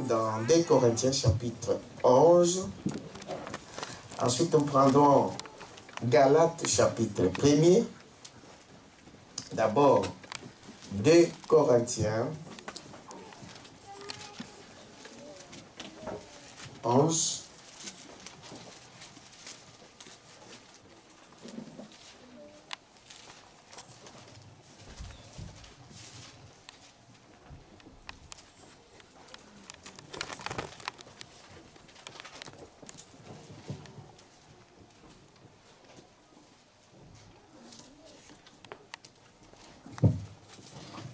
Dans 2 Corinthiens chapitre 11. Ensuite, nous prendrons Galates chapitre 1er. D'abord, 2 Corinthiens 11.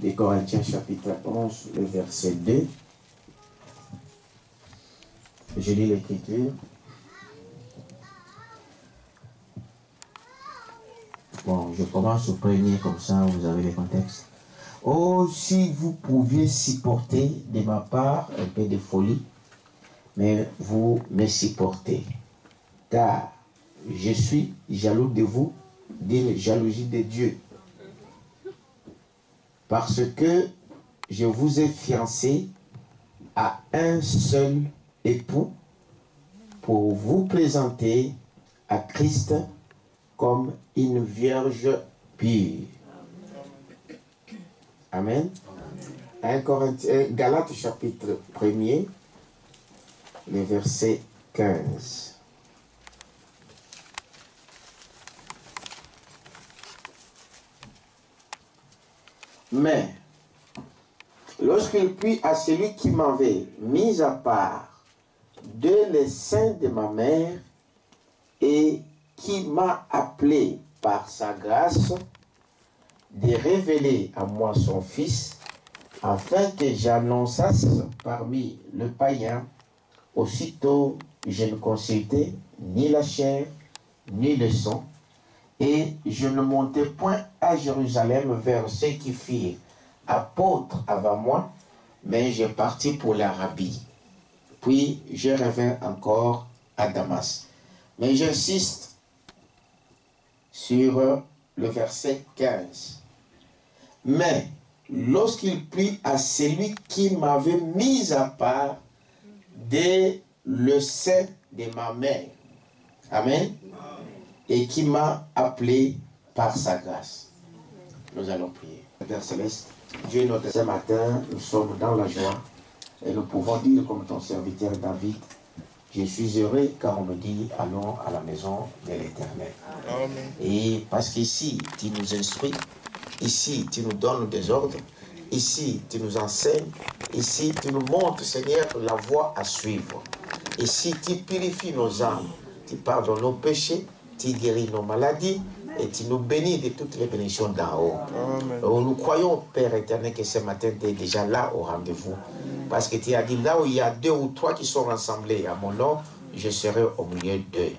Des Corinthiens chapitre 11, le verset 2. Je lis l'écriture. Bon, je commence au premier, comme ça vous avez le contexte. Oh, si vous pouviez supporter de ma part un peu de folie, mais vous me supportez. Car je suis jaloux de vous, d'une jalousie de Dieu. Parce que je vous ai fiancé à un seul époux pour vous présenter à Christ comme une vierge pure. Amen. 1 Corinthiens, Galates chapitre 1er, le verset 15. Mais, lorsqu'il plut à celui qui m'avait mis à part de les seins de ma mère et qui m'a appelé par sa grâce de révéler à moi son Fils, afin que j'annonçasse parmi le païen, aussitôt je ne consultais ni la chair ni le sang, et je ne montai point à Jérusalem vers ceux qui firent apôtres avant moi, mais je partis pour l'Arabie. Puis je revins encore à Damas. Mais j'insiste sur le verset 15. Mais lorsqu'il plut à celui qui m'avait mis à part dès le sein de ma mère, Amen, et qui m'a appelé par sa grâce. Nous allons prier. Père Céleste, Dieu notre ce matin, nous sommes dans la joie et nous pouvons dire comme ton serviteur David, je suis heureux car on me dit allons à la maison de l'Éternel. Et parce qu'ici tu nous instruis, ici tu nous donnes des ordres, ici tu nous enseignes, ici tu nous montres Seigneur la voie à suivre. Ici tu purifies nos âmes, tu pardonnes nos péchés, tu guéris nos maladies et tu nous bénis de toutes les bénédictions d'en haut. Nous croyons, Père éternel, que ce matin tu es déjà là au rendez-vous. Parce que tu as dit là où il y a 2 ou 3 qui sont rassemblés à mon nom, je serai au milieu d'eux.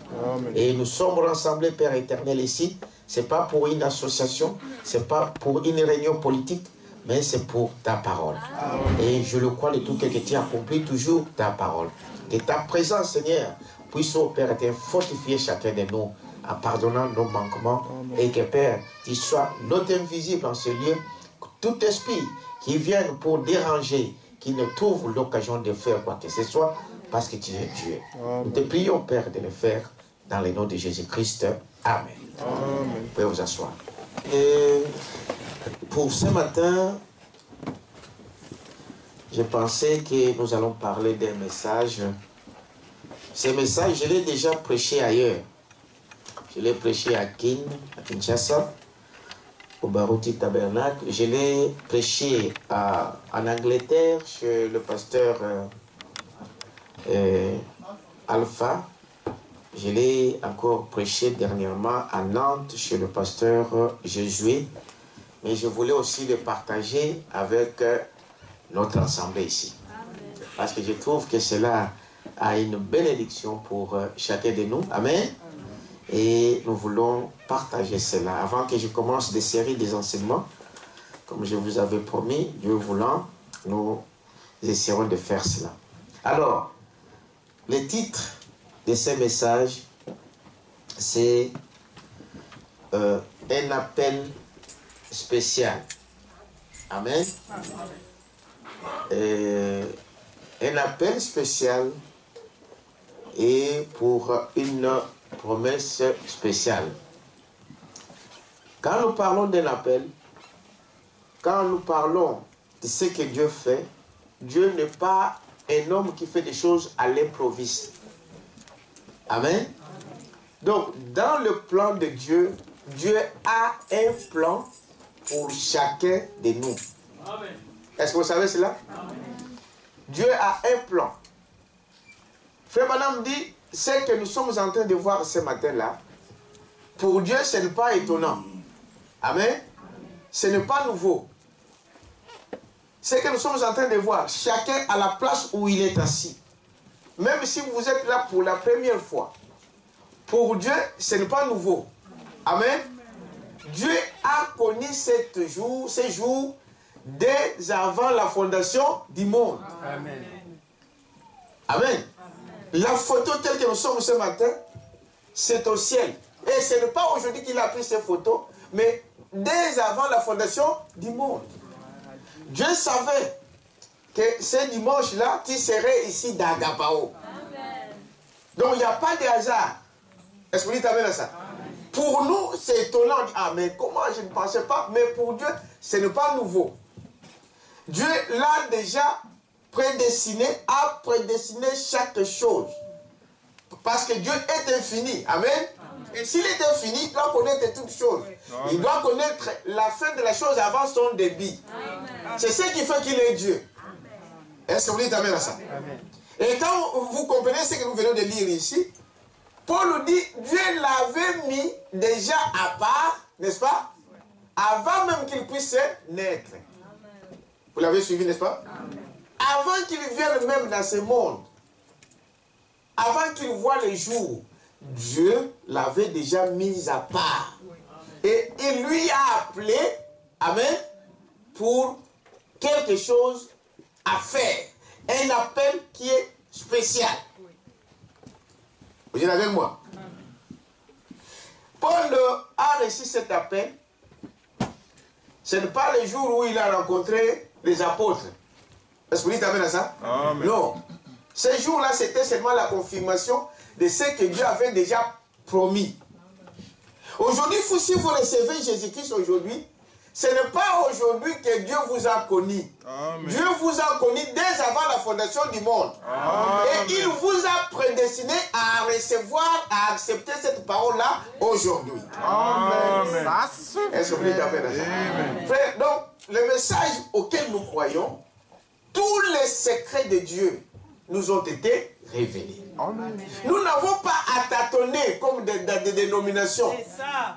Et nous sommes rassemblés, Père éternel, ici. Ce n'est pas pour une association, ce n'est pas pour une réunion politique, mais c'est pour ta parole. Et je le crois de tout cœur que tu accomplis toujours ta parole. Que ta présence, Seigneur, puisse, oh Père, te fortifier chacun de nous en pardonnant nos manquements. Et que, Père, tu sois l'hôte invisible en ce lieu. Tout esprit qui vienne pour déranger, qui ne trouve l'occasion de faire quoi que ce soit, parce que tu es Dieu. Nous te prions, Père, de le faire dans le nom de Jésus-Christ. Amen. Vous pouvez vous asseoir. Et pour ce matin, je pensais que nous allons parler d'un message. Ce message, je l'ai déjà prêché ailleurs. Je l'ai prêché à Kinshasa. au Barouti Tabernacle. Je l'ai prêché en Angleterre chez le pasteur Alpha. Je l'ai encore prêché dernièrement à Nantes chez le pasteur Jésué. Mais je voulais aussi le partager avec notre assemblée ici. Parce que je trouve que cela a une bénédiction pour chacun de nous. Amen. Et nous voulons partager cela. Avant que je commence des séries des enseignements, comme je vous avais promis, Dieu voulant, nous essaierons de faire cela. Alors, le titre de ce message, c'est un appel spécial. Amen. Un appel spécial et pour une promesse spéciale. Quand nous parlons d'un appel, quand nous parlons de ce que Dieu fait, Dieu n'est pas un homme qui fait des choses à l'improviste. Amen. Donc, dans le plan de Dieu, Dieu a un plan pour chacun de nous. Est-ce que vous savez cela? Amen. Dieu a un plan. Frère Branham dit, ce que nous sommes en train de voir ce matin-là, pour Dieu, ce n'est pas étonnant. Amen. Ce n'est pas nouveau. Ce que nous sommes en train de voir, chacun à la place où il est assis. Même si vous êtes là pour la première fois, pour Dieu, ce n'est pas nouveau. Amen. Dieu a connu ces jours dès avant la fondation du monde. Amen. Amen. La photo telle que nous sommes ce matin, c'est au ciel. Et ce n'est pas aujourd'hui qu'il a pris ces photos, mais dès avant la fondation du monde. Dieu savait que ce dimanche-là, tu serais ici d'Agapao. Donc il n'y a pas de hasard. Est-ce que vous dites amen à ça? Amen. Pour nous, c'est étonnant. Ah, mais comment je ne pensais pas? Mais pour Dieu, ce n'est pas nouveau. Dieu l'a déjà prédestiné, a prédestiné chaque chose. Parce que Dieu est infini. Amen. Amen. Et s'il est infini, il doit connaître toutes choses. Amen. Il doit connaître la fin de la chose avant son début. C'est ce qui fait qu'il est Dieu. Est-ce que vous dites amen à ça? Amen. Et quand vous comprenez ce que nous venons de lire ici, Paul nous dit, Dieu l'avait mis déjà à part, n'est-ce pas? Avant même qu'il puisse naître. Vous l'avez suivi, n'est-ce pas? Avant qu'il vienne même dans ce monde, avant qu'il voie le jour, Dieu l'avait déjà mis à part. Et il lui a appelé, amen, pour quelque chose à faire. Un appel qui est spécial. Vous êtes avec moi? Paul a reçu cet appel. Ce n'est pas le jour où il a rencontré les apôtres. Est-ce que vous dites amen à ça? Amen. Non. Ce jour-là, c'était seulement la confirmation de ce que Dieu avait déjà promis. Aujourd'hui, si vous recevez Jésus-Christ aujourd'hui, ce n'est pas aujourd'hui que Dieu vous a connu. Amen. Dieu vous a connu dès avant la fondation du monde. Amen. Et il vous a prédestiné à recevoir, à accepter cette parole-là aujourd'hui. Amen. Est-ce que vous dites amen à ça? Frère, donc, le message auquel nous croyons, tous les secrets de Dieu nous ont été révélés. Amen. Nous n'avons pas à tâtonner comme des dénominations.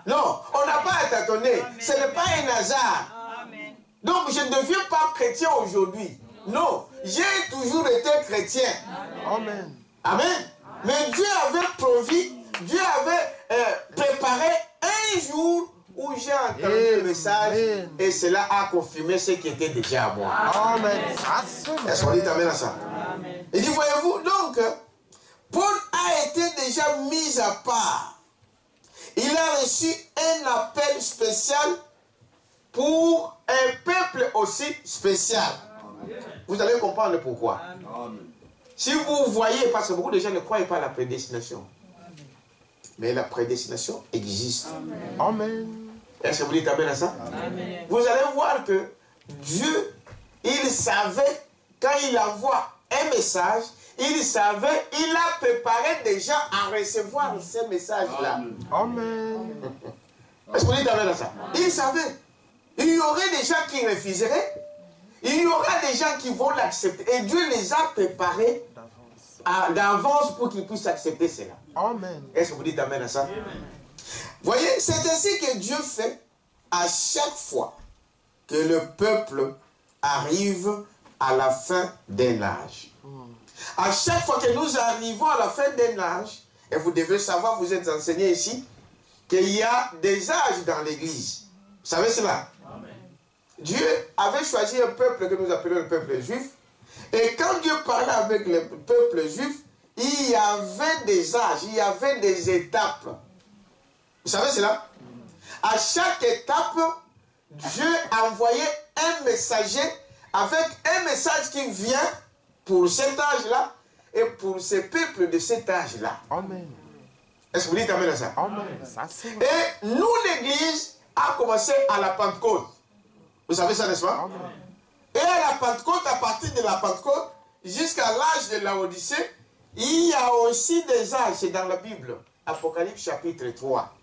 Non, on n'a pas à tâtonner. Amen. Ce n'est pas un hasard. Amen. Donc je ne deviens pas chrétien aujourd'hui. Non, j'ai toujours été chrétien. Amen. Amen. Mais Dieu avait promis, Dieu avait préparé un jour où j'ai entendu le message et cela a confirmé ce qui était déjà à moi. Amen. Est-ce qu'on dit amen à ça? Amen. Il dit, voyez-vous, donc, Paul a été déjà mis à part. Il a reçu un appel spécial pour un peuple aussi spécial. Amen. Vous allez comprendre pourquoi. Amen. Si vous voyez, parce que beaucoup de gens ne croient pas à la prédestination. Mais la prédestination existe. Amen. Amen. Est-ce que vous dites amen à ça? Amen. Vous allez voir que Dieu, il savait, quand il envoie un message, il savait, il a préparé déjà à recevoir ce message-là. Amen. Est-ce que vous dites amen à ça? Il savait. Il y aurait des gens qui refuseraient. Il y aura des gens qui vont l'accepter. Et Dieu les a préparés d'avance pour qu'ils puissent accepter cela. Amen. Est-ce que vous dites amen à ça? Voyez, c'est ainsi que Dieu fait à chaque fois que le peuple arrive à la fin d'un âge. À chaque fois que nous arrivons à la fin d'un âge, et vous devez savoir, vous êtes enseignés ici, qu'il y a des âges dans l'église. Vous savez cela? Amen. Dieu avait choisi un peuple que nous appelons le peuple juif. Et quand Dieu parlait avec le peuple juif, il y avait des âges, il y avait des étapes. Vous savez cela? À chaque étape, Dieu envoyait un messager avec un message qui vient pour cet âge-là et pour ces peuples de cet âge-là. Amen. Est-ce que vous dites amen à ça? Amen. Ça, c'est vrai. Et nous, l'église, a commencé à la Pentecôte. Vous savez ça, n'est-ce pas? Amen. Et à la Pentecôte, à partir de la Pentecôte, jusqu'à l'âge de la Odyssée, il y a aussi des âges, c'est dans la Bible. Apocalypse chapitre 3.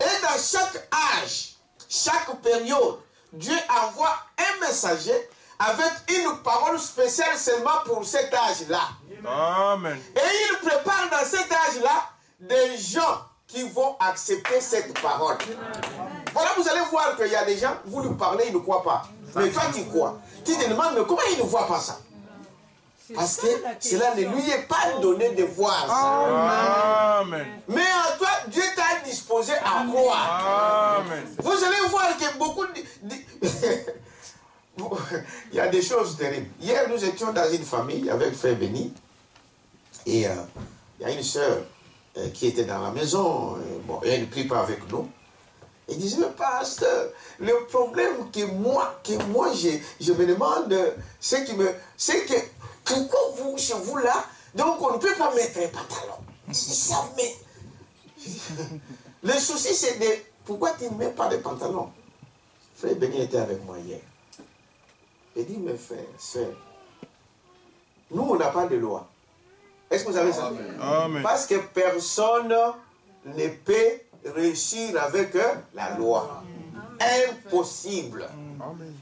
Et dans chaque âge, chaque période, Dieu envoie un messager avec une parole spéciale seulement pour cet âge-là. Amen. Et il prépare dans cet âge-là des gens qui vont accepter cette parole. Voilà, vous allez voir qu'il y a des gens, vous lui parlez, ils ne croient pas. Mais toi, tu crois. Tu te demandes, mais comment ils ne voient pas ça? Parce que cela ne lui est pas donné de voir ça. Amen. Mais en toi, Dieu t'a disposé à croire. Amen. Vous allez voir que beaucoup il y a des choses terribles. Hier, nous étions dans une famille avec Frère Béni. Et il y a une sœur qui était dans la maison. Bon, elle ne prie pas avec nous. Elle disait, mais pasteur, le problème que moi je me demande, c'est que pourquoi vous, chez vous là, donc on ne peut pas mettre un pantalon. Ça met. Le souci c'est de, pourquoi tu ne mets pas de pantalon? Frère Béni était avec moi hier. Il dit, mes frères, sœurs, nous on n'a pas de loi. Est-ce que vous savez ça? Amen. Parce que personne ne peut réussir avec la loi. Impossible. Amen.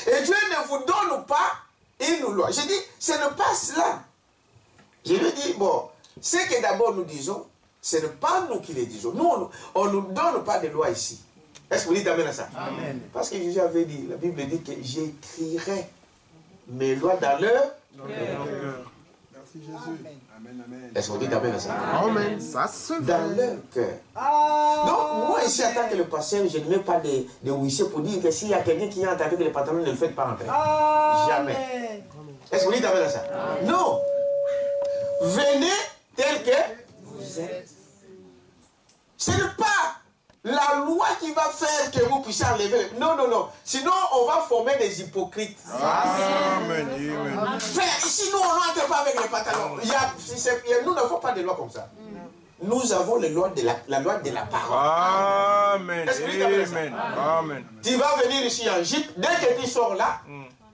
Et Dieu ne vous donne pas une loi. Je dis, ce n'est pas cela. Je lui dis, bon, ce que d'abord nous disons, ce n'est pas nous qui le disons. Nous, on ne nous donne pas de loi ici. Est-ce que vous dites amen à ça? Amen. Parce que Jésus avait dit, la Bible dit que j'écrirai mes lois dans leur cœur. Merci Jésus. Amen, amen. Est-ce que vous dites amen à ça? Amen. Ça, c'est Dans vrai. leur cœur. Donc, moi ici, en tant que le pasteur, je ne mets pas de huissier pour dire que s'il y a quelqu'un qui entre avec les pantalons, ne le faites pas entrer. Jamais. Est-ce que vous dites amen à ça? Non. Venez tel que vous êtes. Ce n'est pas la loi qui va faire que vous puissiez enlever. Non, non, non. Sinon, on va former des hypocrites. Amen. Amen. Frère, ici, nous, on n'entre pas avec les pantalons. Nous n'avons pas de loi comme ça. Nous avons la loi de la parole. Amen. Est-ce que vous dites amen à ça? Amen. Amen. Tu vas venir ici en Jeep, dès que tu sors là,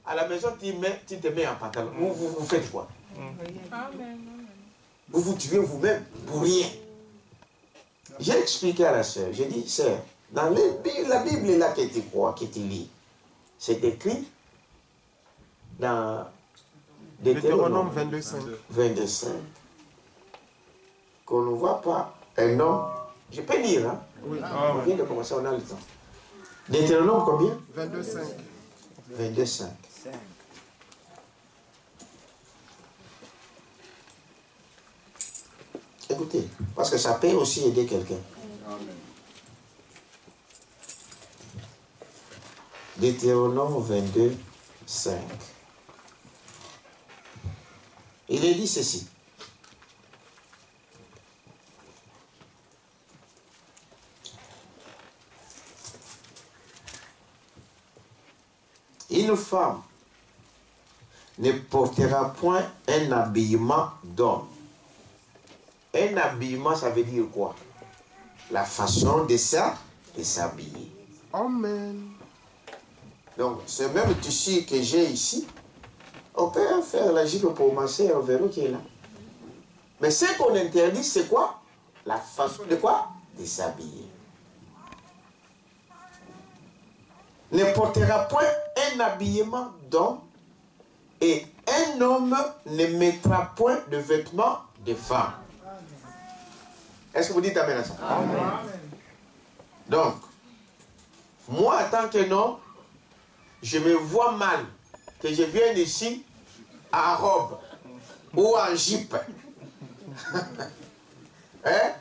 à la maison, tu te mets en pantalon. Vous faites quoi? Vous vous tuez vous-même pour rien. J'ai expliqué à la sœur, j'ai dit, sœur, dans la Bible est là que tu crois, que tu lis. C'est écrit dans Deutéronome 22:5. 22:5 qu'on ne voit pas un homme. Je peux lire, hein? Oui. On vient de commencer, on a le temps. Deutéronome combien? 22:5. 22:5. Écoutez, parce que ça peut aussi aider quelqu'un. Deutéronome 22:5. Il est dit ceci. Une femme ne portera point un habillement d'homme. Un habillement, ça veut dire quoi? La façon de s'habiller. Amen. Donc, ce même tissu que j'ai ici, on peut faire la jupe pour masser un verrou qui est là. Mais ce qu'on interdit, c'est quoi? La façon de quoi? De s'habiller. ne portera point un habillement d'homme, et un homme ne mettra point de vêtements de femme. Est-ce que vous dites amen à ça? Amen. Donc, moi, en tant qu'un homme, je me vois mal que je vienne ici en robe ou en jupe. Hein?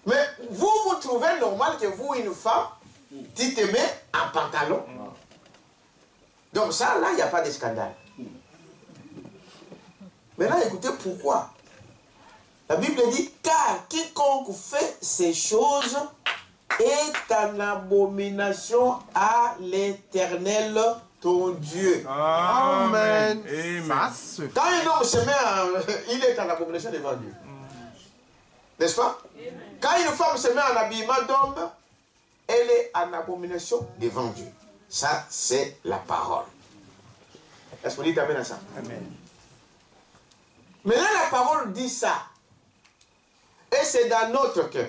Mais vous, vous trouvez normal que vous, une femme, tu te mets en pantalon? Donc ça, là, il n'y a pas de scandale. Maintenant, écoutez pourquoi. La Bible dit, car quiconque fait ces choses est en abomination à l'Éternel, ton Dieu. Amen. Amen. Ça se fait. Quand un homme se met il est en abomination devant Dieu. N'est-ce pas? Quand une femme se met en habillement d'homme, elle est en abomination devant Dieu. Ça, c'est la parole. Est-ce qu'on dit amen à ça? Amen. Maintenant, la parole dit ça. Et c'est dans notre cœur.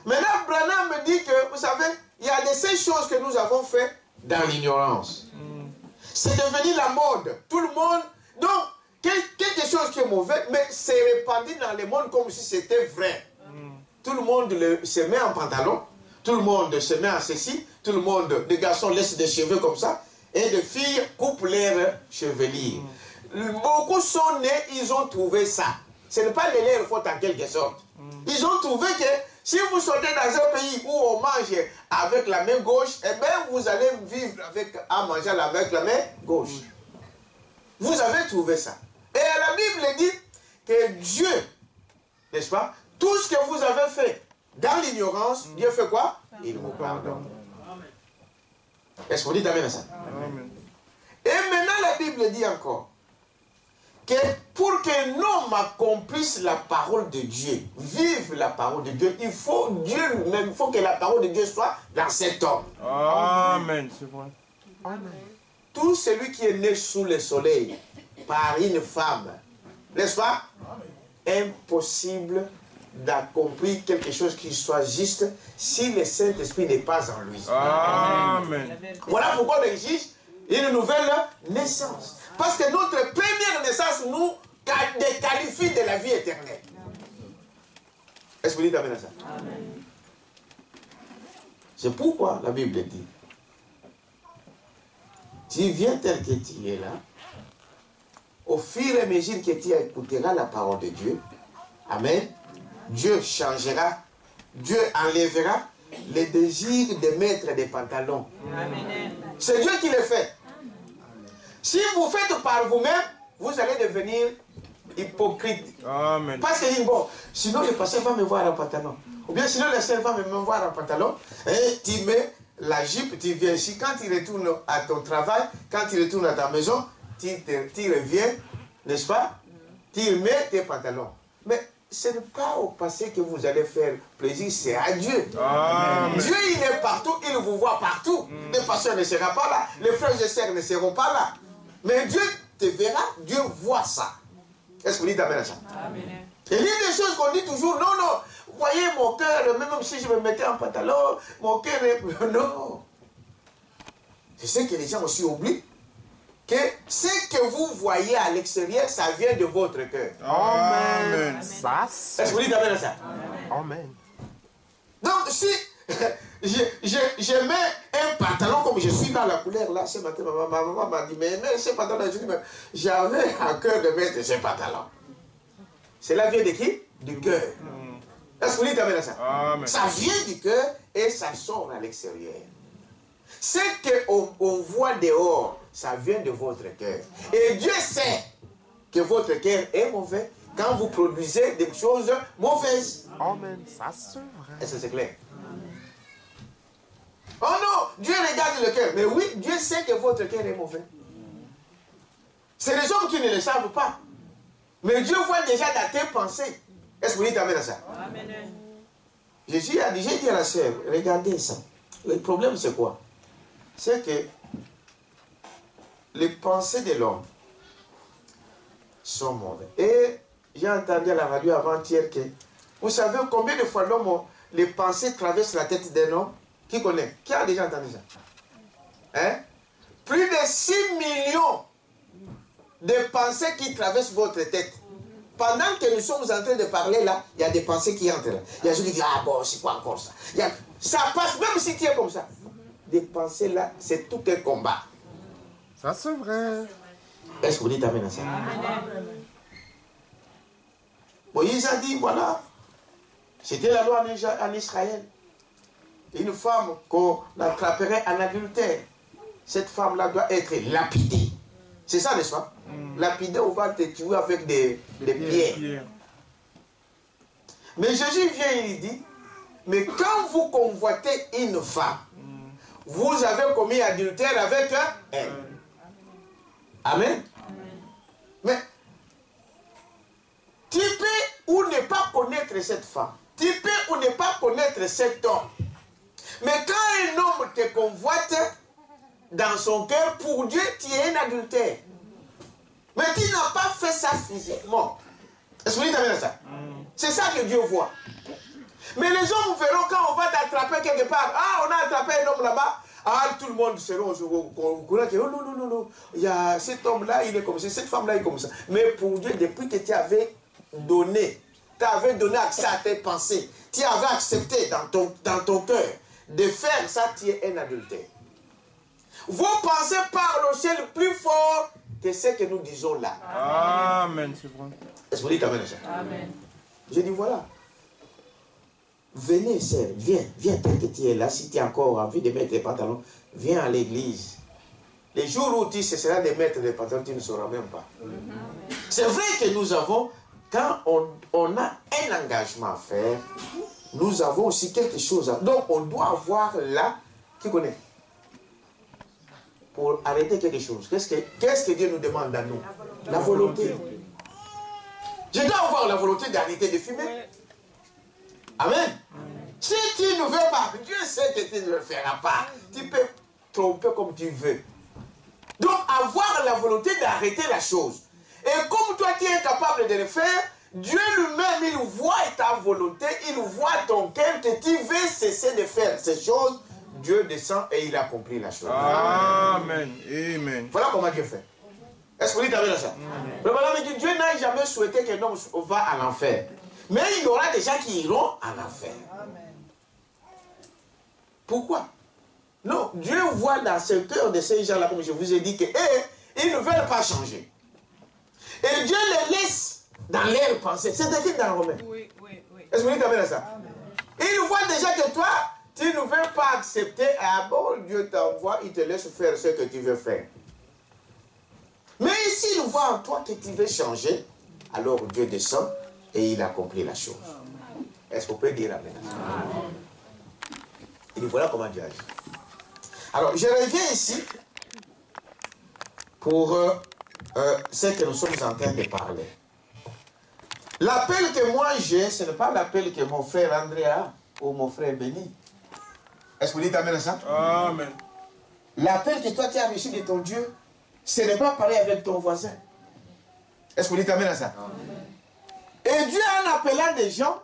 Maintenant, Branham me dit que, vous savez, il y a de ces choses que nous avons fait dans l'ignorance. C'est devenu la mode. Tout le monde... Donc, quelque chose qui est mauvais, mais c'est répandu dans le monde comme si c'était vrai. Tout le monde se met en pantalon. Tout le monde se met en ceci. Tout le monde, des garçons laissent des cheveux comme ça. Et des filles coupent leurs chevelures. Beaucoup sont nés, ils ont trouvé ça. Ce n'est pas de leur faute en quelque sorte. Ils ont trouvé que si vous sortez dans un pays où on mange avec la main gauche, eh bien vous allez vivre en mangeant avec la main gauche. Vous avez trouvé ça. Et la Bible dit que Dieu, n'est-ce pas, tout ce que vous avez fait dans l'ignorance, Dieu fait quoi? Il vous pardonne. Est-ce qu'on dit amen à ça? Amen. Et maintenant la Bible dit encore que pour qu'un homme accomplisse la parole de Dieu, vive la parole de Dieu, il faut Dieu lui-même, il faut que la parole de Dieu soit dans cet homme. Amen. C'est vrai. Amen. Tout celui qui est né sous le soleil par une femme, n'est-ce pas? Impossible d'accomplir quelque chose qui soit juste si le Saint-Esprit n'est pas en lui. Amen. Voilà pourquoi on exige une nouvelle naissance. Parce que notre première naissance nous déqualifie de la vie éternelle. Est-ce que vous dites amen à ça? Amen. C'est pourquoi la Bible dit, tu viens tel que tu es là, au fur et à mesure que tu écouteras la parole de Dieu, amen, Dieu changera, Dieu enlèvera les désirs de mettre des pantalons. C'est Dieu qui le fait. Si vous faites par vous-même, vous allez devenir hypocrite. Amen. Parce que bon, sinon le pasteur va me voir en pantalon. Ou bien sinon le sœur va me voir en pantalon. Et tu mets la jupe, tu viens ici. Quand tu retournes à ton travail, quand tu retournes à ta maison, tu reviens, n'est-ce pas? Tu mets tes pantalons. Mais ce n'est pas au passé que vous allez faire plaisir, c'est à Dieu. Amen. Dieu, il est partout, il vous voit partout. Les pasteurs ne seront pas là, les frères et sœurs ne seront pas là. Mais Dieu te verra, Dieu voit ça. Est-ce que vous dites amen à ça? Amen. Et il y a des choses qu'on dit toujours, non, non, vous voyez mon cœur, même si je me mettais en pantalon, mon cœur est... Non. Je sais que les gens aussi oublient que ce que vous voyez à l'extérieur, ça vient de votre cœur. Amen. Ça se Est-ce que vous dites amen à ça? Amen. Donc si je mets un pantalon comme je suis dans la couleur là, ce matin, ma maman m'a dit, mais ce pantalon, je dis, mais j'avais à cœur de mettre ce pantalon. Cela vient de qui? Du cœur. Est-ce que vous dites amen à ça? Amen. Ça vient du cœur et ça sort à l'extérieur. Ce qu'on voit dehors, ça vient de votre cœur. Et Dieu sait que votre cœur est mauvais quand vous produisez des choses mauvaises. Amen. Ça se vrai. Est-ce que c'est clair? Oh non, Dieu regarde le cœur. Mais oui, Dieu sait que votre cœur est mauvais. C'est les hommes qui ne le savent pas. Mais Dieu voit déjà dans tes pensées. Est-ce que vous dites amen à ça? Amen. Jésus a dit, j'ai dit à la sœur, regardez ça. Le problème c'est quoi? C'est que les pensées de l'homme sont mauvaises. Et j'ai entendu à la radio avant-hier que, vous savez combien de fois l'homme, les pensées traversent la tête d'un homme? Qui connaît? Qui a déjà entendu ça? Hein? Plus de 6 millions de pensées qui traversent votre tête. Pendant que nous sommes en train de parler là, il y a des pensées qui entrent là. Il y a ceux qui disent, ah bon, c'est quoi encore ça? Ça passe, même si tu es comme ça. Des pensées là, c'est tout un combat. Ça, c'est vrai. Est-ce que vous dites amen à ça? Moïse a dit, voilà, c'était la loi en Israël. Une femme qu'on attraperait en adultère, cette femme-là doit être lapidée. C'est ça, n'est-ce pas? Lapidée, on va te tuer avec des pierres. Mais Jésus vient et il dit, mais quand vous convoitez une femme, vous avez commis adultère avec elle. Amen. Mais tu peux ou ne pas connaître cette femme. Tu peux ou ne pas connaître cet homme. Mais quand un homme te convoite dans son cœur, pour Dieu, tu es un adultère. Mais tu n'as pas fait ça physiquement. Est-ce que vous dites ça? C'est ça que Dieu voit. Mais les hommes verront quand on va t'attraper quelque part. Ah, on a attrapé un homme là-bas. Ah, tout le monde sera au courant que, oh non, non, non, non. Il y a cet homme-là, il est comme ça. Cette femme-là, il est comme ça. Mais pour Dieu, depuis que tu avais donné accès à tes pensées, tu avais accepté dans ton cœur de faire ça, tu es un adultère. Vos pensées parlent au ciel plus fort que ce que nous disons là. Amen, c'est vrai. Est-ce que vous dites amen à ça? Amen. Je dis voilà. Venez, sœur, viens, tel que tu es là. Si tu as encore envie de mettre les pantalons, viens à l'église. Les jours où tu cesseras de mettre les pantalons, tu ne sauras même pas. C'est vrai que nous avons, quand on a un engagement à faire, nous avons aussi quelque chose à... Donc, on doit avoir là, qui connaît? Pour arrêter quelque chose. Qu'est-ce que Dieu nous demande à nous? La volonté. Je dois avoir la volonté d'arrêter de fumer. Amen. Si tu ne veux pas, Dieu sait que tu ne le feras pas. Tu peux tromper comme tu veux. Donc, avoir la volonté d'arrêter la chose. Et comme toi, tu es incapable de le faire, Dieu lui-même, il voit ta volonté, il voit ton cœur, que tu veux cesser de faire ces choses. Dieu descend et il accomplit la chose. Amen. Amen. Voilà comment Dieu fait. Est-ce que vous dites amen à ça? Amen. Dieu n'a jamais souhaité qu'un homme va à l'enfer. Mais il y aura des gens qui iront à l'enfer. Pourquoi? Non, Dieu voit dans ce cœur de ces gens-là, comme je vous ai dit, qu'ils ne veulent pas changer. Et Dieu les laisse dans leurs pensées. C'est écrit dans Romains. Oui. Est-ce que vous dites amen à ça? Amen. Il voit déjà que toi, tu ne veux pas accepter. Ah bon, Dieu t'envoie, il te laisse faire ce que tu veux faire. Mais s'il voit en toi que tu veux changer, alors Dieu descend et il accomplit la chose. Est-ce qu'on peut dire amen? Et voilà comment Dieu agit. Alors, je reviens ici pour ce que nous sommes en train de parler. L'appel que moi j'ai, ce n'est pas l'appel que mon frère Andrea ou mon frère Béni. Est-ce que vous dites amen à ça? Amen. L'appel que toi tu as reçu de ton Dieu, ce n'est pas pareil avec ton voisin. Est-ce que vous dites amen à ça? Amen. Et Dieu, en appelant des gens,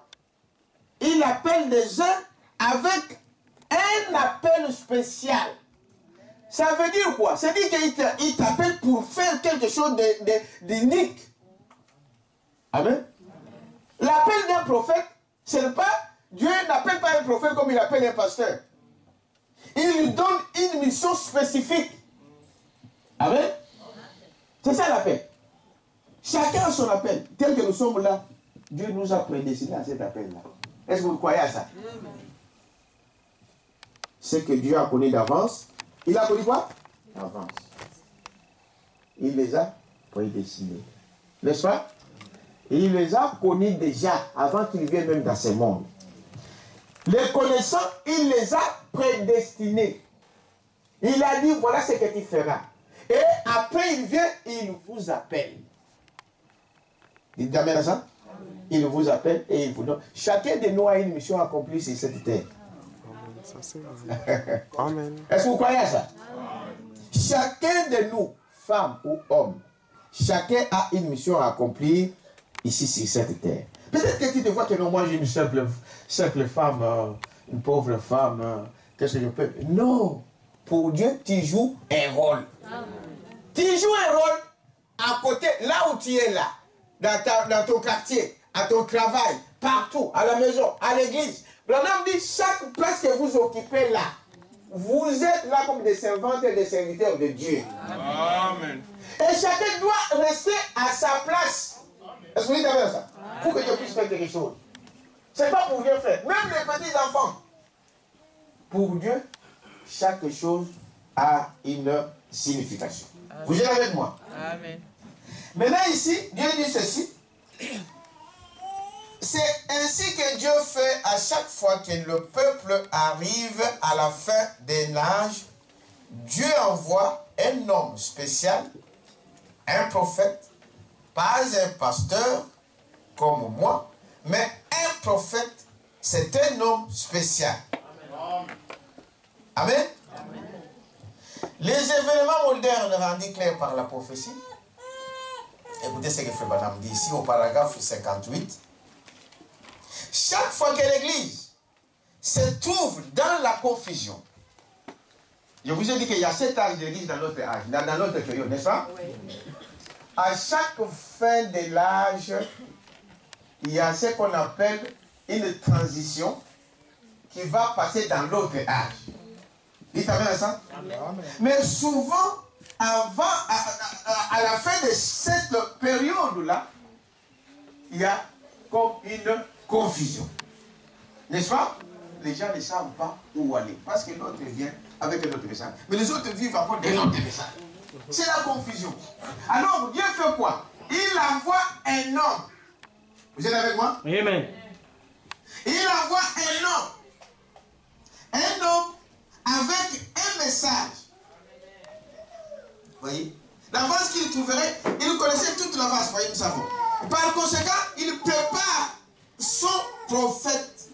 il appelle des uns avec un appel spécial. Ça veut dire quoi? Ça veut dire qu'il t'appelle pour faire quelque chose d'unique. Amen. L'appel d'un prophète, ce n'est pas... Dieu n'appelle pas un prophète comme il appelle un pasteur. Il lui donne une mission spécifique. Amen. C'est ça l'appel. Chacun a son appel. Tel que nous sommes là, Dieu nous a prédestinés à cet appel-là. Est-ce que vous croyez à ça? Ce que Dieu a connu d'avance, il a connu quoi? D'avance. Il les a prédestinés. N'est-ce pas? Et il les a connus déjà avant qu'ils viennent même dans ce monde. Les connaissant, il les a prédestinés. Il a dit, voilà ce que tu feras. Et après, il vient, il vous appelle. Dites amen à ça? Il vous appelle et il vous donne. Chacun de nous a une mission accomplie sur cette terre. Ça, c'est vrai. Amen. Est-ce que vous croyez à ça? Chacun de nous, femmes ou hommes, chacun a une mission à accomplir ici sur cette terre. Peut-être que tu te vois que non, moi j'ai une simple femme, une pauvre femme, qu'est-ce que je peux? Non. pour Dieu, tu joues un rôle. Tu joues un rôle à côté, là où tu es là, dans ton quartier, à ton travail, partout, à la maison, à l'église. Branham dit, chaque place que vous occupez là, vous êtes là comme des servantes et des serviteurs de Dieu. Amen. Et chacun doit rester à sa place. Est-ce que vous dites avec ça? Pour que Dieu puisse faire quelque chose. Ce n'est pas pour Dieu faire. Même les petits enfants. Pour Dieu, chaque chose a une signification. Amen. Vous êtes avec moi? Amen. Maintenant ici, Dieu dit ceci. C'est ainsi que Dieu fait à chaque fois que le peuple arrive à la fin d'un âge. Dieu envoie un homme spécial, un prophète, pas un pasteur comme moi, mais un prophète, c'est un homme spécial. Amen. Amen. Les événements modernes rendus clairs par la prophétie. Écoutez ce que Frère Branham dit ici au paragraphe 58. Chaque fois que l'Église se trouve dans la confusion, je vous ai dit qu'il y a 7 âges d'Église dans notre âge, dans notre période, n'est-ce pas? Oui. À chaque fin de l'âge, il y a ce qu'on appelle une transition qui va passer dans l'autre âge. Dites amen ça? Amen. Mais souvent, avant, à la fin de cette période-là, il y a comme une confusion. N'est-ce pas? Les gens ne savent pas où aller. Parce que l'autre vient avec un autre message. Mais les autres vivent encore des autres messages. C'est la confusion. Alors, Dieu fait quoi? Il envoie un homme. Vous êtes avec moi? Amen. Il envoie un homme. Un homme avec un message. Vous voyez? L'avance qu'il trouverait, il connaissait toute l'avance. Voyez, nous savons. Par conséquent, il prépare son prophète.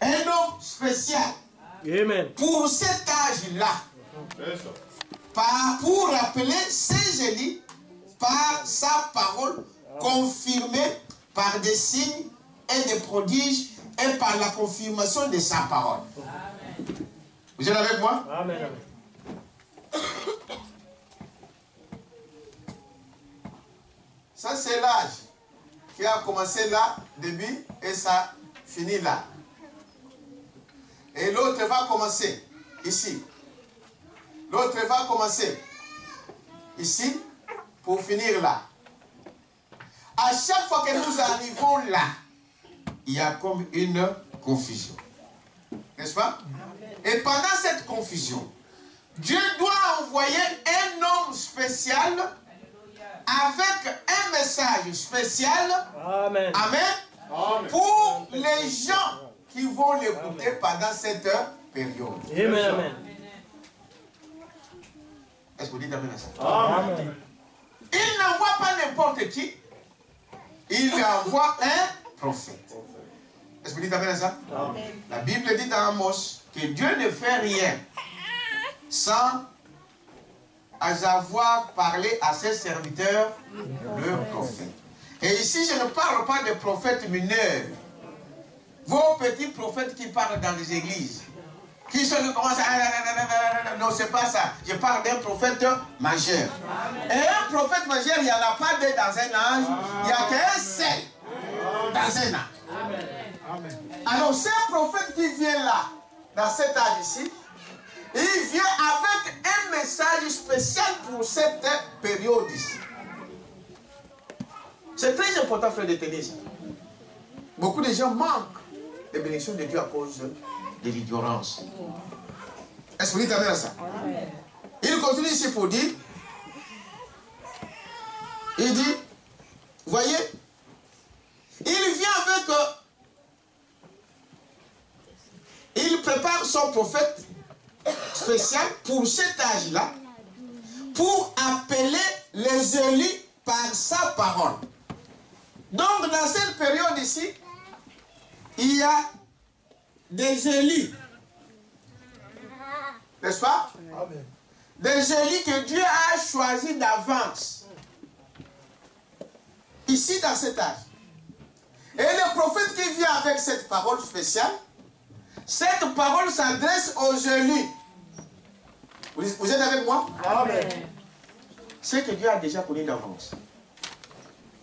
Un homme spécial. Amen. Pour cet âge-là. Pour rappeler Saint-Gélie par sa parole confirmée par des signes et des prodiges et par la confirmation de sa parole. Amen. Vous êtes avec moi? Amen. Ça, c'est l'âge qui a commencé là, début, et ça finit là. Et l'autre va commencer ici. L'autre va commencer ici pour finir là. À chaque fois que nous arrivons là, il y a comme une confusion. N'est-ce pas? Et pendant cette confusion, Dieu doit envoyer un homme spécial avec un message spécial. Amen. Amen. Pour les gens qui vont l'écouter pendant cette période. Amen. Amen. Est-ce que vous dites amen à ça? Amen. Il n'envoie pas n'importe qui. Il envoie un prophète. Est-ce que vous dites amen à ça? Amen. La Bible dit dans Amos que Dieu ne fait rien sans avoir parlé à ses serviteurs, le prophète. Et ici, je ne parle pas de prophètes mineurs. Vos petits prophètes qui parlent dans les églises. Qui se commencent à... Non, c'est pas ça. Je parle d'un prophète majeur. Et un prophète majeur, il n'y en a pas deux dans un âge. Il n'y a qu'un seul dans un âge. Alors, c'est un prophète qui vient là, dans cet âge ici. Il vient avec un message spécial pour cette période ici. C'est très important, frère, de tenir ça. Beaucoup de gens manquent les bénédictions de Dieu à cause de l'ignorance. Est-ce que vous dites amen à ça? Il continue ici pour dire, il dit, voyez, il vient avec, il prépare son prophète spécial pour cet âge-là, pour appeler les élus par sa parole. Donc, dans cette période ici, il y a des élus. N'est-ce pas? Amen. Des élus que Dieu a choisis d'avance. Ici, dans cet âge. Et le prophète qui vient avec cette parole spéciale, cette parole s'adresse aux élus. Vous êtes avec moi? Amen. C'est que Dieu a déjà connu d'avance.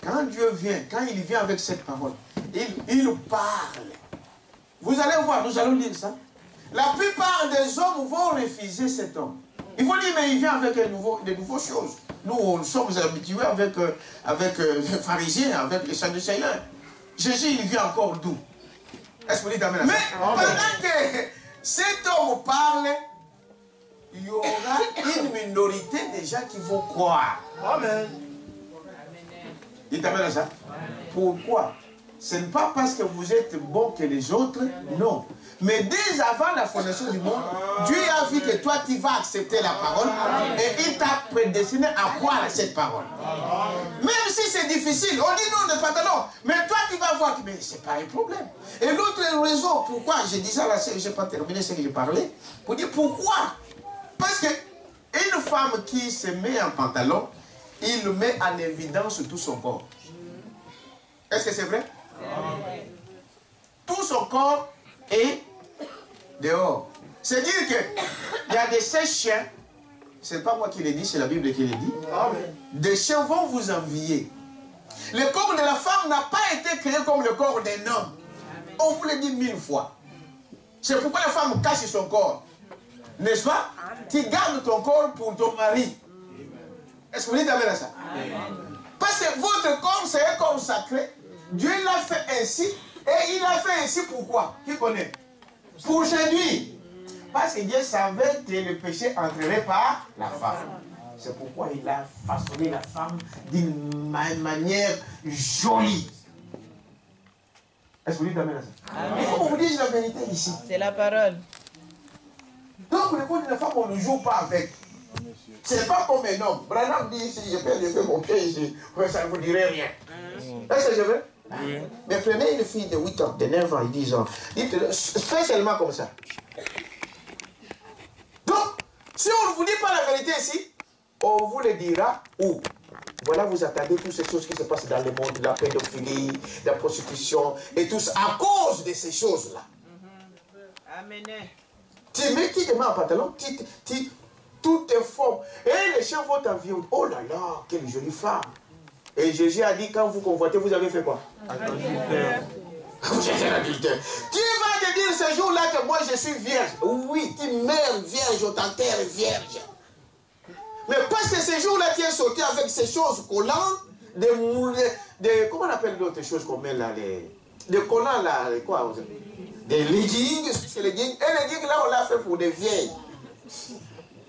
Quand Dieu vient, quand il vient avec cette parole, il parle. Vous allez voir, nous allons lire ça. La plupart des hommes vont refuser cet homme. Il faut dire, mais il vient avec de nouvelles choses. Nous sommes habitués avec les pharisiens, avec les sadducéens. Jésus, il vient encore d'où? Est-ce que vous dites amen? Mais pendant que cet homme parle, il y aura une minorité de gens qui vont croire. Amen. Dites amen à ça. Pourquoi? Ce n'est pas parce que vous êtes bon que les autres, non. Mais dès avant la fondation du monde, Dieu a vu que toi tu vas accepter la parole et il t'a prédestiné à croire à cette parole. Même si c'est difficile, on dit non, ne pas non. Mais toi tu vas voir que ce n'est pas un problème. Et l'autre raison, pourquoi, je disais là, je n'ai pas terminé ce que je parlais, pour dire pourquoi. Parce que une femme qui se met en pantalon, il met en évidence tout son corps. Est-ce que c'est vrai? Tout son corps est dehors. C'est-à-dire qu'il y a des chiens, ce n'est pas moi qui l'ai dit, c'est la Bible qui le dit. Amen. Des chiens vont vous envier. Le corps de la femme n'a pas été créé comme le corps d'un homme. On vous l'a dit 1000 fois. C'est pourquoi la femme cache son corps. N'est-ce pas? Tu gardes ton corps pour ton mari. Est-ce que vous dites amen à ça? Parce que votre corps, c'est un corps sacré. Dieu l'a fait ainsi. Et il l'a fait ainsi pourquoi? Qui connaît? Pour séduire. Parce que Dieu savait que le péché entrerait par la femme. C'est pourquoi il a façonné la femme d'une manière jolie. Est-ce que vous dites amen à ça? Il faut que vous dise la vérité ici. C'est la parole. Donc le corps de la femme, on ne joue pas avec. C'est pas comme un homme. Branham dit si je peux lever mon pied ici, ça ne vous dirait rien. Est-ce que je veux? Oui. Mais prenez une fille de 8 ans, de 9 ans, 10 ans. Dites, fais seulement comme ça. Donc, si on ne vous dit pas la vérité ici, on vous le dira où? Voilà, vous attendez toutes ces choses qui se passent dans le monde, la pédophilie, la prostitution, et tout ça, à cause de ces choses-là. Amen. Tu mets qui te met en pantalon, tout est fort. Et les chiens vont t'envier. Oh là là, quelle jolie femme. Et Jésus a dit, quand vous convoitez, vous avez fait quoi? Adultère. Vous êtes un adultère. Tu vas te dire ce jour-là que moi je suis vierge. Oui, tu meurs vierge, on t'enterre vierge. Mais parce que ce jour-là, tu es sorti avec ces choses collantes, comment on appelle d'autres choses qu'on met là, des collants là, quoi? Des leggings, c'est leggings. Et les leggings là, on l'a fait pour des vieilles.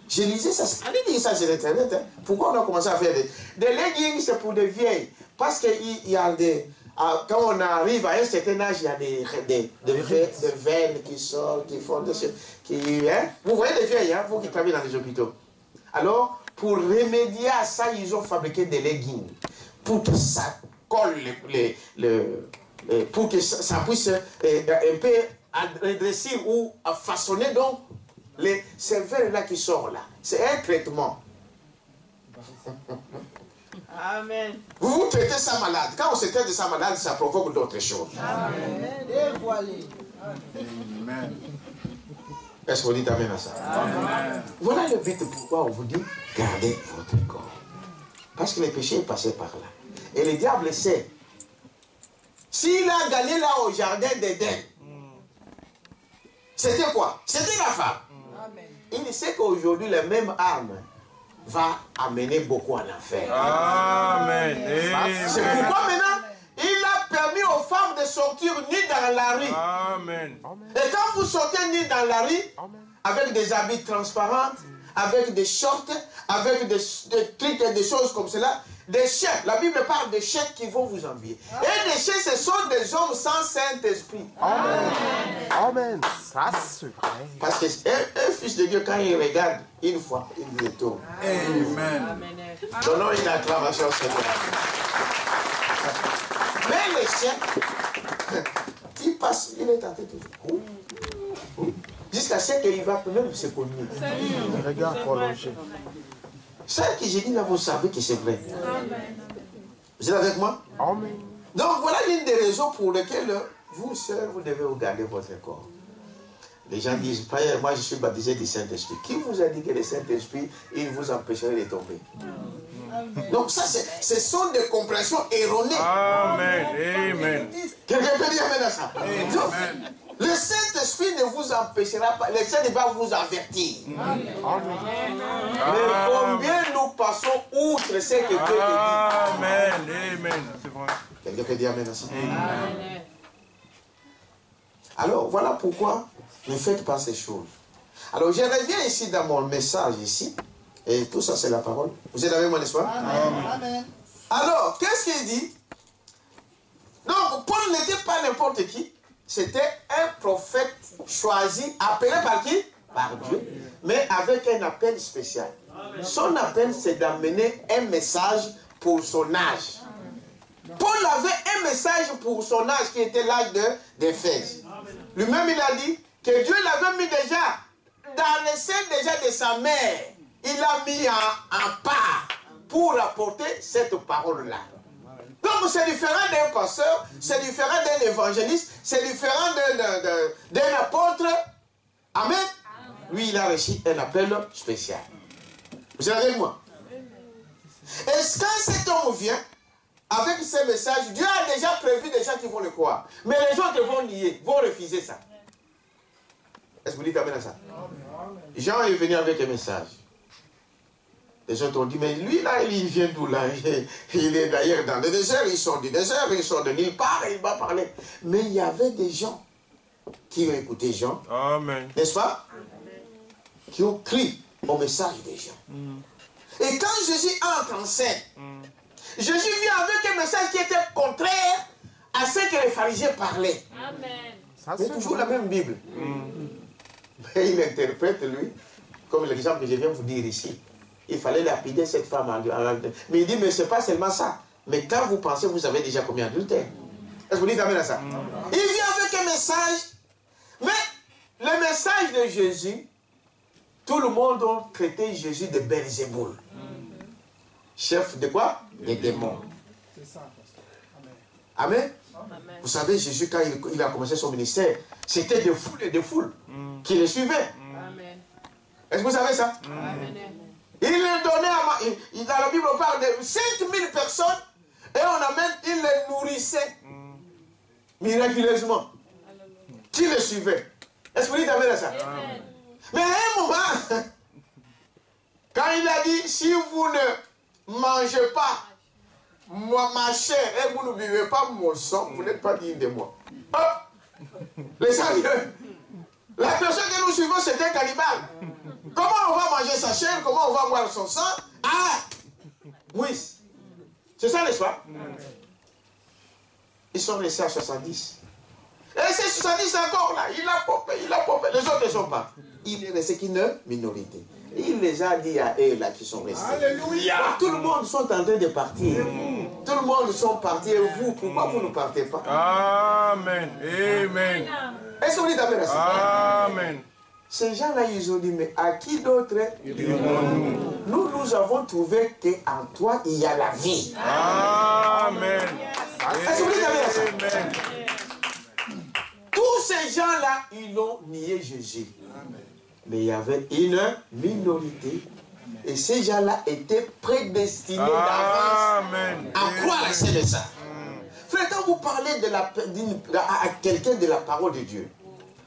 Je lisais ça, allez lire ça sur Internet. Hein. Pourquoi on a commencé à faire des leggings, c'est pour des vieilles. Parce qu'il y a des... Quand on arrive à un certain âge, il y a des veines qui sortent, qui font des choses. Hein? Vous voyez des vieilles, hein, vous qui travaillez dans les hôpitaux. Alors, pour remédier à ça, ils ont fabriqué des leggings. Pour que ça colle pour que ça puisse un peu redresser ou façonner donc ces veines-là qui sortent là. C'est un traitement. Amen. Vous vous traitez ça malade. Quand on se traite de ça malade, ça provoque d'autres choses. Amen. Amen. Est-ce que vous dites amen à ça? Amen. Voilà le but pourquoi on vous dit gardez votre corps. Parce que le péché est passé par là. Et le diable sait. S'il a gagné là au jardin d'Éden, c'était quoi? C'était la femme. Amen. Il sait qu'aujourd'hui, la même arme va amener beaucoup en enfer. Amen. C'est pourquoi maintenant, il a permis aux femmes de sortir nues dans la rue. Amen. Et quand vous sortez nues dans la rue, avec des habits transparents, avec des shorts, avec des trucs et des choses comme cela, des chiens, la Bible parle des chiens qui vont vous envier. Et des chiens, ce sont des hommes sans Saint-Esprit. Amen. Amen. Ça, c'est vrai. Parce qu'un fils de Dieu, quand il regarde une fois, il retourne. Amen. Donnons une acclamation au Seigneur. Mais les chiens, il passe, il est en tête. Jusqu'à ce qu'il va même se cogner. Regarde prolongé. Ça que j'ai dit là, vous savez que c'est vrai. Vous êtes avec moi? Amen. Donc voilà l'une des raisons pour lesquelles vous, sœurs, vous devez regarder votre corps. Les gens disent, Père, moi je suis baptisé du Saint-Esprit. Qui vous a dit que le Saint-Esprit, il vous empêcherait de tomber? Donc ça, ce sont des compréhensions erronées. Amen. Amen. Quelqu'un peut dire Amen à ça? Amen. Le Saint-Esprit ne vous empêchera pas. Le Saint-Esprit va vous avertir. Mais combien nous passons outre ce que Dieu dit? Amen. Amen. C'est vrai. Quelqu'un peut dire Amen à ça? Amen. Alors, voilà pourquoi ne faites pas ces choses. Alors, je reviens ici dans mon message ici. Et tout ça, c'est la parole. Vous êtes avec moi, n'est-ce pas? Amen. Alors, qu'est-ce qu'il dit? Donc, Paul n'était pas n'importe qui. C'était un prophète choisi, appelé par qui? Par Dieu. Mais avec un appel spécial. Son appel, c'est d'amener un message pour son âge. Paul avait un message pour son âge qui était l'âge d'Éphèse. Lui-même, il a dit que Dieu l'avait mis déjà dans le sein déjà de sa mère. Il l'a mis en part pour apporter cette parole-là. Donc c'est différent d'un pasteur, c'est différent d'un évangéliste, c'est différent d'un apôtre. Amen. Lui, il a reçu un appel spécial. Vous êtes avec moi? Et quand cet homme vient avec ce message, Dieu a déjà prévu des gens qui vont le croire. Mais les gens qui vont nier, vont refuser ça. Est-ce que vous dites Amen à ça? Jean est venu avec un message. Les autres ont dit, mais lui là, il vient d'où là? Il est d'ailleurs dans le désert, ils sont du désert, ils sont de nulle part, il va parler. Mais il y avait des gens qui ont écouté Jean, n'est-ce pas? Qui ont crié au message des gens. Et quand Jésus entre en scène, Jésus vient avec un message qui était contraire à ce que les pharisiens parlaient. Amen. Mais toujours la même Bible. Mais il interprète, lui, comme l'exemple que je viens de vous dire ici. Il fallait lapider cette femme. Mais il dit, mais ce n'est pas seulement ça. Mais quand vous pensez, vous avez déjà commis adultère. Est-ce que vous dites Amen à ça? Il vient avec un message. Mais le message de Jésus, tout le monde a traité Jésus de Belzéboul. Chef de quoi? Des démons. Amen. Vous savez, Jésus, quand il a commencé son ministère, c'était des foules et des foules qui le suivaient. Est-ce que vous savez ça? Amen. Il les donnait, dans la Bible, on parle de 5000 personnes et il les nourrissait miraculeusement. Qui les suivait? Est-ce que vous dites Amen à ça? Amen. Mais à un moment, quand il a dit, si vous ne mangez pas ma chair et vous ne buvez pas mon sang, vous n'êtes pas digne de moi. Oh! Les gens, la personne que nous suivons, c'est un cannibale. Comment on va manger sa chair? Comment on va boire son sang? Ah! Oui. C'est ça, n'est-ce pas? Ils sont restés à 70. Et ces 70 encore là, il a popé. Les autres ne sont pas. Il est resté qu'une minorité. Il les a dit à eux là qui sont restés. Alléluia! Tout le monde sont en train de partir. Tout le monde sont partis. Et vous, pourquoi vous ne partez pas? Amen. Amen. Est-ce que vous dites Amen à ça? Amen. Ces gens-là, ils ont dit, mais à qui d'autre nous avons trouvé qu'en toi, il y a la vie. Amen. Est-ce que vous dites Amen à ça? Amen. Tous ces gens-là, ils ont nié Jésus. Mais il y avait une minorité. Et ces gens-là étaient prédestinés d'avance à croire à ces messages. Frère, quand vous parlez à quelqu'un de la parole de Dieu,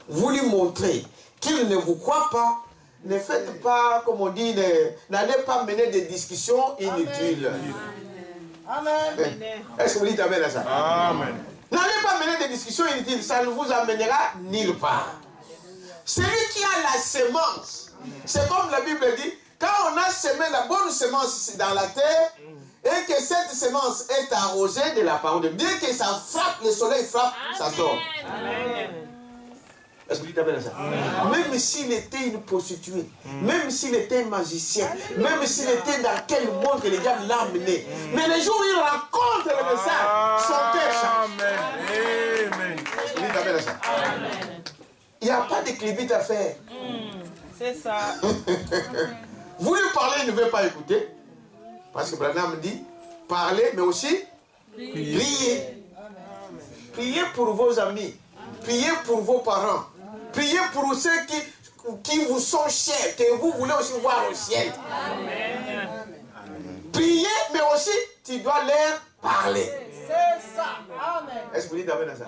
vous lui montrez qu'il ne vous croit pas, ne faites pas, comme on dit, n'allez pas mener des discussions inutiles. Amen. Est-ce que vous dites Amen à ça? Amen. N'allez pas mener des discussions inutiles, ça ne vous amènera nulle part. Celui qui a la semence, c'est comme la Bible dit, quand on a semé la bonne semence dans la terre, et que cette semence est arrosée de la parole de Dieu, dès que ça frappe, le soleil frappe, ça tombe. Est-ce que tu t'appelles ça? Même s'il était une prostituée, même s'il était un magicien, même s'il était dans quel monde que les diables l'a amené, mais le jour où il rencontre le message, son cœur change. Amen. Amen. Est-ce que tu t'appelles ça? Il n'y a pas de clibite à faire. C'est ça. Vous lui parlez, il ne veut pas écouter. Parce que Branham dit, parlez, mais aussi priez. Priez pour vos amis. Priez pour vos parents. Priez pour ceux qui vous sont chers, que vous voulez aussi voir au ciel. Amen. Priez, mais aussi, tu dois leur parler. C'est ça. Amen. Est-ce que vous dites amen à ça?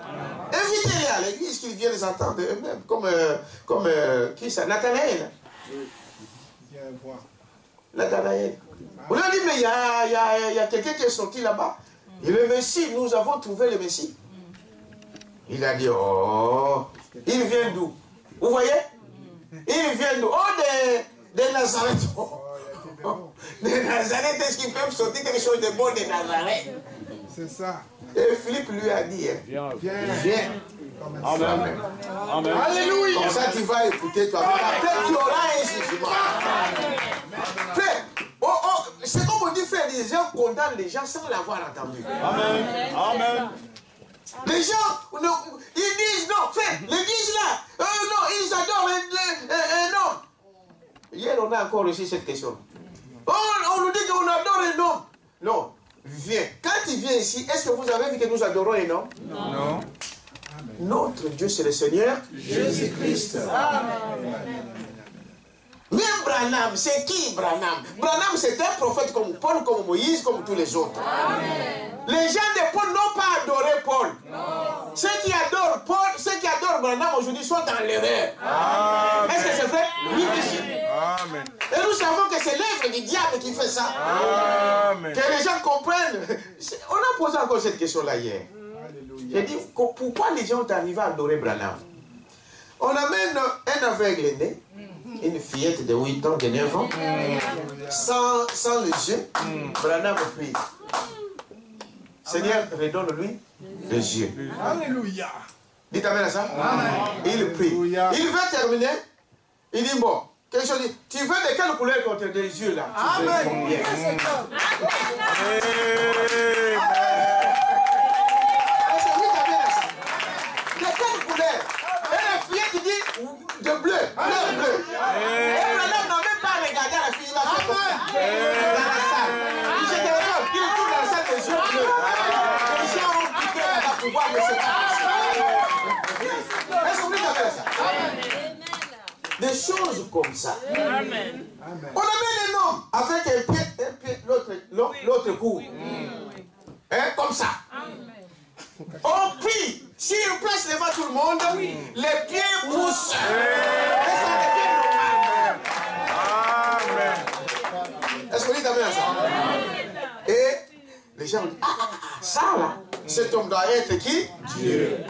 Invitez-les à l'église qu'ils viennent les entendre eux-mêmes. Comme qui ça? Nathanaël. Nathanaël. On leur dit, mais il y a quelqu'un qui est sorti là-bas. Et le Messie, nous avons trouvé le Messie. Il a dit, oh, il vient d'où? Vous voyez? Il vient d'où? Oh, de Nazareth. Oh, de Nazareth, est-ce qu'ils peuvent sortir quelque chose de bon de Nazareth? C'est ça. Et Philippe lui a dit, hein, viens. Amen. Amen. Alléluia. Comme ça, tu vas écouter toi. Après, tu auras un jugement. Frère, c'est comme on dit, frère, les gens condamnent les gens sans l'avoir entendu. Amen. Amen. Les gens, ils disent non, frère, l'église là, non, ils adorent un homme. Hier, on a encore reçu cette question. Oh, on nous dit qu'on adore un homme. Non, viens. Quand il vient ici, est-ce que vous avez vu que nous adorons un homme? Non. Notre Dieu, c'est le Seigneur Jésus-Christ. Même Branham, c'est qui Branham? Branham, c'est un prophète comme Paul, comme Moïse, comme tous les autres. Amen. Les gens de Paul n'ont pas adoré Paul. Non. Ceux qui adorent Paul, ceux qui adorent Branham aujourd'hui sont dans l'erreur. Est-ce que c'est vrai? Oui, monsieur. Amen. Et nous savons que c'est l'œuvre du diable qui fait ça. Amen. Que les gens comprennent. On a posé encore cette question-là hier. J'ai dit, pourquoi les gens ont arrivé à adorer Branham? On amène un aveugle né, une fillette de 8 ans, de 9 ans, sans les yeux. Branham prie. Seigneur, redonne-lui les yeux. Alléluia. Dites amen à ça. Amen. Il prie. Alléluia. Il veut terminer. Il dit, bon, quelque chose dit, tu veux de quelle couleur contre tes yeux là? Amen. De bleu, bleu. Et Branham n'a même pas regardé la fille, il a fait dans la salle. Il se dérobe, il tourne dans la salle des yeux bleus. Les gens ont piqué dans la pouvoir de ce temps. Est-ce que vous avez ça? Des choses comme ça. Amen. On amène un homme avec un pied, l'autre court. Hein, comme ça. On prie. S'il place devant tout le monde, les pieds poussent. Et ça devient normal. Amen. Est-ce que vous dites amen à ça? Et les gens disent, ça là, cet homme doit être qui? Dieu.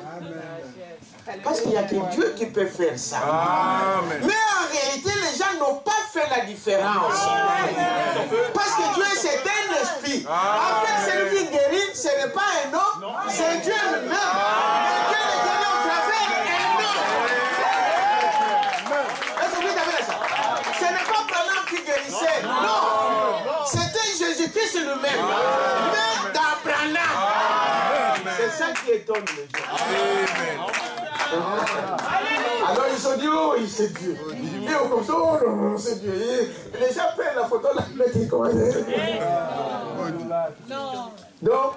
Parce qu'il n'y a que Dieu qui peut faire ça. Amen. Mais en réalité, les gens n'ont pas fait la différence. Parce que Dieu, c'est un esprit. En fait, celui qui guérit, ce n'est pas un homme, c'est Dieu lui-même. Et Dieu le guérit au travers d'un homme. Est-ce que vous dites ça? Ce n'est pas Branham qui guérissait. Non. C'était Jésus-Christ lui-même. Mais dans Branham. C'est ça qui étonne les gens. Amen. Alors ils ont dit, oh, c'est Dieu. Et on comme ça, oh non, c'est Dieu. Et les gens prennent la photo, la mettent comme ça. Donc,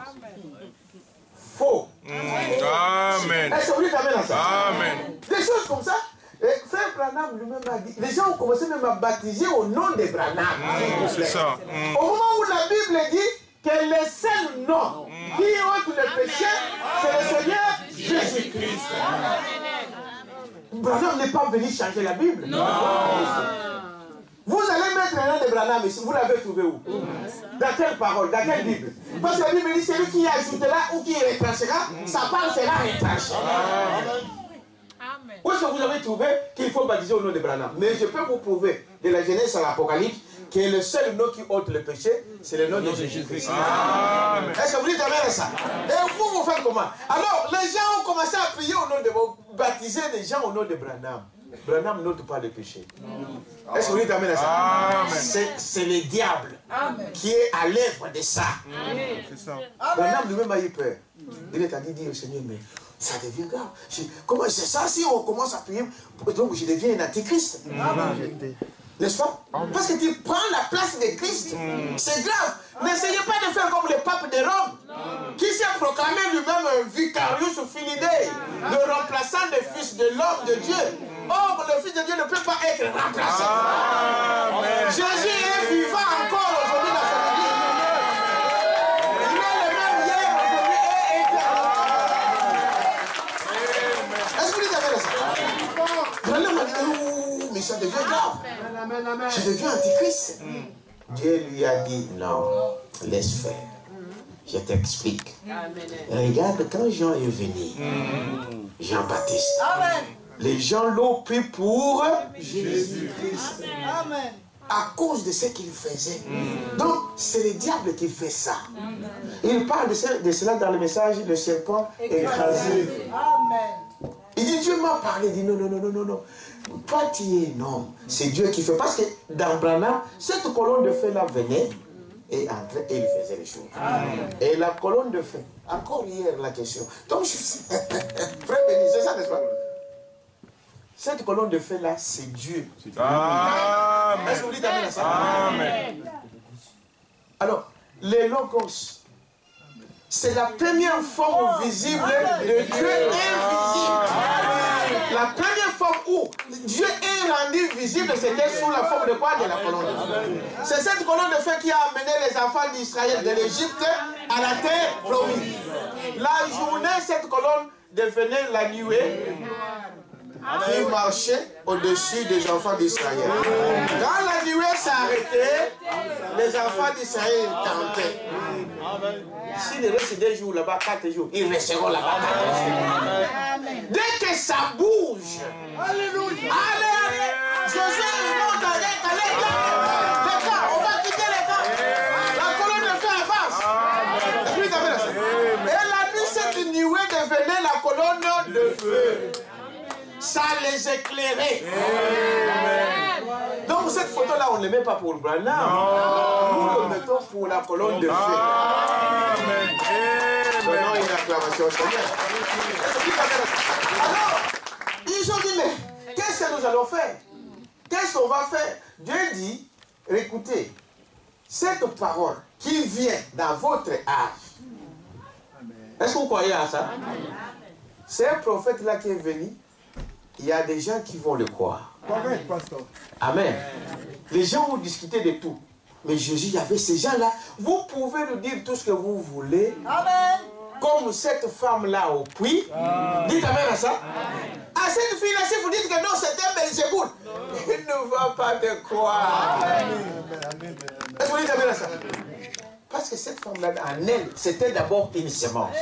faux. Amen. Est-ce que vous dites amen à ça? Amen. Des choses comme ça. Et Frère Branham lui-même a dit, les gens ont commencé même à baptiser au nom de Branham. C'est ça. Au moment où la Bible dit que le seul nom qui ôte le péché, c'est le Seigneur Jésus-Christ. Branham n'est pas venu changer la Bible. Non. Vous allez mettre le nom de Branham ici. Vous l'avez trouvé où? Dans quelle parole? Dans quelle Bible? Parce que la Bible dit celui qui ajoutera ou qui retranchera, sa part sera retranchée. Où est-ce que vous avez trouvé qu'il faut baptiser au nom de Branham? Mais je peux vous prouver de la Genèse à l'Apocalypse que le seul nom qui ôte le péché, c'est le nom de Jésus-Christ. Est-ce que vous dites amen à ça? Et vous faites comment? Alors, les gens ont commencé à prier au nom de baptiser les gens au nom de Branham. Branham n'ôte pas le péché. Est-ce que vous dites amen à ça? C'est le diable qui est à l'œuvre de ça. Branham lui-même a eu peur. Il est allé dire au Seigneur, mais ça devient grave. Comment c'est ça si on commence à prier? Donc je deviens un antichrist. N'est-ce pas? Parce que tu prends la place de Christ. C'est grave. N'essayez pas de faire comme le pape de Rome, qui s'est proclamé lui-même un vicarius filidae, le remplaçant des fils de l'homme de Dieu. Or, le Fils de Dieu ne peut pas être remplacé. Jésus est vivant encore aujourd'hui dans son église. Il est le même hier, aujourd'hui et éternellement. Est-ce que vous avez ça? Vraiment, mais ça devient grave. Je deviens antichrist. Dieu lui a dit non, laisse faire. Je t'explique. Regarde, quand Jean est venu, Jean-Baptiste, les gens l'ont pris pour Jésus-Christ. À cause de ce qu'il faisait. Donc, c'est le diable qui fait ça. Il parle de cela dans le message, le serpent écrasé. Il dit, Dieu m'a parlé. Il dit, non, non, non, non, non, non. Toi, tu es un homme. C'est Dieu qui fait. Parce que dans Branham, cette colonne de feu là venait et entrait et il faisait les choses. Et la colonne de feu, encore hier la question. Donc, frère Béni, c'est ça, n'est-ce pas? Cette colonne de feu là, c'est Dieu. Amen. Est-ce que vous dites amen à ça? Amen. Alors, les logos, c'est la première forme visible de Dieu invisible. La première forme où Dieu est rendu visible, c'était sous la forme de quoi? De la colonne de feu. C'est cette colonne de feu qui a amené les enfants d'Israël de l'Égypte à la terre promise. La journée, cette colonne devenait la nuée qui marchait au-dessus des enfants d'Israël. Quand la nuée s'arrêtait, les enfants d'Israël campaient. S'ils restent des jours là-bas, 4 jours, ils resteront là-bas. Dès que ça bouge, alléluia, allez, Josué, ils vont dans les camps, on va quitter les camps. La colonne de feu avance. Et la nuit, cette nuée devenait la colonne de feu. Ça les éclairait. Donc cette photo-là, on ne le met pas pour Branham. Nous le mettons pour la colonne de feu. Donnons une acclamation au Seigneur. Alors, ils ont dit, mais qu'est-ce que nous allons faire? Qu'est-ce qu'on va faire? Dieu dit, écoutez, cette parole qui vient dans votre âge, est-ce que vous croyez à ça? C'est un prophète-là qui est venu. Il y a des gens qui vont le croire. Correct, pasteur. Amen. Les gens vont discuter de tout. Mais Jésus, il y avait ces gens-là. Vous pouvez nous dire tout ce que vous voulez. Amen. Comme cette femme-là au puits. Dites amen à ça. À cette fille-là, si vous dites que non, c'est un Belzéboul, il ne va pas te croire. Est-ce que vous dites amen à ça? Parce que cette femme-là, en elle, c'était d'abord une semence.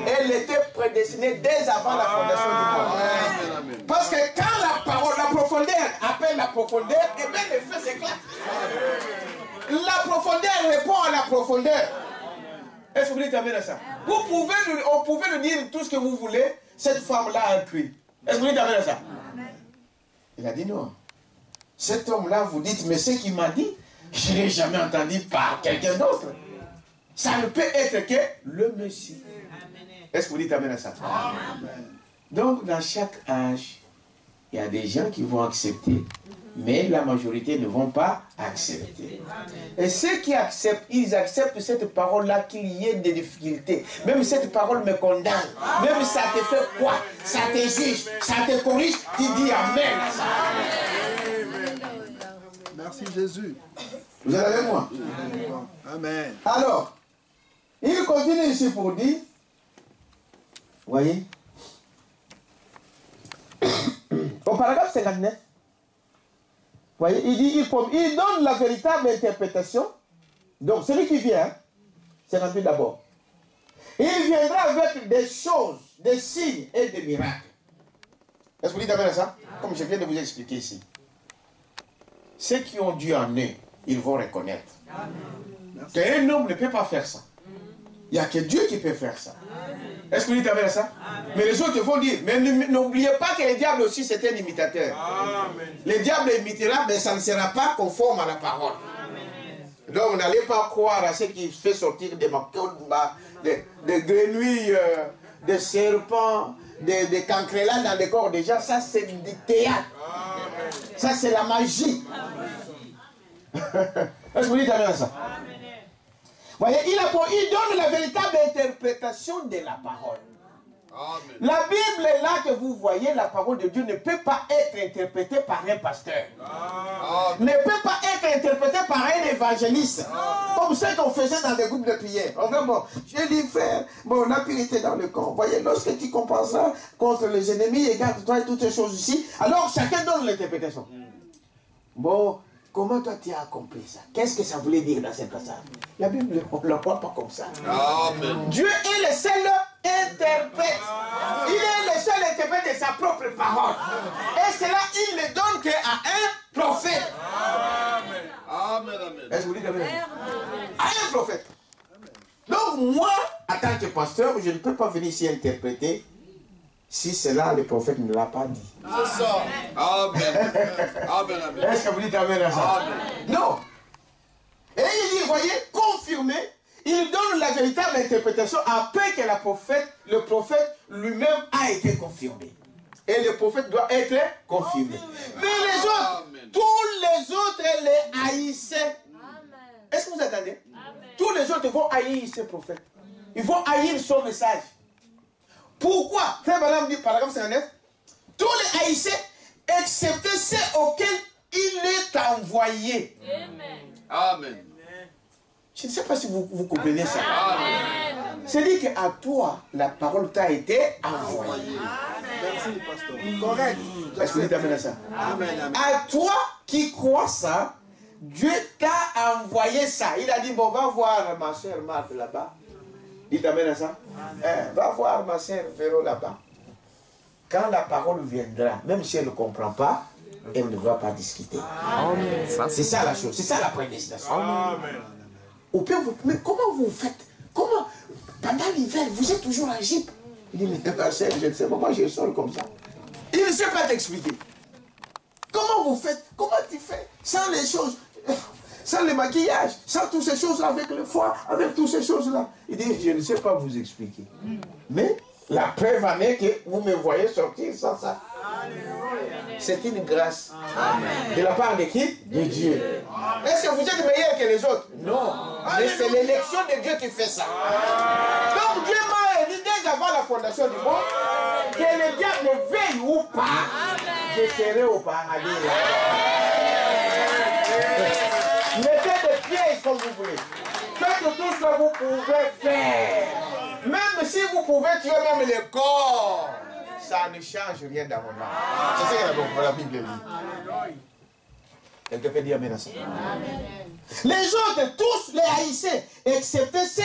Elle était prédestinée dès avant la fondation du monde. Parce que quand la parole, la profondeur appelle la profondeur, et bien le feu s'éclate. La profondeur répond à la profondeur. Est-ce que vous dites amen à ça? On pouvait nous dire tout ce que vous voulez, cette femme-là a cru. Est-ce que vous dites amen à ça? Il a dit non. Cet homme-là, vous dites, mais ce qu'il m'a dit, je ne l'ai jamais entendu par quelqu'un d'autre. Ça ne peut être que le Messie. Est-ce que vous dites amen à ça? Amen. Donc, dans chaque âge, il y a des gens qui vont accepter, mais la majorité ne vont pas accepter. Et ceux qui acceptent, ils acceptent cette parole-là qu'il y ait des difficultés. Même cette parole me condamne. Même ça te fait quoi? Ça te juge, ça te corrige. Tu dis amen à ça. Merci Jésus. Vous êtes avec moi? Amen. Alors, il continue ici pour dire, voyez, au paragraphe 59, voyez, il dit, il donne la véritable interprétation. Donc, celui qui vient, 58 d'abord, il viendra avec des choses, des signes et des miracles. Est-ce que vous dites amen à ça? Comme je viens de vous expliquer ici. Ceux qui ont Dieu en eux, ils vont reconnaître qu'un homme ne peut pas faire ça. Il n'y a que Dieu qui peut faire ça. Est-ce que vous dites amen à ça? Mais les autres vont dire, mais n'oubliez pas que le diable aussi c'est un imitateur. Le diable imitera, mais ça ne sera pas conforme à la parole. Donc n'allez pas croire à ce qui fait sortir des grenouilles, des serpents, des cancrelats dans le corps des gens. Ça c'est du théâtre. Ça c'est la magie. Est-ce que vous dites amen à ça? Voyez, il donne la véritable interprétation de la parole. Amen. La Bible est là que vous voyez, la parole de Dieu ne peut pas être interprétée par un pasteur. Ne peut pas être interprétée par un évangéliste. Comme ce qu'on faisait dans des groupes de prière. Enfin, bon, je dis frère, bon, la purité dans le camp. Voyez, lorsque tu compenseras contre les ennemis et garde-toi et toutes ces choses ici, alors chacun donne l'interprétation. Bon, comment toi tu as compris ça? Qu'est-ce que ça voulait dire dans cette passage? La Bible, on ne la voit pas comme ça. Amen. Dieu est le seul interprète. Il est le seul interprète de sa propre parole. Et cela, il ne donne qu'à un prophète. Amen. Amen. Est-ce que vous dites amen? À un prophète. Donc moi, en tant que pasteur, je ne peux pas venir ici interpréter si cela, le prophète ne l'a pas dit. C'est ça. Amen. Amen. Amen. Est-ce que vous dites amen à ça? Amen. Non. Et il dit, voyez, confirmé, il donne la véritable interprétation après que le prophète lui-même a été confirmé. Et le prophète doit être confirmé. Mais les autres, tous les autres les haïssaient. Est-ce que vous attendez? Tous les autres vont haïr ce prophète. Ils vont haïr son message. Pourquoi? Frère Balaam dit, paragraphe 59, tous les haïssaient, excepté ceux auxquels il est envoyé. Amen. Je ne sais pas si vous comprenez ça. Amen. C'est-à-dire qu'à toi, la parole t'a été envoyée. Merci, pasteur. Correct. Est-ce que vous dites amen à ça? Amen. Amen. À toi qui crois ça, Dieu t'a envoyé ça. Il a dit, bon, va voir ma soeur Marthe là-bas. Dites amen à ça. Va voir ma soeur Véro là-bas. Quand la parole viendra, même si elle ne comprend pas, elle ne va pas discuter. C'est ça la chose, c'est ça la prédestination. Mais comment vous faites? Comment? Pendant l'hiver, vous êtes toujours en Égypte. Il dit, mais ma soeur, je ne sais pas, moi je sors comme ça. Il ne sait pas t'expliquer. Comment vous faites? Comment tu fais? Sans les choses, sans le maquillage, sans toutes ces choses-là, avec le foie, avec toutes ces choses-là. Il dit, je ne sais pas vous expliquer. Mais la preuve en est que vous me voyez sortir sans ça. C'est une grâce. De la part de qui? De Dieu. Est-ce que vous êtes meilleur que les autres? Non. Mais c'est l'élection de Dieu qui fait ça. Donc Dieu m'a dit dès avant la fondation du monde, que le diable veille ou pas, je serai au paradis. Mettez des pieds comme vous voulez. Faites tout ce que vous pouvez faire. Même si vous pouvez tuer même le corps, ça ne change rien dans mon âme. C'est ce que la Bible dit. Elle te fait dire amen à ça. Les autres, tous les haïssaient, excepté ceux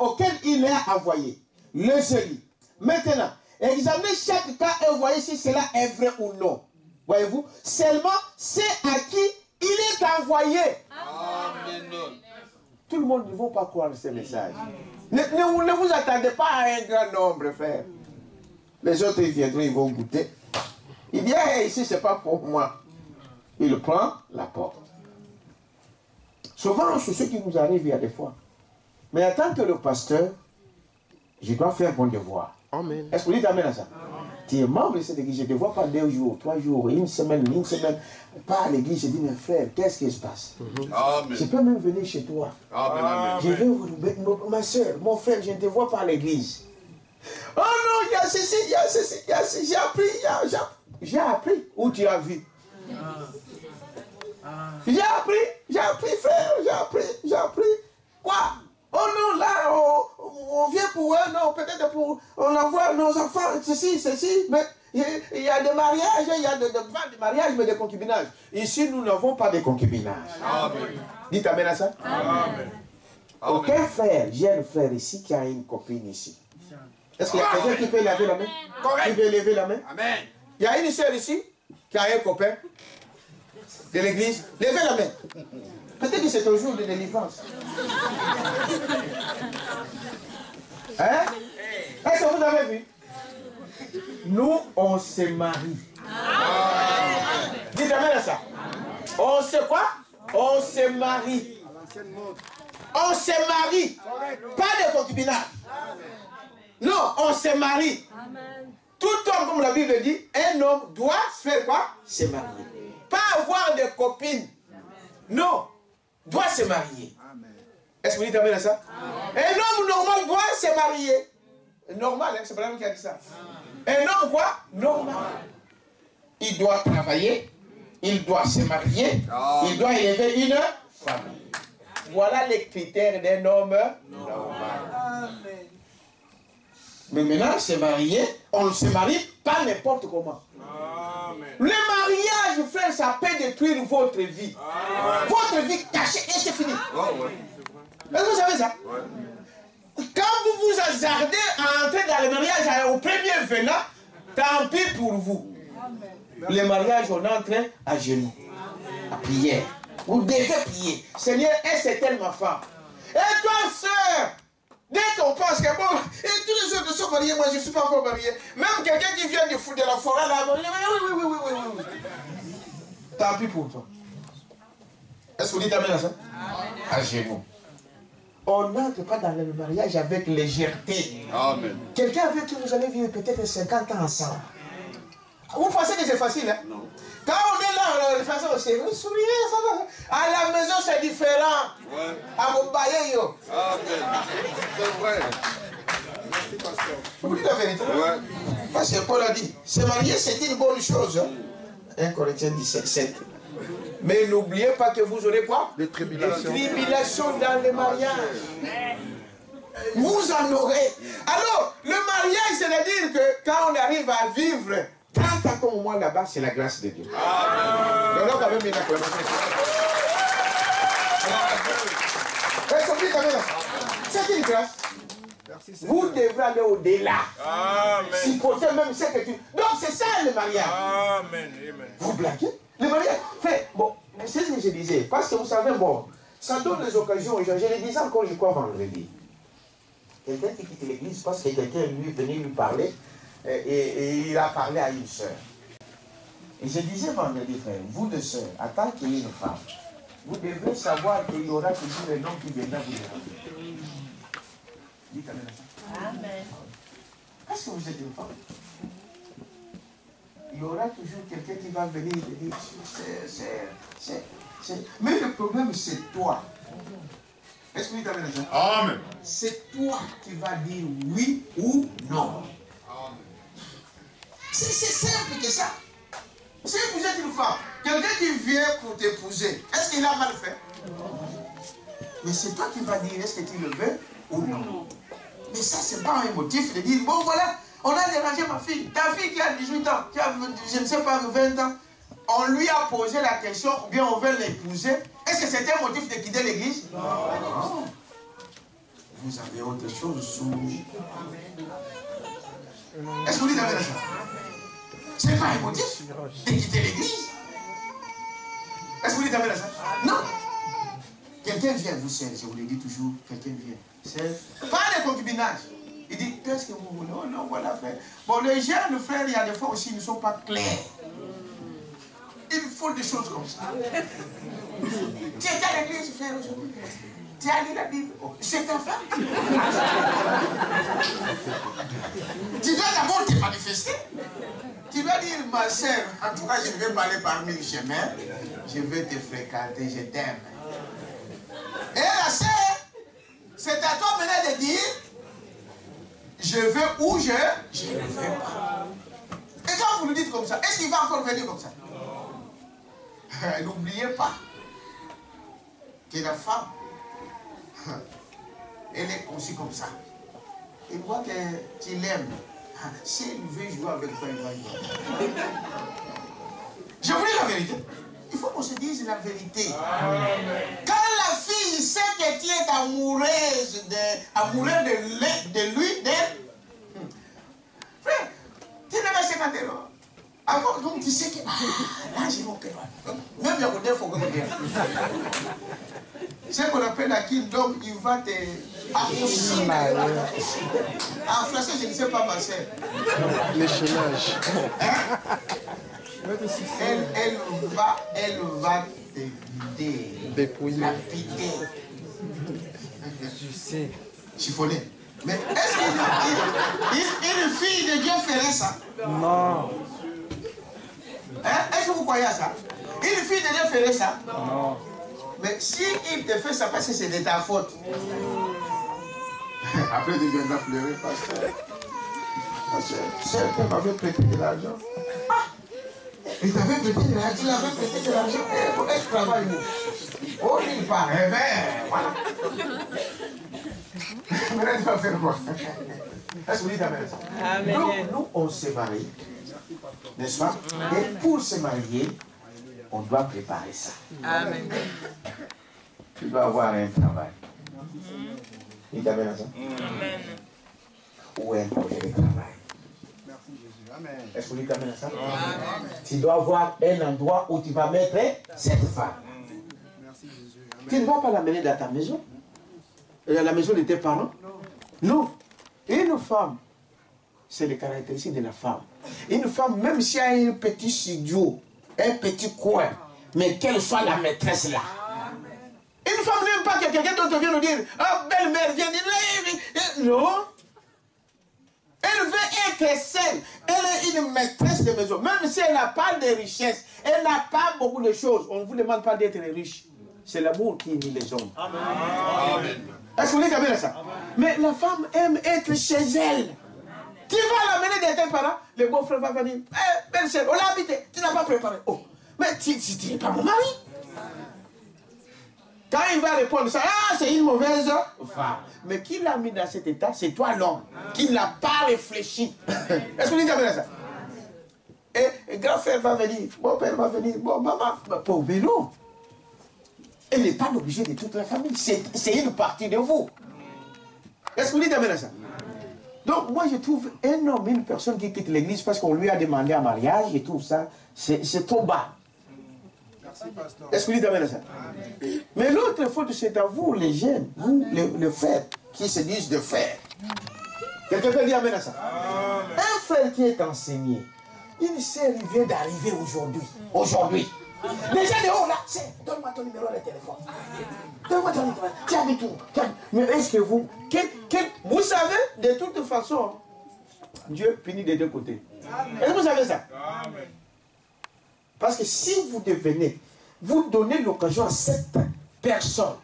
auxquels il a envoyé. Le joli. Maintenant, examinez chaque cas et voyez si cela est vrai ou non. Voyez-vous, seulement c'est à qui il est envoyé. Amen. Tout le monde ne va pas croire ce message. Ne vous attendez pas à un grand nombre, frère. Les autres, ils viendront, ils vont goûter. Il dit, hey, ici, ce n'est pas pour moi. Il prend la porte. Souvent, c'est ce qui nous arrive, il y a des fois. Mais en tant que le pasteur, je dois faire mon devoir. Amen. Est-ce que vous dites amen à ça? Tu es membre de cette église, je ne te vois pas 2 jours, 3 jours, une semaine, pas à l'église. Je dis, mais frère, qu'est-ce qui se passe? Amen. Je peux même venir chez toi. Amen. Amen. Je vais vous, ma soeur, mon frère, je ne te vois pas à l'église. Oh non, il y a ceci, il y a ceci, il y a ceci. J'ai appris. Où tu as vu? J'ai appris, frère, j'ai appris. Quoi? Oh non, là, on vient pour eux, non, peut-être pour, on envoie nos enfants, ceci, mais il y a des mariages, il y a des mariages, mais des concubinages. Ici, nous n'avons pas de concubinage. Amen. Dites amen à ça. Amen. Aucun frère, j'ai un frère ici qui a une copine ici. Est-ce qu'il y a quelqu'un qui peut lever la main? Qui peut lever la main? Amen. Il y a une soeur ici qui a un copain de l'église. Levez la main. Peut-être que c'est un jour de délivrance. Hein? Est-ce que vous avez vu? Nous, on se marie. Dites amen à ça. On se quoi? On se marie. On se marie. Pas de concubinage. Non, on se marie. Tout homme, comme la Bible dit, un homme doit faire quoi? Se marier. Pas avoir de copines. Non. doit se marier. Est-ce que vous dites amen à ça? Un homme normal doit se marier. Normal, hein, c'est pas la même qui a dit ça. Un homme quoi? Normal. Il doit travailler, il doit se marier, il doit élever une famille. Voilà les critères d'un homme normal. Mais maintenant, se marier, on ne se marie pas n'importe comment. Le mariage, frère, ça peut détruire votre vie. Votre vie cachée et c'est fini. Est-ce que vous savez ça? Quand vous vous hasardez à entrer dans le mariage au premier venant, tant pis pour vous. Le mariage, on entre à genoux, à prière. Vous devez prier. Seigneur, est-elle ma femme? Et toi, sœur, dès qu'on pense que bon, et tous les autres sont mariés, moi je ne suis pas encore marié. Même quelqu'un qui vient de la forêt là, oui. Tant pis pour toi. Est-ce que vous dites amen à ça? À genoux. On n'entre pas dans le mariage avec légèreté. Amen. Quelqu'un avec qui vous allez vivre peut-être 50 ans ensemble. Vous pensez que c'est facile, hein? Non. Quand on est là, de façon, c'est souriez, ça va. À la maison, c'est différent. Ouais. À mon baillet, yo. Amen. C'est vrai. Merci, pasteur. Vous dites la vérité? Ouais. Parce que Paul a dit, se marier, c'est une bonne chose. Hein? 1 Corinthiens 17, 7. Mais n'oubliez pas que vous aurez quoi? Des tribulations. Des tribulations dans le mariage. Vous en aurez. Alors, le mariage, c'est-à-dire que quand on arrive à vivre 30 ans comme moi là-bas, c'est la grâce de Dieu. Donc, quand même, c'est une grâce. Vous devrez aller au-delà. Supporter même ce que tu... Donc, c'est ça le mariage. Amen. Vous blaguez? Le mariage, fait, bon, c'est ce que je disais. Parce que vous savez, bon, ça donne des occasions aux gens. Je le disais encore, je crois, vendredi. Quelqu'un qui quitte l'église parce que quelqu'un lui venait lui parler et il a parlé à une sœur. Et je disais vendredi, frère, vous deux sœurs, en tant qu'une femme, vous devez savoir qu'il y aura toujours un homme qui viendra vous déranger. Dites amen à ça. Amen. Est-ce que vous êtes une femme? Il y aura toujours quelqu'un qui va venir et dire, mais le problème, c'est toi. Est-ce que vous t'avez raison? Amen. C'est toi qui vas dire oui ou non. C'est simple que ça. Si vous êtes une femme, quelqu'un qui vient pour t'épouser, est-ce qu'il a mal fait? Mais c'est toi qui vas dire est-ce que tu le veux ou non. Mais ça, c'est pas un motif de dire, bon voilà, on a dérangé ma fille. Ta fille qui a 18 ans, qui a, je ne sais pas, 20 ans, on lui a posé la question, ou bien on veut l'épouser. Est-ce que c'était un motif de quitter l'église? Non. Vous avez autre chose sous. Est-ce que vous dites avec ça? C'est pas un motif de quitter l'église. Est-ce que vous dites avec ça? Non. Quelqu'un vient, vous savez, je vous l'ai dit toujours, quelqu'un vient. C'est pas de concubinage. Il dit, qu'est-ce que vous voulez? Oh non, voilà, frère. Bon, les jeunes frères, il y a des fois aussi, ils ne sont pas clairs. Il faut des choses comme ça. Tu es à l'église, frère, aujourd'hui. Tu as lu la Bible. C'est ta femme. Tu dois d'abord te manifester. Tu dois dire, ma soeur, en tout cas, je ne vais pas aller parmi les chemins. Je vais te fréquenter, je t'aime. Et la sœur, c'est à toi maintenant de dire, je vais où je ne vais pas. Et quand vous le dites comme ça, est-ce qu'il va encore venir comme ça? N'oubliez pas que la femme, elle est conçue comme ça. Il voit que tu l'aimes. Si elle veut jouer avec toi, il va jouer. Je vous dis la vérité. Il faut qu'on se dise la vérité. Quand la fille sait que tu es amoureuse de lui, d'elle, frère, tu ne vas pas s'énerver. Alors, donc tu sais que, là j'ai mon cœur. Même il y a des fois qu'on est c'est ce qu'on appelle la kill, donc il va te accoucher. En français, je ne sais pas ma soeur. L'échelage. Elle va te vider. Dépouiller. La vider. Je sais. Chiffonner. Mais est-ce qu'une fille de Dieu ferait ça? Non. Hein? Est-ce que vous croyez à ça? Une fille de Dieu ferait ça? Non. Mais si il te fait ça parce que c'est de ta faute. Après, tu viendras pleurer, pasteur. Quelqu'un m'avait prêté de l'argent. Il t'avait prêté de l'argent, il avait prêté de l'argent. Pour être travail, oh, il paraît, mais voilà. Maintenant, tu vas faire quoi? Est-ce que vous dites amen? Amen. Nous, on se marie, n'est-ce pas? Et pour se marier, on doit préparer ça. Amen. Tu dois avoir un travail. Il t'amène à ça? Amen. Ou un projet de travail. Merci Jésus. Amen. Est-ce que vous dites amen à ça? Amen. Tu dois avoir un endroit où tu vas mettre cette femme. Merci Jésus. Amen. Tu ne vas pas l'amener dans ta maison? À la maison de tes parents? Non. Une femme, c'est les caractéristiques de la femme. Une femme, même s'il y a un petit studio, un petit coin, mais qu'elle soit la maîtresse là. Une femme n'aime pas que quelqu'un d'autre vienne nous dire, oh, belle-mère, viens dire, non. Elle veut être seule. Elle est une maîtresse de maison. Même si elle n'a pas de richesse, elle n'a pas beaucoup de choses. On ne vous demande pas d'être riche. C'est l'amour qui unit les hommes. Amen. Est-ce que vous dites amen à ça? Amen. Mais la femme aime être chez elle. Tu vas l'amener dans tes parents, le beau-frère va venir. Eh, belle sœur, on l'a habité, tu n'as pas préparé. Oh, mais tu n'es pas mon mari. Quand il va répondre ça, ah, c'est une mauvaise femme. Mais qui l'a mis dans cet état? C'est toi l'homme, qui n'a pas réfléchi. Est-ce que vous dites amen à ça? Et grand frère va venir, mon père va venir, bon maman, pauvre, mais non. Elle n'est pas l'objet de toute la famille. C'est une partie de vous. Est-ce que vous dites amen à ça? Donc, moi, je trouve un homme, une personne qui quitte l'église parce qu'on lui a demandé un mariage, je trouve ça, c'est trop bas. Est-ce que vous dites amen à ça? Mais l'autre faute, c'est à vous, les jeunes, vous, les frères, qui se disent de frères. Quelqu'un peut dire amen à ça? Un frère qui est enseigné, une sœur vient d'arriver aujourd'hui. Aujourd'hui. Déjà de haut là, donne-moi ton numéro de téléphone. Donne-moi ton numéro. Tu habites où? Mais est-ce que vous... vous savez, de toute façon, Dieu punit des deux côtés. Est-ce que vous savez ça? Amen. Parce que si vous devenez, vous donnez l'occasion à cette personne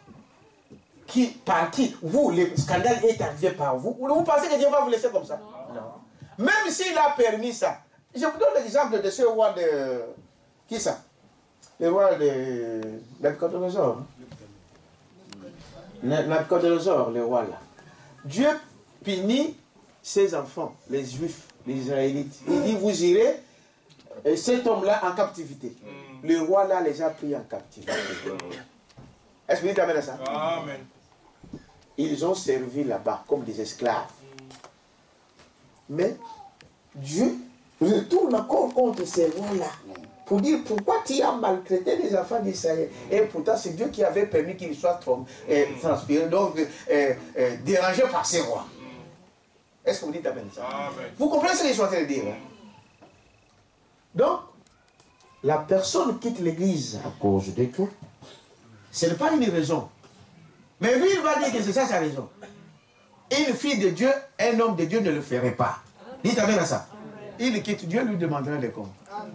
par qui vous, le scandale est arrivé par vous, vous pensez que Dieu va vous laisser comme ça? Non. Même s'il a permis ça. Je vous donne l'exemple de ce roi de... Qui ça? Le roi de Nabucodonosor. Nabucodonosor, le roi là. Dieu punit ses enfants, les Juifs, les Israélites. Il dit, vous irez, cet homme-là en captivité. Le roi là les a pris en captivité. Est-ce que vous dites amen à ça? Amen. Ils ont servi là-bas comme des esclaves. Mais Dieu retourne encore contre ces rois-là. Pour dire pourquoi tu as maltraité les enfants d'Israël. Et pourtant, c'est Dieu qui avait permis qu'ils soient transpirés, donc dérangés par ces rois. Est-ce que vous dites amen ça? Amen. Vous comprenez ce que je suis en train de dire? Hein? Donc, la personne quitte l'église à cause de tout. Ce n'est pas une raison. Mais lui, il va dire que c'est ça sa raison. Une fille de Dieu, un homme de Dieu ne le ferait pas. Dites amen à ça. Il quitte Dieu, lui demandera des comptes. Amen.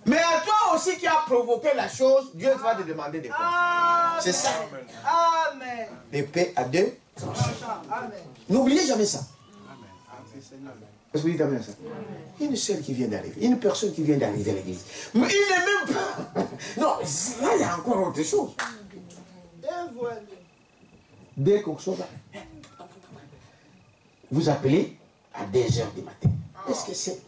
Mais à toi aussi qui a provoqué la chose, Dieu va te demander des comptes. C'est ça. Amen. L'épée à deux. N'oubliez jamais ça. Est-ce que vous dites amen à ça? Une sœur qui vient d'arriver, une personne qui vient d'arriver à l'église. Mais il n'est même pas... Non, là, il y a encore autre chose. Dès qu'on sort, vous appelez à 2h du matin. Est-ce que c'est...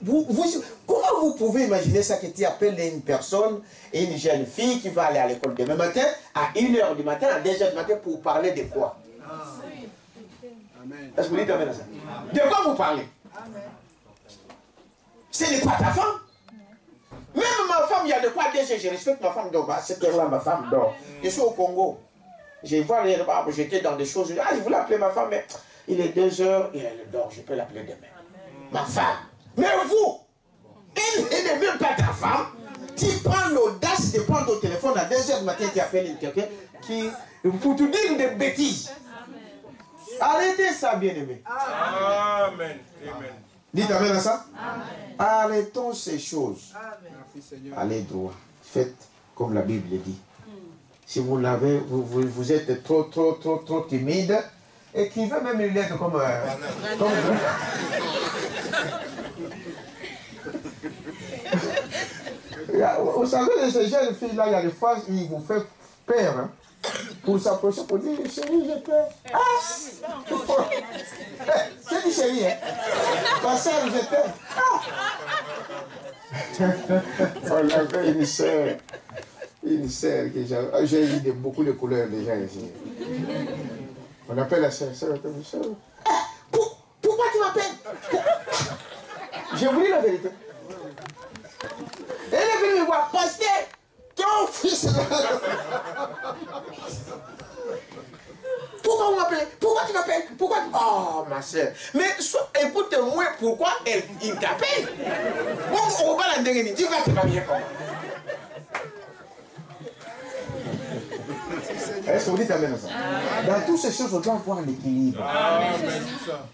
Comment vous pouvez imaginer ça que tu appelles une personne, une jeune fille qui va aller à l'école demain matin, à 1h du matin, à 2h du matin, pour parler de quoi? Est-ce que vous dites amen à ça? De quoi vous parlez? Ce n'est pas ta femme. Même ma femme, il y a de quoi dire, je respecte ma femme, donc à cette heure-là, ma femme dort. Je suis au Congo. Je vois les rebabs, j'étais dans des choses. Ah, je voulais appeler ma femme, mais il est 2h et elle dort, je peux l'appeler demain. Ma femme. Mais vous, elle n'est même pas ta femme. Tu prends l'audace de prendre ton téléphone à 2h du matin, tu appelles quelqu'un qui, pour te dire des bêtises. Arrêtez ça, bien-aimé. Amen. Amen. Dites amen à ça. Amen. Arrêtons ces choses. Amen. Allez droit. Faites comme la Bible dit. si vous l'avez, vous êtes trop timide, écrivez même une lettre comme vous savez, ces jeunes filles-là, il y a des fois, ils vous font peur. Hein, pour s'approcher, pour dire, chérie, j'ai peur. Ah! C'est dit chérie, hein? Ma soeur, j'ai peur. On avait une sœur que j'ai eu beaucoup de couleurs déjà ici. On appelle la sœur, pourquoi tu m'appelles? J'ai voulu la vérité. Elle est venue me voir, pasteur, ton fils. Pourquoi vous m'appelez? Pourquoi tu m'appelles? Pourquoi? Oh, ma soeur. Mais écoute-moi, pourquoi il t'appelle? On va la dégainer. Tu vas te marier comment? Est-ce que vous dites amen à ça? Dans toutes ces choses, on doit avoir l'équilibre.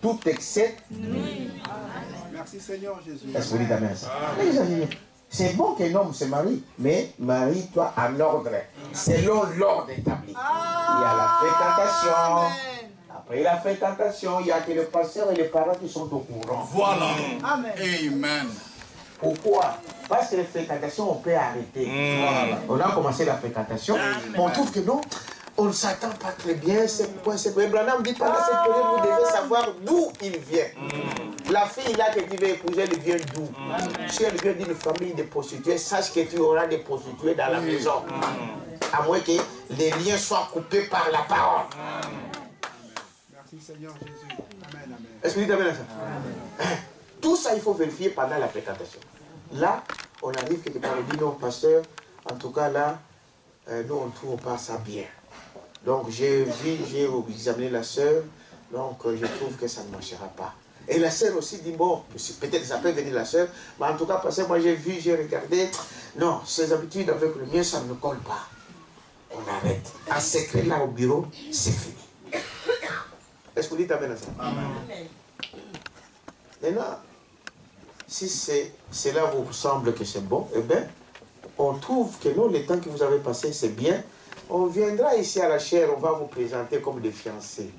Tout excès. Merci Seigneur Jésus. Est-ce que vous dites amen à ça? Les amis, c'est bon qu'un homme se marie, mais marie-toi en ordre, selon l'ordre établi. Il y a la fréquentation. Après la fréquentation, il y a que le pasteur et les parents qui sont au courant. Voilà. Amen. Amen. Pourquoi? Parce que les fréquentations, on peut arrêter. Voilà. On a commencé la fréquentation, mais on trouve que non, on ne s'attend pas très bien. C'est pourquoi Branham dit pendant cette période, vous devez savoir d'où il vient. La fille là que tu veux épouser, elle vient d'où? Si elle vient d'une famille de prostituées, sache que tu auras des prostituées dans la maison. À moins que les liens soient coupés par la parole. Merci Seigneur Jésus. Amen, amen. Est-ce que vous dites amen à ça? Tout ça, il faut vérifier pendant la fréquentation. Là, on arrive quelque part, on dit non, pasteur, en tout cas là, nous on ne trouve pas ça bien. Donc j'ai examiné la sœur, donc je trouve que ça ne marchera pas. Et la sœur aussi dit, bon, peut-être ça peut venir la sœur, mais en tout cas, parce que moi j'ai vu, j'ai regardé, non, ses habitudes avec le mien, ça ne colle pas. On arrête. En secret, là au bureau, c'est fini. Est-ce que vous dites amen à ça? Amen. Maintenant, si cela vous semble que c'est bon, eh bien, on trouve que non, le temps que vous avez passé, c'est bien. On viendra ici à la chaire, on va vous présenter comme des fiancés.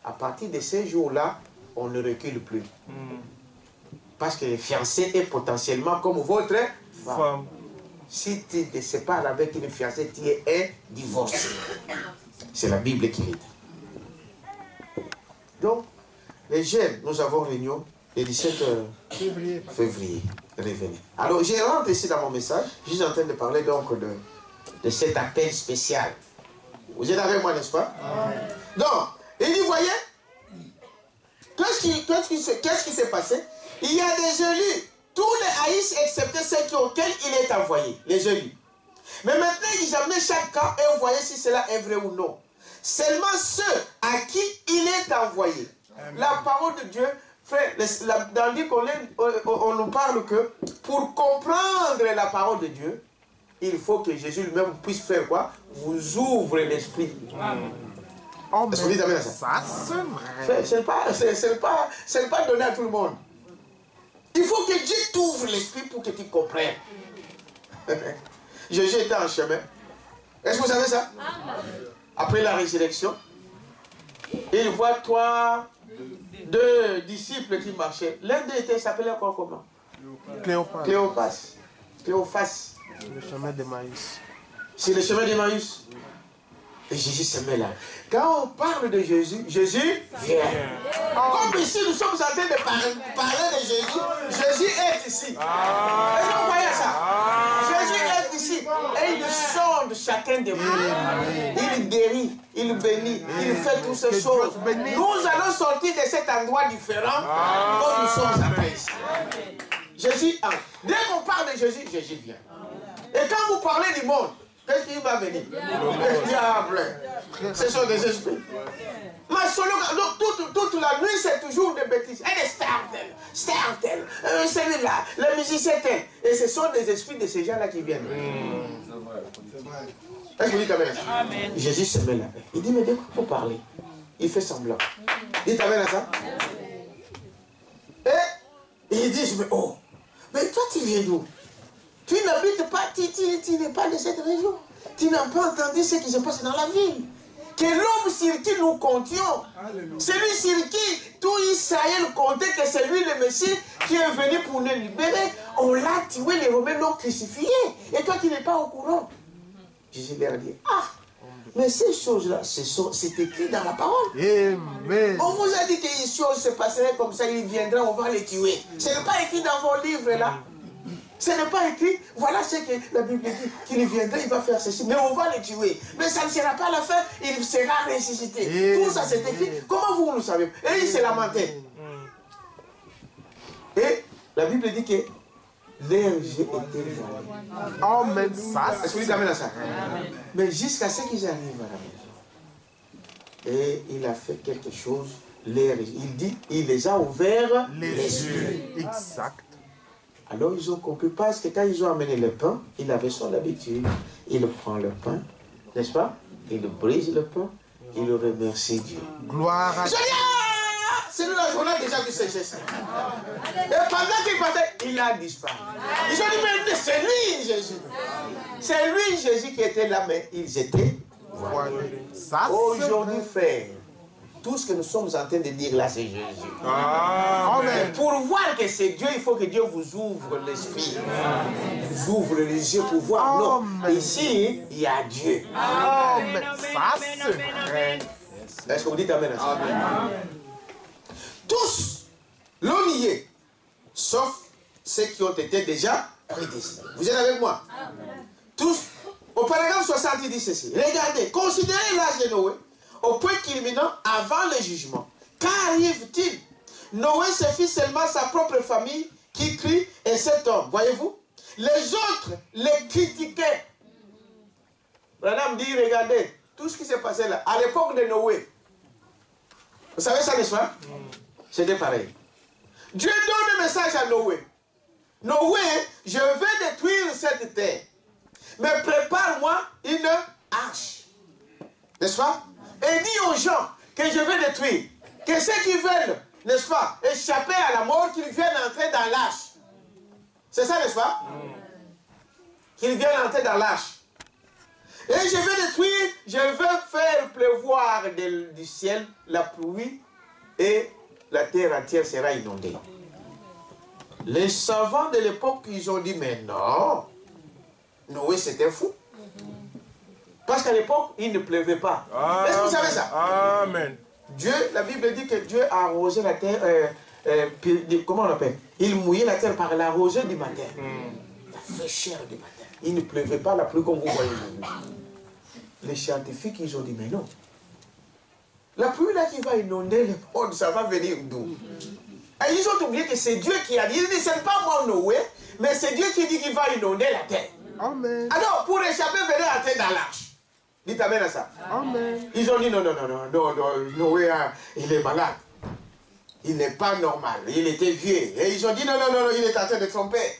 À partir de ces jours-là, on ne recule plus. Parce que les fiancés est potentiellement comme votre femme. Si tu te sépares avec une fiancée, tu es un divorcé. C'est la Bible qui dit. Donc, les jeunes, nous avons réunion le 17 février. Revenez. Alors, je rentre ici dans mon message. Je suis en train de parler donc de cet appel spécial. Vous êtes avec moi, n'est-ce pas? Donc, il dit, voyez, qu'est-ce qui s'est passé? Il y a des élus. Tous les haïs, excepté ceux auxquels il est envoyé. Les élus. Mais maintenant, il examine chaque cas et vous voyez si cela est vrai ou non. Seulement ceux à qui il est envoyé. La parole de Dieu, frère, dans le livre on nous parle que pour comprendre la parole de Dieu, il faut que Jésus lui-même puisse faire quoi? Vous ouvre l'esprit. Est-ce que vous dites amen à ça? Ça, c'est vrai. C'est pas donné à tout le monde. Il faut que Dieu t'ouvre l'esprit pour que tu comprennes. Jésus était en chemin. Est-ce que vous savez ça? Après la résurrection, il voit deux disciples qui marchaient. L'un d'eux s'appelait encore comment? Cléophas. Le chemin de Maïs. C'est le chemin d'Emmaüs. Et Jésus se met là. Quand on parle de Jésus, Jésus vient. Comme ici, nous sommes en train de parler de Jésus, Jésus est ici. Est-ce que vous voyez ça? Jésus est ici. Et il sonde chacun de vous. Il guérit, il bénit, il fait toutes ces choses. Nous allons sortir de cet endroit différent quand nous sommes entrés ici. Jésus entre. Dès qu'on parle de Jésus, Jésus vient. Et quand vous parlez du monde, qu'est-ce qui va venir? Le diable. Ce sont des esprits. Ma solo, toute la nuit, c'est toujours des bêtises. Elle est startel, celui-là, le musicien. Et ce sont des esprits de ces gens-là qui viennent. Est-ce que vous dites amen? Amen. Jésus se met là. Il dit, mais de quoi il faut parler? Il fait semblant. Dites amen à ça. Et il dit, mais toi tu viens d'où? Tu n'habites pas, tu n'es pas de cette région. Tu n'as pas entendu ce qui se passe dans la ville. Que l'homme sur qui nous comptions, celui sur qui tout Israël comptait que c'est lui le Messie qui est venu pour nous libérer, on l'a tué, les Romains l'ont crucifié. Et toi qui n'es pas au courant. Jésus leur dit, ah, mais ces choses-là, c'est écrit dans la parole. Amen. On vous a dit qu'une chose se passerait comme ça, il viendra, on va les tuer. Ce n'est pas écrit dans vos livres là. Ce n'est pas écrit, voilà ce que la Bible dit, qu'il viendra, il va faire ceci, mais on va le tuer. Mais ça ne sera pas à la fin, il sera ressuscité. Tout ça c'est écrit. Comment vous le savez? Et il s'est lamenté. Et la Bible dit que l'air était voilé. Amen. Ça, est-ce que vous amène à ça? Mais jusqu'à ce qu'ils arrivent à la maison. Et il a fait quelque chose. Il dit, il les a ouverts les yeux. Exact. Alors ils ont compris parce que quand ils ont amené le pain, il avait son habitude. Il prend le pain, n'est-ce pas? Il brise le pain, il remercie Dieu. Gloire à Dieu. C'est nous la journée déjà vu ces gestes. Et pendant qu'il partait, il a disparu. Ils ont dit, mais c'est lui Jésus. C'est lui Jésus qui était là, mais ils étaient voilés. Aujourd'hui, frère, tout ce que nous sommes en train de dire là, c'est Jésus. Amen. Pour voir que c'est Dieu, il faut que Dieu vous ouvre l'esprit. Vous ouvre les yeux pour voir. Non, ici, il y a Dieu. Amen. Ça, c'est vrai. Est-ce que vous dites Amen? Amen. Tous l'ont nié, sauf ceux qui ont été déjà prédestinés. Vous êtes avec moi? Amen. Tous, au paragraphe 60, il dit ceci. Regardez, considérez l'âge de Noé au point culminant avant le jugement. Qu'arrive-t-il? Noé se fit seulement sa propre famille qui crie et cet homme. Voyez-vous? Les autres les critiquaient. Madame dit, regardez, tout ce qui s'est passé là, à l'époque de Noé. Vous savez ça, n'est-ce pas? C'était pareil. Dieu donne un message à Noé. Noé, je vais détruire cette terre. Mais prépare-moi une arche. N'est-ce pas? Et dis aux gens que je vais détruire. Que ceux qui veulent, n'est-ce pas, échapper à la mort, qu'ils viennent entrer dans l'arche. C'est ça, n'est-ce pas? Qu'ils viennent entrer dans l'arche. Et je vais détruire, je vais faire pleuvoir du ciel la pluie et la terre entière sera inondée. Les savants de l'époque, ils ont dit, mais non, Noé c'était fou. Parce qu'à l'époque, il ne pleuvait pas. Est-ce que vous savez ça? Amen. Dieu, la Bible dit que Dieu a arrosé la terre, comment on appelle? Il mouillait la terre par la rosée du matin. La fraîcheur du matin. Il ne pleuvait pas la pluie comme vous voyez aujourd'hui. Les scientifiques, ils ont dit, mais non. La pluie là qui va inonder le monde, ça va venir d'où? Et ils ont oublié que c'est Dieu qui a dit. Ils disent, c'est pas moi Noé, mais c'est Dieu qui dit qu'il va inonder la terre. Amen. Alors, pour échapper, venez entrer dans l'arche. Dites amen à ça. Amen. Ils ont dit, non, Noé, il est malade. Il n'est pas normal. Il était vieux. Et ils ont dit, non, il est en train de tromper.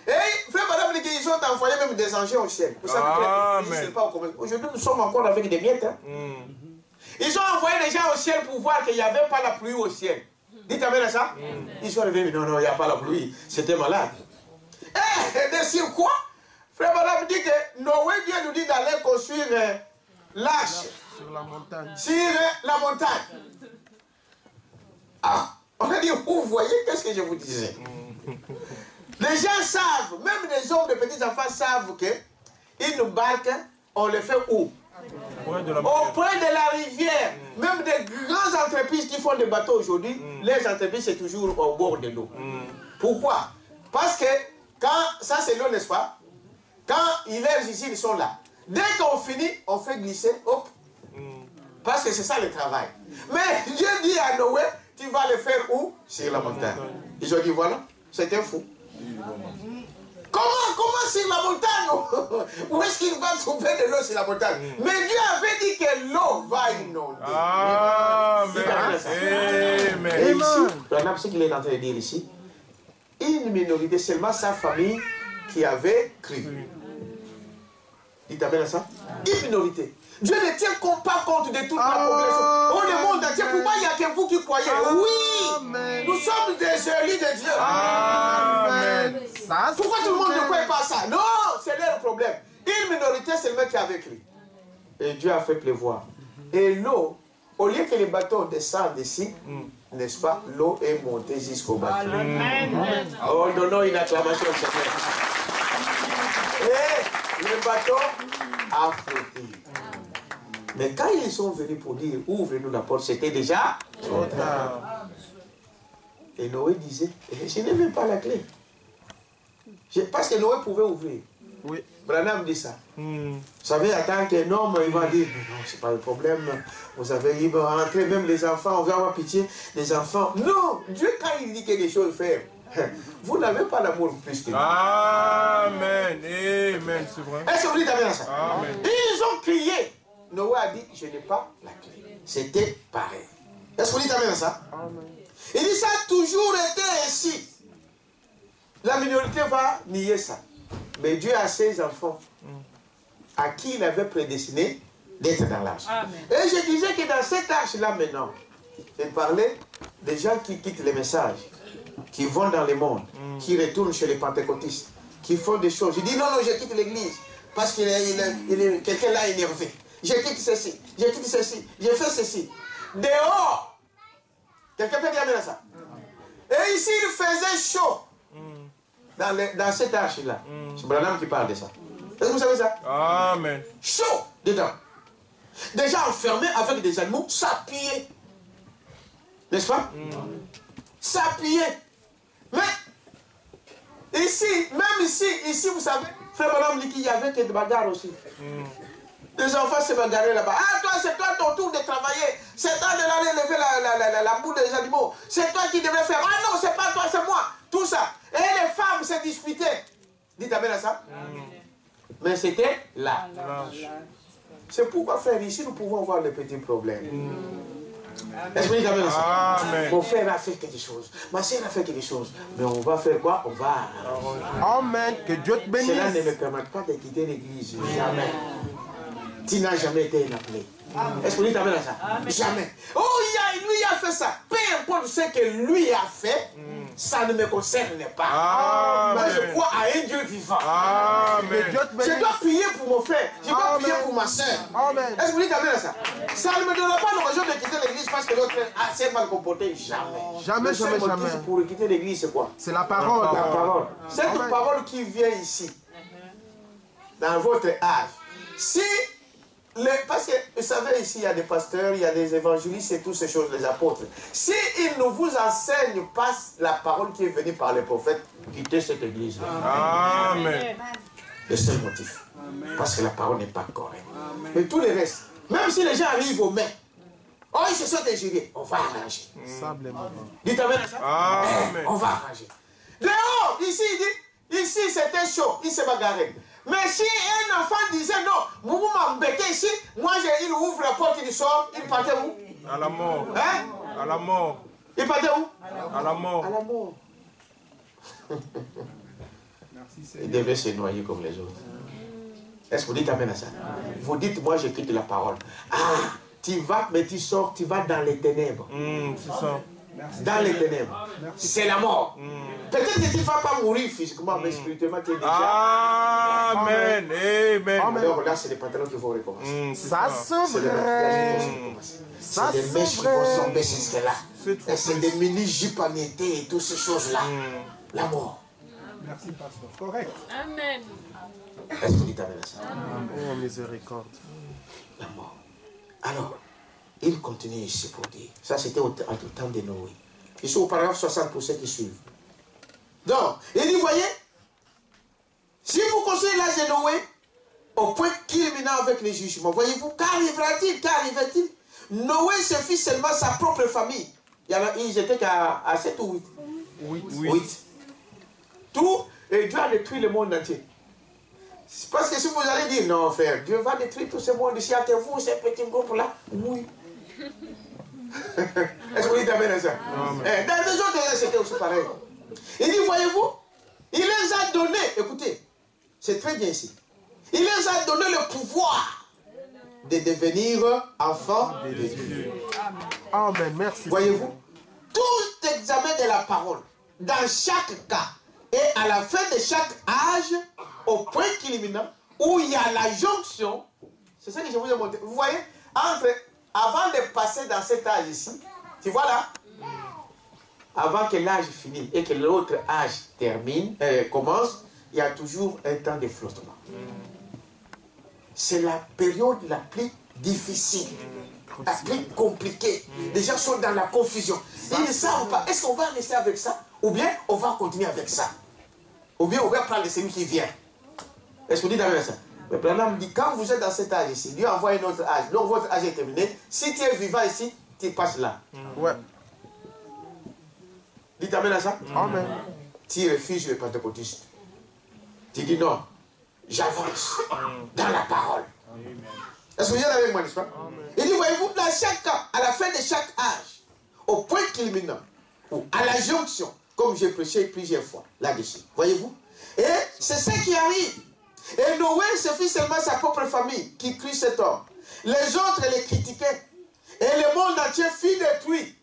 Et, frère, madame, ils ont envoyé même des engins au ciel. Vous savez que pas au commun. Aujourd'hui, nous sommes encore avec des miettes. Hein? Ils ont envoyé des gens au ciel pour voir qu'il n'y avait pas la pluie au ciel. Dites amen à ça. Ils sont arrivés, non, il n'y a pas la pluie. C'était malade. Et sur quoi? Frère, madame dit que Noé, Dieu nous dit d'aller construire l'arche sur la montagne. Sur la montagne. Ah, on a dit, vous voyez, qu'est-ce que je vous disais? Les gens savent, même les hommes, les petits enfants savent qu'une barque, on le fait où? Au point de la rivière. Même des grandes entreprises qui font des bateaux aujourd'hui, les entreprises, c'est toujours au bord de l'eau. Pourquoi? Parce que quand, ça c'est l'eau, n'est-ce pas? Quand ils vergent ici, ils sont là. Dès qu'on finit, on fait glisser, hop. Parce que c'est ça le travail. Mais Dieu dit à Noé, tu vas le faire où? Sur la montagne. Ils ont dit, voilà, c'était fou. Comment sur la montagne? Où est-ce qu'il va trouver de l'eau sur la montagne? Mais Dieu avait dit que l'eau va inonder. Amen. Et ici, ce qu'il est en train de dire ici, une minorité, seulement sa famille qui avait cru. Dites amen à ça? Une minorité. Dieu ne tient pas compte de toute la population. Oh, le monde entier, pourquoi il n'y a que vous qui croyez? Oui, nous sommes des élus de Dieu. Amen. Pourquoi tout le monde ne croit pas ça? Non, c'est leur problème. une minorité seulement qui est avec lui. Et Dieu a fait pleuvoir. Et l'eau, au lieu que les bateaux descendent ici, n'est-ce pas, l'eau est montée jusqu'au bateau. Oh, donnons une acclamation au Seigneur. Et le bateau a flotté. Mais quand ils sont venus pour dire, ouvrez-nous la porte, c'était déjà trop tard. Et Noé disait, je n'ai même pas la clé. Parce que Noé pouvait ouvrir. Oui. Branham dit ça. Vous savez, en tant qu'un homme, il va dire, mais non, c'est pas le problème. Vous savez, il va rentrer, même les enfants, on va avoir pitié des enfants. Non, Dieu, quand il dit quelque chose, fait, vous n'avez pas l'amour plus que lui. Amen. Amen. C'est vrai. Est-ce que vous dites amen à ça? Amen. Ils ont crié. Noé a dit, je n'ai pas la clé. C'était pareil. Est-ce que vous dites amen à ça? Amen. Il dit, ça a toujours été ainsi. La minorité va nier ça. Mais Dieu a ses enfants à qui il avait prédestiné d'être dans l'arche. Et je disais que dans cette arche-là maintenant, il parlait des gens qui quittent les messages, qui vont dans le monde, qui retournent chez les pentecôtistes, qui font des choses. Je dis non, non, je quitte l'église parce qu'il est quelqu'un là énervé. Je quitte ceci, je quitte ceci, je fais ceci. Dehors, quelqu'un peut dire amen à ça. Et ici, il faisait chaud. Dans cette arche-là. C'est Branham qui parle de ça. Est-ce que vous savez ça? Amen. Chaud dedans. Déjà enfermé avec des animaux, s'appuyer. N'est-ce pas? S'appuyer. Mais ici, même ici, vous savez, frère Branham dit qu'il y avait des bagarres aussi. Les enfants se bagarraient là-bas. Ah, toi, c'est toi ton tour de travailler. C'est toi de l'aller lever la boule des animaux. C'est toi qui devrais faire. Ah non, c'est pas toi, c'est moi. Tout ça. Et les femmes se disputaient. Dites amen à ça. Mais c'était là. C'est pourquoi, frère, ici, nous pouvons voir les petits problèmes. Est-ce que vous dites amen à ça? Amen. Mon frère a fait quelque chose. Ma soeur a fait quelque chose. Mais on va faire quoi? On va arranger. Amen. Que Dieu te bénisse. Cela ne me permet pas de quitter l'église. Jamais. Tu n'as jamais été appelé. Est-ce que vous dites amen à ça? Jamais. Oh, lui a fait ça. Peu importe ce que lui a fait, ça ne me concerne pas. Moi, je crois à un Dieu vivant. Amen. Que Dieu te Je bénisse. dois prier pour mon frère. Je dois prier pour ma soeur. Amen. Est-ce que vous dites amen à ça? Ça ne me donnera pas l'occasion de quitter l'église parce que l'autre s'est mal comporté. Jamais. Jamais, Le seul jamais, motif jamais. pour quitter l'église, c'est quoi? C'est la parole. La parole. Cette Amen. parole qui vient ici, dans votre âge, si, parce que vous savez, ici, il y a des pasteurs, il y a des évangélistes et toutes ces choses, les apôtres. Si ils ne vous enseignent pas la parole qui est venue par les prophètes, quittez cette église-là. Amen. Le seul motif. Parce que la parole n'est pas correcte. Mais tout le reste, même si les gens arrivent aux mains, oh, ils se sont injuriés, on va arranger. Sablement. Dites amen à ça. Amen. On va arranger. Dehors, ici, il dit, ici c'était chaud, il s'est bagarré. Mais si un enfant disait non, vous m'embêtez ici, moi il ouvre la porte, il sort, il partait où? À la mort. Hein? À la mort. Il partait où? À la mort. À la mort. Il devait se noyer comme les autres. Est-ce que vous dites amen à ça? Vous dites, moi j'écris la parole. Ah, tu vas, mais tu sors, tu vas dans les ténèbres. C'est ça. Dans les ténèbres. C'est la mort. Peut-être que tu ne vas pas mourir physiquement, mais spirituellement tu es déjà. Amen. Amen. Alors là, c'est les pantalons qui vont recommencer. Ça, c'est C'est les maquillages qui vrai. vont recommencer. Ça, C'est des mèches c'est qui vont vrai. tomber jusque-là. C'est Et c'est des mini-jupes en été et toutes ces choses-là. La mort. Merci, pasteur. Correct. Amen. Est-ce que vous dites amen à ça? Oh, miséricorde. La mort. Alors, il continue ici pour dire. Ça, c'était au temps de Noé. Ils sont au paragraphe 60 pour ceux qui suivent. Donc, il dit, voyez, si vous considérez l'âge de Noé, au point culminant avec les jugements, voyez-vous, qu'arriva-t-il? Noé se fit seulement sa propre famille. Ils étaient qu'à 7 ou 8. 8. Tout, et Dieu a détruit le monde entier. C'est parce que si vous allez dire, non frère, Dieu va détruire tout ce monde ici, à que vous, ces petits groupes-là, oui. Est-ce que vous dites amen à ça? Dans les autres, c'était aussi pareil. Il dit, voyez-vous, il les a donné, écoutez, c'est très bien ici, il les a donné le pouvoir de devenir enfants de Dieu. Amen. Merci. Voyez-vous, tout examen de la parole, dans chaque cas, et à la fin de chaque âge, au point culminant, où il y a la jonction, c'est ça que je vous ai montré. Vous voyez, avant de passer dans cet âge ici, tu vois là, avant que l'âge finisse et que l'autre âge commence, il y a toujours un temps de flottement. C'est la période la plus difficile, la plus compliquée. Les gens sont dans la confusion. Ils ne savent pas, est-ce qu'on va rester avec ça? Ou bien on va continuer avec ça? Ou bien on va prendre celui qui vient? Est-ce que vous dites avec ça? Le Branham dit, quand vous êtes dans cet âge ici, Dieu envoie un autre âge. Donc votre âge est terminé. Si tu es vivant ici, tu passes là. Ouais. Dites amen à ça? Amen. Tu refuses le pentecôtiste. Tu dis non, j'avance dans la parole. Est-ce que vous êtes avec moi, n'est-ce pas? Il dit, voyez-vous, à la fin de chaque âge, au point culminant, ou à la jonction, comme j'ai prêché plusieurs fois là-dessus, voyez-vous? Et c'est ce qui arrive. Et Noé, ce fut seulement sa propre famille qui crut cet homme. Les autres les critiquaient. Et le monde entier fut détruit.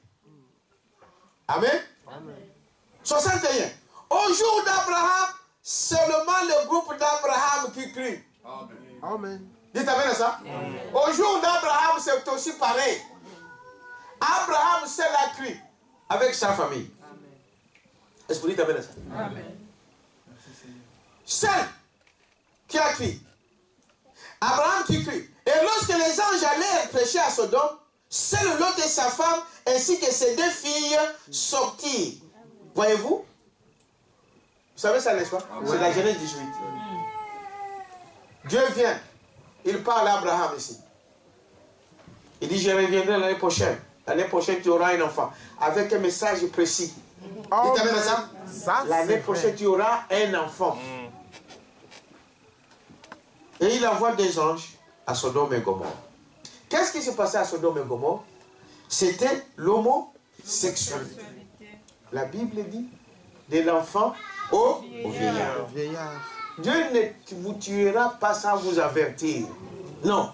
Amen. 61. Au jour d'Abraham, seulement le groupe d'Abraham qui crut. Amen. Dites amen à ça. Au jour d'Abraham, c'est aussi pareil. Abraham seul a cru avec sa famille. Est-ce que vous dites amen à ça? Amen. Seul qui a cru. Abraham qui crut. Et lorsque les anges allèrent prêcher à Sodome, seul Lot et sa femme, ainsi que ses 2 filles, sortirent. Voyez-vous? Vous savez ça, n'est-ce pas? C'est la Genèse 18. Dieu vient. Il parle à Abraham ici. Il dit, je reviendrai l'année prochaine. L'année prochaine, tu auras un enfant. Avec un message précis. Tu t'amènes ça? L'année prochaine, tu auras un enfant. Et il envoie des anges à Sodome et Gomorrhe. Qu'est-ce qui s'est passé à Sodome et Gomorrhe? C'était l'homosexualité. La Bible dit de l'enfant au vieillard. Dieu ne vous tuera pas sans vous avertir. Non.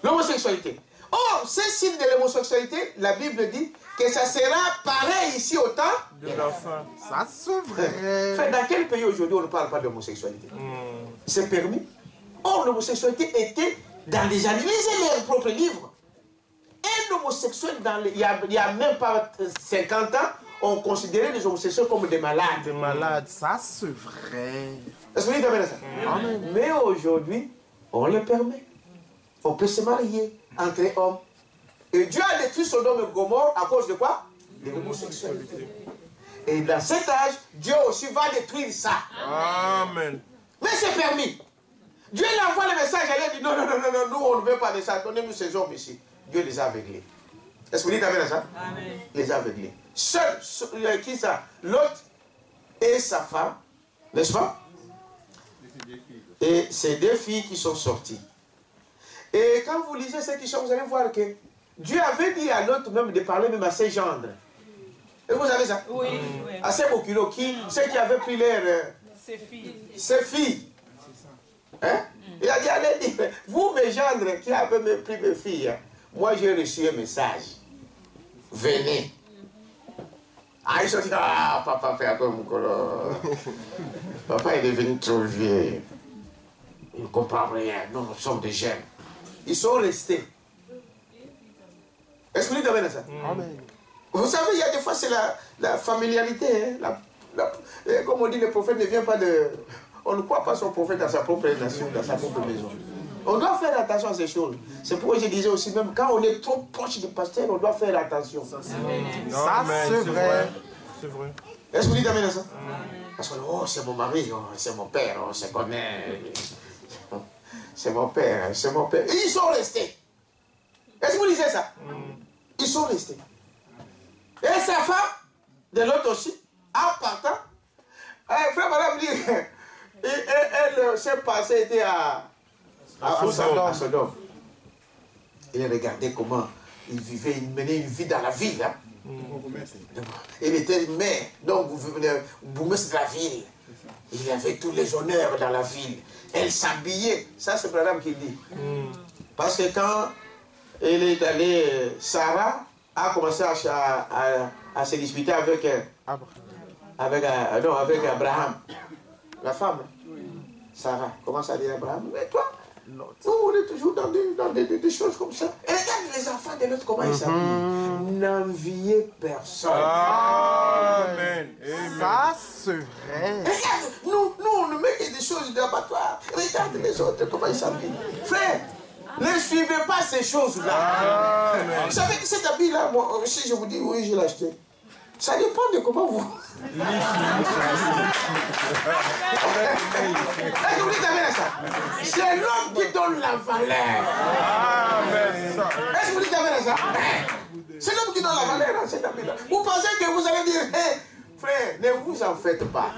L'homosexualité. Or, ce signe de l'homosexualité, la Bible dit que ça sera pareil ici au temps De l'enfant. Ça s'ouvrait. Dans quel pays aujourd'hui on ne parle pas d'homosexualité? C'est permis. Or, l'homosexualité était dans les années. Lisez leurs propres livres. Un homosexuel, il n'y a même pas 50 ans, on considérait les homosexuels comme des malades. Des malades, ça c'est vrai. Est-ce que vous dites ça? Amen. Mais aujourd'hui, on le permet. On peut se marier entre hommes. Et Dieu a détruit Sodome et Gomorrhe à cause de quoi? De l'homosexualité. Et dans cet âge, Dieu aussi va détruire ça. Amen. Mais c'est permis. Dieu lui envoie le message, elle dit non, nous on ne veut pas de ça, donnez-nous ces hommes ici. Dieu les a aveuglés. Est-ce que vous dites amen à ça? Amen. Les a aveuglés. Seul, qui ça? Lot et sa femme, n'est-ce pas? Et ces 2 filles qui sont sorties. Et quand vous lisez cette histoire, vous allez voir que Dieu avait dit à Lot même de parler même à ses gendres. Et vous savez ça? Oui. À ses moculos, ceux qui avaient pris ses filles. Hein? Il a dit, allez dire, vous mes gendres qui avez même pris mes filles, moi j'ai reçu un message. Venez. Ah, ils sont dit, ah, papa fait un peu mon colo. Papa est devenu trop vieux. Il ne comprend rien. Nous sommes des jeunes. Ils sont restés. Est-ce que vous dites amen à ça? Amen. Vous savez, il y a des fois, c'est la familialité. Hein? Comme on dit, le prophète ne vient pas de... On ne croit pas son prophète dans sa propre nation, dans sa propre maison. On doit faire attention à ces choses. C'est pourquoi je disais aussi, même quand on est trop proche du pasteur, on doit faire attention. Ça c'est vrai. C'est vrai. Est-ce que vous dites amen à ça? Parce que, oh, c'est mon mari, oh, c'est mon père, on se connaît. C'est mon père, c'est mon père. Et ils sont restés. Est-ce que vous lisez ça? Ils sont restés. Et sa femme, de l'autre aussi, en partant, frère madame dit, elle s'est passée, était à Sodome. Il regardait comment il vivait, il menait une vie dans la ville. Hein? Il était maire, donc bourgmestre de la ville. Il avait tous les honneurs dans la ville. Elle s'habillait. Ça, c'est Branham qui dit. Parce que quand elle est allée, Sarah a commencé à se disputer avec Abraham, la femme. Sarah commence à dire à Abraham, mais toi, nous on est toujours dans des choses comme ça. Et regarde les enfants de l'autre, comment ils s'habillent. N'enviez personne. Amen. Ça c'est vrai. Regarde, nous on nous met des choses d'abattoir. Regarde les autres, comment ils s'habillent. Frère, ne suivez pas ces choses-là. Vous savez que cet habit-là, moi, si je vous dis oui, je l'ai acheté, ça dépend de comment vous... Est-ce que vous dites amen à ça? C'est l'homme qui donne la valeur. Est-ce que vous dites amen à ça? C'est l'homme qui donne la valeur à cet habit-là. Vous pensez que vous allez dire, hey, frère, ne vous en faites pas.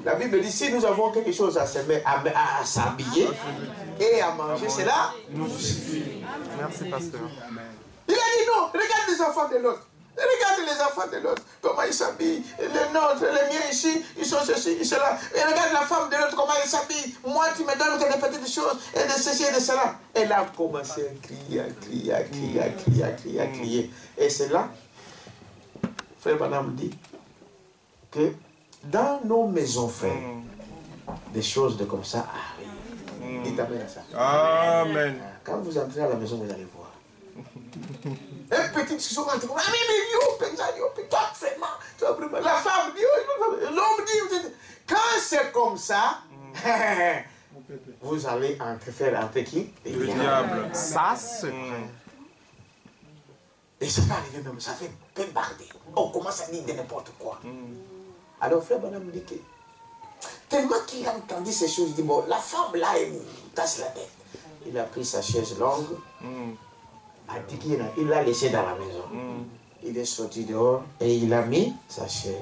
La Bible dit, si nous avons quelque chose à s'habiller et à manger, c'est là. Merci, pasteur. Il a dit non, regarde les enfants de l'autre. Regarde les enfants de l'autre, comment ils s'habillent. Les nôtres, les miens ici, ils sont ceci, ils sont là. Et regarde la femme de l'autre, comment elle s'habille. Moi, tu me donnes des petites choses, et de ceci et de cela. Elle a commencé à crier. Et c'est là, Frère Branham dit que dans nos maisons, frère, des choses de comme ça arrivent. Dites amen à ça. Amen. Quand vous entrez à la maison, vous allez voir. Un petit discussion entre vous. Ah, mais vraiment, la femme dit, l'homme dit. Quand c'est comme ça, vous allez faire entrer qui? Le diable. Ça c'est vrai. Et ça va arriver même, ça fait bombarder. On commence à dire de n'importe quoi. Alors, frère Branham dit que, tellement qu'il a entendu ces choses, il dit, bon, la femme là, elle casse la tête. Il a pris sa chaise longue. Il l'a laissé dans la maison. Il est sorti dehors et il a mis sa chaise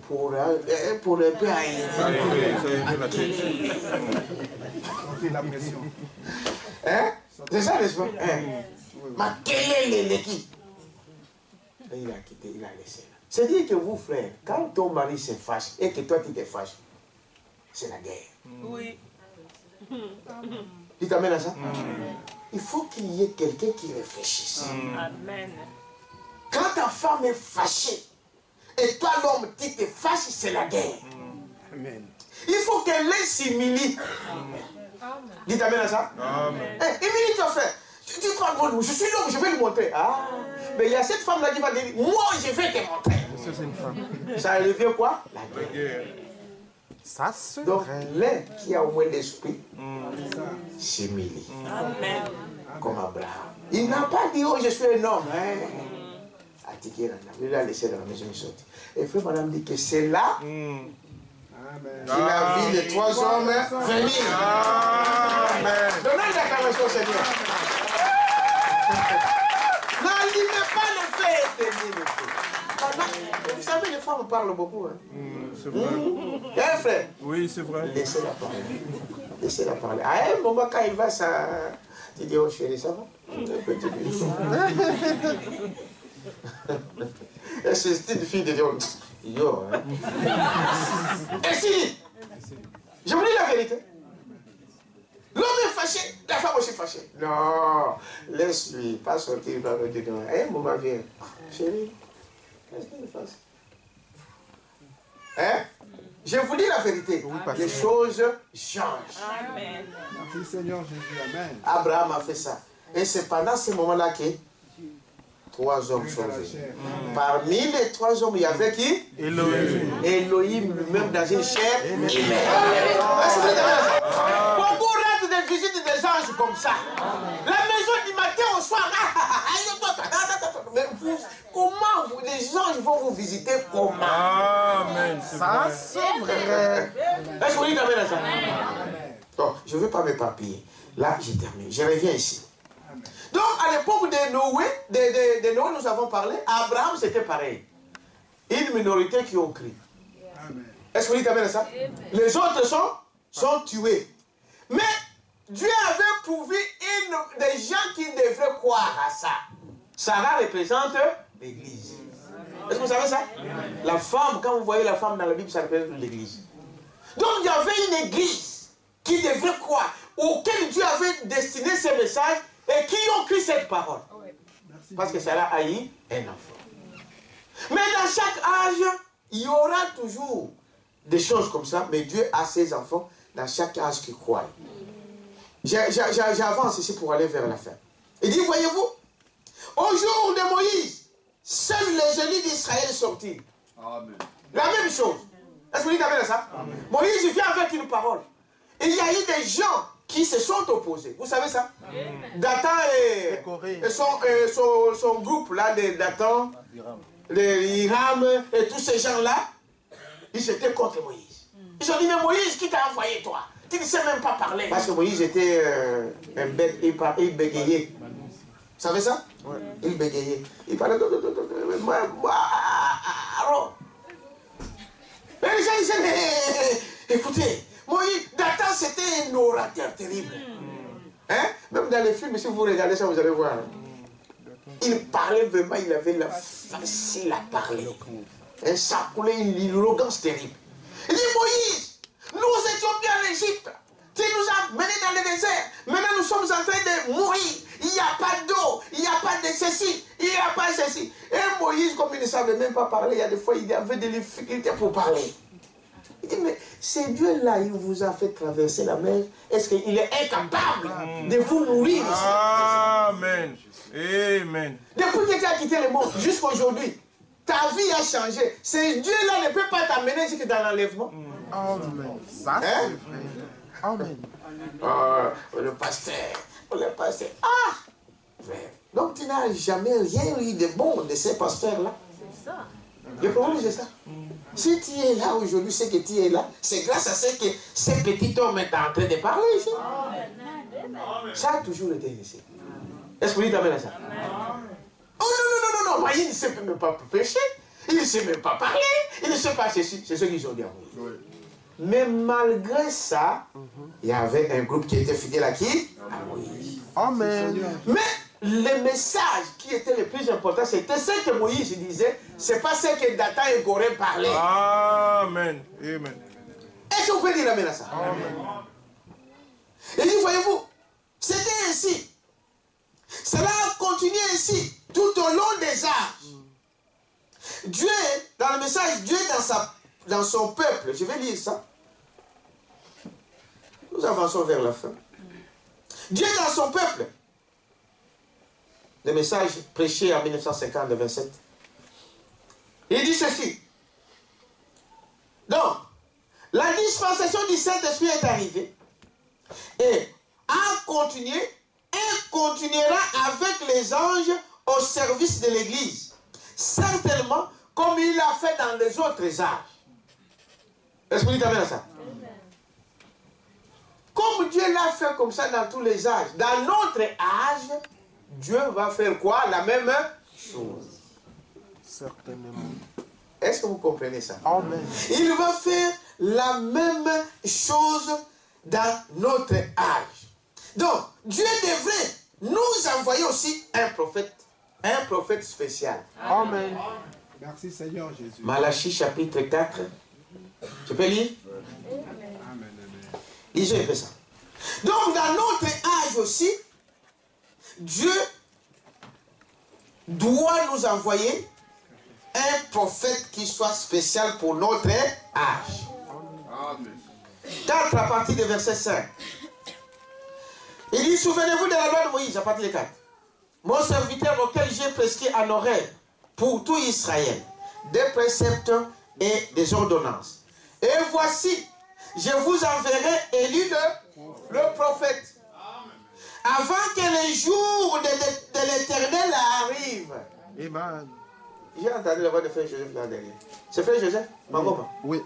pour un peu la pression. Hein? C'est ça, n'est-ce pas? Mais quel est l'équipe? Et il a quitté, il a laissé. C'est-à-dire que vous, frère, quand ton mari se fâche et que toi tu te fâches, c'est la guerre. Oui. Tu t'amènes à ça? Il faut qu'il y ait quelqu'un qui réfléchisse. Amen. Quand ta femme est fâchée, et toi l'homme, tu te fâches, c'est la guerre. Amen. Il faut qu'elle s'humilie. Dites amen à ça? Amen. Humilie toi, frère. Tu crois que je suis l'homme, je vais lui montrer. Ah, mais il y a cette femme-là qui va dire, moi je vais te montrer. Ça c'est une femme. Ça revient quoi? La La guerre. guerre. Ça c'est Donc, vrai. l'un qui a au moins l'esprit, s'humilie. Amen. Comme Abraham. Il n'a pas dit, oh, je suis un homme. Il l'a laissé dans la maison, il est sorti. Et frère madame dit que c'est là qu'il a vu les trois hommes venir. Amen. Donnez une acclamation au Seigneur. N'allumez pas le feu, éteignez le feu. Vous savez, les femmes parlent beaucoup. C'est vrai. Hein, frère? Oui, c'est vrai. Laissez-la parler. Laissez-la parler. À un moment, quand il va, ça... Tu dis, oh chérie, ça va? Et c'est une fille de Dieu. Yo, hein? Et si, je vous dis la vérité. L'homme est fâché, la femme aussi fâchée. Non, laisse-lui, pas sortir dans le dedans. À un moment vient, chérie, qu'est-ce qu'il fasse? Hein? Je vous dis la vérité. Les choses changent. Amen. Merci Seigneur Jésus. Amen. Abraham a fait ça. Et c'est pendant ce moment-là que 3 hommes sont venus. Parmi les 3 hommes, il y avait qui? Elohim. Elohim lui-même dans une chair humaine. Beaucoup ratent des visites des anges comme ça. La maison du matin au soir. Mais vous, comment les anges vont vous visiter? Comment? Amen. C'est Ça vrai. c'est vrai. Est-ce que vous dites amen à ça? Donc, je ne veux pas m'éparpiller. Là, je termine. Je reviens ici. Donc, à l'époque de Noé, nous avons parlé, Abraham, c'était pareil. Une minorité qui ont crié. Est-ce que vous dites amen à ça? Les autres sont tués. Mais Dieu avait prouvé des gens qui devraient croire à ça. Sarah représente l'église. Est-ce que vous savez ça? La femme, quand vous voyez la femme dans la Bible, ça représente l'église. Donc, il y avait une église qui devrait croire, auquel Dieu avait destiné ces messages et qui ont cru cette parole. Parce que Sarah a eu un enfant. Mais dans chaque âge, il y aura toujours des choses comme ça, mais Dieu a ses enfants dans chaque âge qui croit. J'avance ici pour aller vers la fin. Il dit, voyez-vous, au jour de Moïse, seuls les élus d'Israël sortirent. Amen. La même chose. Est-ce que vous dites amen à ça? Amen. Moïse vient avec une parole. Il y a eu des gens qui se sont opposés. Vous savez ça? Dathan et son groupe là, de Dathan, Hiram et tous ces gens-là, ils étaient contre Moïse. Ils ont dit, mais Moïse, qui t'a envoyé toi? Tu ne sais même pas parler. Parce que Moïse était un bête, il bégayait. Vous savez ça? Ouais. Il bégayait. Il parlait mais les gens disaient, mais écoutez, Moïse, Dathan c'était un orateur terrible. Hein? Même dans les films, si vous regardez ça, vous allez voir. Il parlait vraiment, il avait la facile à parler. Et ça coulait une arrogance terrible. Il dit, Moïse, nous étions bien en Égypte. Tu nous as menés dans le désert. Maintenant, nous sommes en train de mourir. Il n'y a pas d'eau. Il n'y a pas de ceci. Il n'y a pas de ceci. Et Moïse, comme il ne savait même pas parler, il y a des fois, il avait des difficultés pour parler. Il dit, mais c'est Dieu-là, il vous a fait traverser la mer. Est-ce qu'il est incapable de vous nourrir? Amen. Amen. Depuis que tu as quitté le monde jusqu'à aujourd'hui, ta vie a changé. C'est Dieu-là ne peut pas t'amener jusque dans l'enlèvement. Amen. Ça, c'est Hein? vrai. Amen. Le pasteur. Ah! Frère. Donc tu n'as jamais rien eu de bon de ces pasteurs-là. C'est ça. Le problème c'est ça. Si tu es là aujourd'hui, c'est que tu es là. C'est grâce à ce que ce petit homme est en train de parler ici. Ça a toujours été ici. Est-ce que vous dites amen à ça? Oh non, moi, il ne sait même pas pécher. Il ne sait même pas parler. Il ne sait pas ceci. C'est ce qu'ils ont dit à Moïse. Mais malgré ça, il y avait un groupe qui était fidèle à qui? À Moïse. Amen. Mais le message qui était le plus important, c'était ce que Moïse disait. C'est pas ce que Dathan et Goré parlaient. Amen. Amen. Est-ce que vous pouvez dire amen à ça? Amen. Il dit, voyez-vous, c'était ainsi. Cela a continué ainsi tout au long des âges. Dieu, dans le message, Dieu dans son peuple, je vais lire ça. Nous avançons vers la fin. Dieu dans son peuple. Le message prêché en 1950, le 27. Il dit ceci. Donc, la dispensation du Saint-Esprit est arrivée et a continué et continuera avec les anges au service de l'Église. Certainement, comme il l'a fait dans les autres âges. Est-ce que vous dites amen à ça? Comme Dieu l'a fait comme ça dans tous les âges, dans notre âge, Dieu va faire quoi? La même chose. Certainement. Est-ce que vous comprenez ça? Amen. Il va faire la même chose dans notre âge. Donc, Dieu devrait nous envoyer aussi un prophète spécial. Amen. Merci Seigneur Jésus. Malachie chapitre 4. Je peux lire? Amen. Lisez un peu ça. Donc, dans notre âge aussi, Dieu doit nous envoyer un prophète qui soit spécial pour notre âge. Amen. 4 à partir du verset 5. Il dit, souvenez-vous de la loi de Moïse à partir de 4. Mon serviteur auquel j'ai prescrit en oreille pour tout Israël des préceptes et des ordonnances. Et voici, je vous enverrai Élie le prophète. Avant que les jours de l'Éternel arrivent. Amen. J'ai entendu la voix de Frère Joseph là derrière. C'est Frère Joseph? Maman? Oui.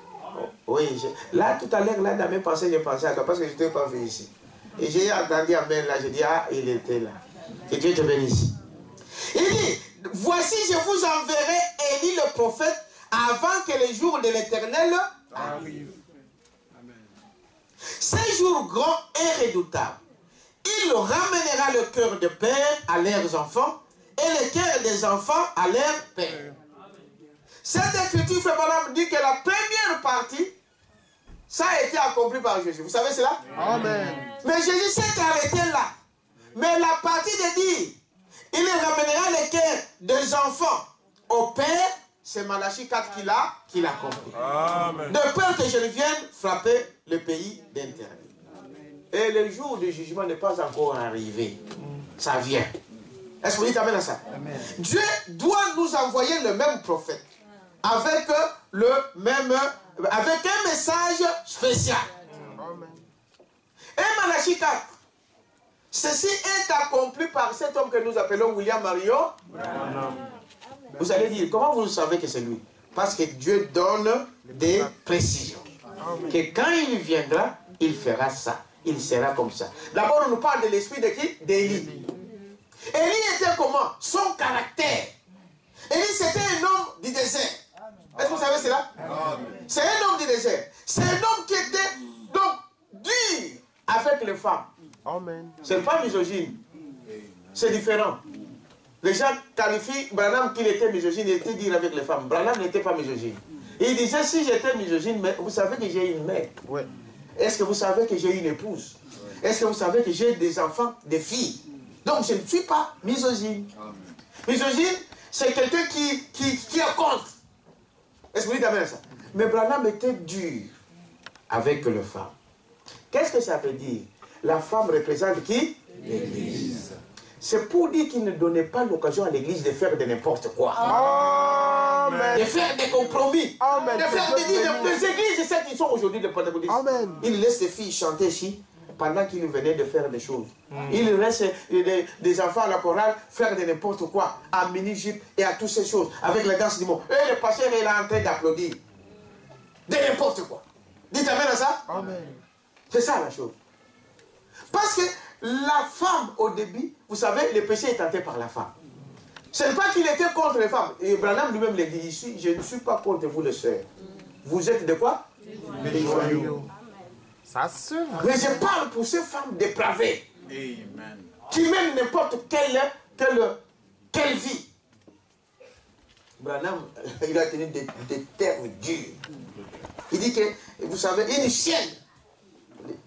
Oui. Là, tout à l'heure, là, dans mes pensées, j'ai pensé à toi parce que je n'étais pas vu ici. Et j'ai entendu Amen là, j'ai dit, ah, il était là. Que Dieu te bénisse. Il dit, voici, je vous enverrai Élie le prophète avant que les jours de l'Éternel arrivent. Ces jours grands et redoutables, il ramènera le cœur de père à leurs enfants et le cœur des enfants à leurs pères. Cette écriture fait madame dit que la première partie, ça a été accompli par Jésus. Vous savez cela? Amen. Mais Jésus s'est arrêté là. Mais la partie de dire, il ramènera le cœur des enfants au père, c'est Malachie 4 qu'il a compris. Amen. De peur que je ne vienne frapper le pays d'interdit. Et le jour du jugement n'est pas encore arrivé. Ça vient. Est-ce que vous dites amen à ça? Amen. Dieu doit nous envoyer le même prophète. Avec un message spécial. Amen. Et Malachie 4. Ceci est accompli par cet homme que nous appelons William Marion. Vous allez dire, comment vous savez que c'est lui? Parce que Dieu donne des précisions. Que quand il viendra, il fera ça. Il sera comme ça. D'abord, on nous parle de l'esprit de qui? D'Élie. Élie était comment? Son caractère. Élie, c'était un homme du désert. Est-ce que vous savez cela? C'est un homme du désert. C'est un homme qui était donc dur avec les femmes. Amen. Ce n'est pas misogyne. C'est différent. Les gens qualifient Branham qu'il était misogyne, il était dur avec les femmes. Branham n'était pas misogyne. Il disait, si j'étais misogyne, mais vous savez que j'ai une mère. Ouais. Est-ce que vous savez que j'ai une épouse? Est-ce que vous savez que j'ai des enfants, des filles? Donc je ne suis pas misogyne. Misogyne, c'est quelqu'un qui est contre. Est-ce que vous dites amen à ça? Mais Branham était dur avec les femmes. Qu'est-ce que ça veut dire? La femme représente qui? L'Église. C'est pour dire qu'il ne donnait pas l'occasion à l'Église de faire de n'importe quoi. Amen. De faire des compromis. Amen. De faire des églises, c'est celles qui sont aujourd'hui de Pentecôtistes. Amen. Il laisse les filles chanter ici pendant qu'il venait de faire des choses. Il laisse des enfants à la chorale faire de n'importe quoi, à mini-jupe et à toutes ces choses, avec la danse du monde. Et le pasteur est là en train d'applaudir. De n'importe quoi. Dites amen à ça? Amen. C'est ça la chose. Parce que la femme, au début, vous savez, le péché est tenté par la femme. Ce n'est pas qu'il était contre les femmes. Et Branham lui-même l'a dit ici, je ne suis pas contre vous les sœurs. Vous êtes de quoi? Des joyaux. Ça se voit. Mais je parle pour ces femmes dépravées. Amen. Qui mènent n'importe quelle vie. Branham, il a tenu des termes durs. Il dit que, vous savez, une chaîne.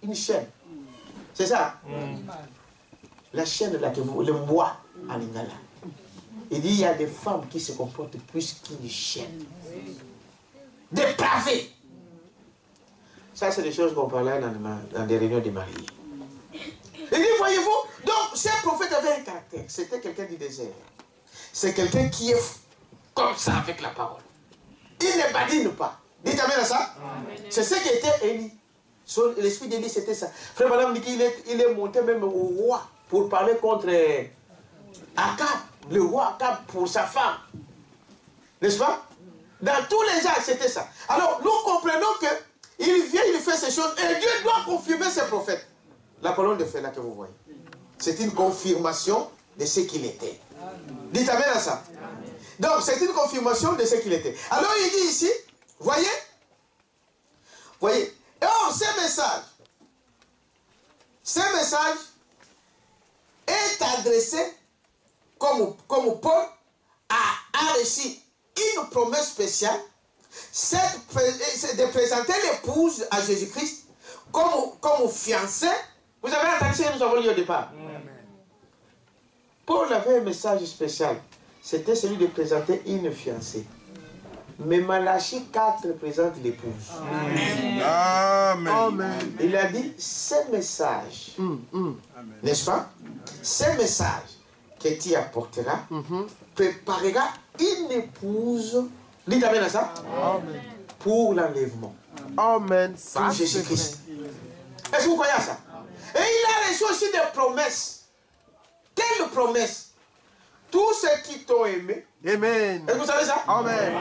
Une chaîne. C'est ça? La chaîne là, que vous, le bois en Lingala. Il dit, il y a des femmes qui se comportent plus qu'une chaîne. Dépravées. Ça, c'est des choses qu'on parlait dans des réunions de mariés. Il dit, voyez-vous, donc, ce prophète avait un caractère. C'était quelqu'un du désert. C'est quelqu'un qui est comme ça avec la parole. Il ne badine pas. Dites amen à ça? C'est ce qui était Élie. L'esprit d'Élie, c'était ça. Frère Madame dit qu'il est monté même au roi pour parler contre Akab, le roi Akab pour sa femme. N'est-ce pas? Dans tous les âges, c'était ça. Alors, nous comprenons qu'il vient, il fait ces choses et Dieu doit confirmer ses prophètes. La colonne de feu là que vous voyez, c'est une confirmation de ce qu'il était. Dites amen à ça. Donc, c'est une confirmation de ce qu'il était. Alors, il dit ici, voyez, or, ce message est adressé comme Paul a reçu une promesse spéciale, c'est de présenter l'épouse à Jésus-Christ comme fiancée. Vous avez entendu ce que nous avons lu au départ. Paul avait un message spécial. C'était celui de présenter une fiancée. Mais Malachie 4 présente l'épouse. Amen. Amen. Il a dit, ce message, n'est-ce pas? Ce message que tu apporteras préparera une épouse, dites amen à ça, Amen. pour l'enlèvement. Amen. Pour Ça, c'est Jésus-Christ. vrai. Est-ce que vous croyez à ça? Et il a reçu aussi des promesses. Quelles promesses? Tous ceux qui t'ont aimé. Amen. Est-ce que vous savez ça? Amen.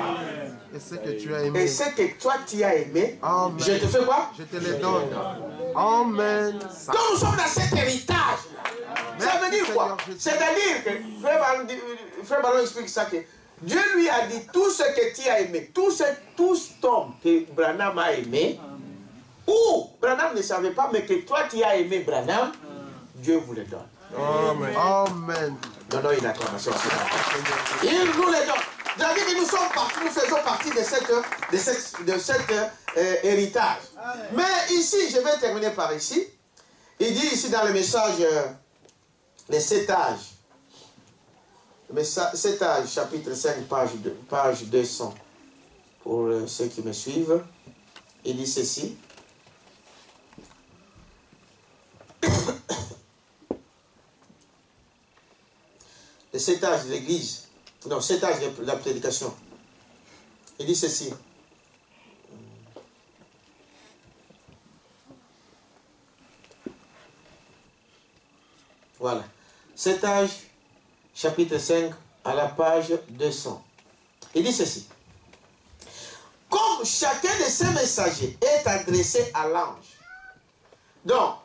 Et ce que tu as aimé. Et ce que toi tu as aimé, Amen. je te fais quoi? Je te les donne. Amen. Ça. Donc nous sommes dans cet héritage. Ça veut dire quoi? C'est-à-dire que Frère Baron explique ça que Dieu lui a dit tout ce que tu as aimé, tout cet homme que Branham a aimé, ou Branham ne savait pas, mais que toi tu as aimé Branham, Dieu vous le donne. Amen. Amen. Donnons une acclamation. Il nous le donne. C'est-à-dire que nous faisons partie de cet héritage. Mais ici, je vais terminer par ici. Il dit ici dans le message, les 7 âges. Le 7 âges, chapitre 5, page 200. Pour ceux qui me suivent, il dit ceci. de cet âge de l'église, non, cet âge de la prédication. Il dit ceci. Voilà. Cet âge, chapitre 5, à la page 200. Il dit ceci. Comme chacun de ces messagers est adressé à l'ange. Donc,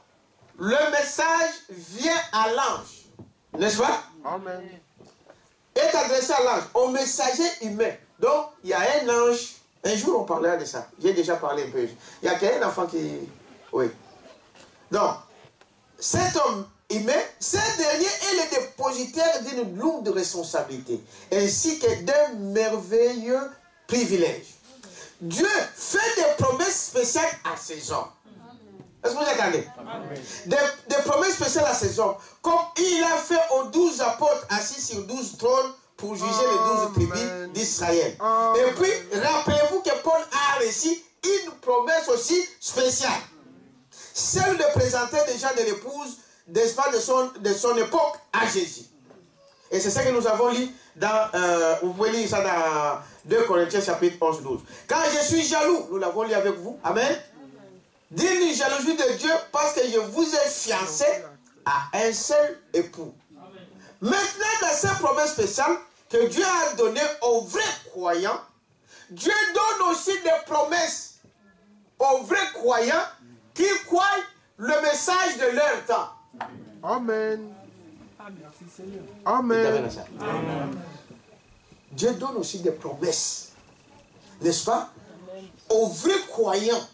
le message vient à l'ange. N'est-ce pas? Amen. Est adressé à l'ange, au messager humain. Donc, il y a un ange. Un jour, on parlera de ça. J'ai déjà parlé un peu. Il y a qu'un enfant qui... Oui. Donc, cet homme humain, ce dernier est le dépositaire d'une lourde responsabilité, ainsi que d'un merveilleux privilège. Dieu fait des promesses spéciales à ses hommes. Est-ce que vous attendez? Des promesses spéciales à ses hommes, comme il a fait aux 12 apôtres assis sur 12 trônes pour juger les 12 tribus d'Israël. Et puis, rappelez-vous que Paul a reçu une promesse aussi spéciale. Celle de présenter déjà de l'épouse, n'est-ce pas, de son époque à Jésus. Et c'est ça que nous avons lu dans, vous pouvez lire ça dans 2 Corinthiens chapitre 11-12. Quand je suis jaloux, nous l'avons lu avec vous, amen. D'une jalousie de Dieu parce que je vous ai fiancé à un seul époux. Maintenant, dans cette promesse spéciale que Dieu a donnée aux vrais croyants, Dieu donne aussi des promesses aux vrais croyants qui croient le message de leur temps. Amen. Amen. Amen. Dieu donne aussi des promesses, n'est-ce pas, aux vrais croyants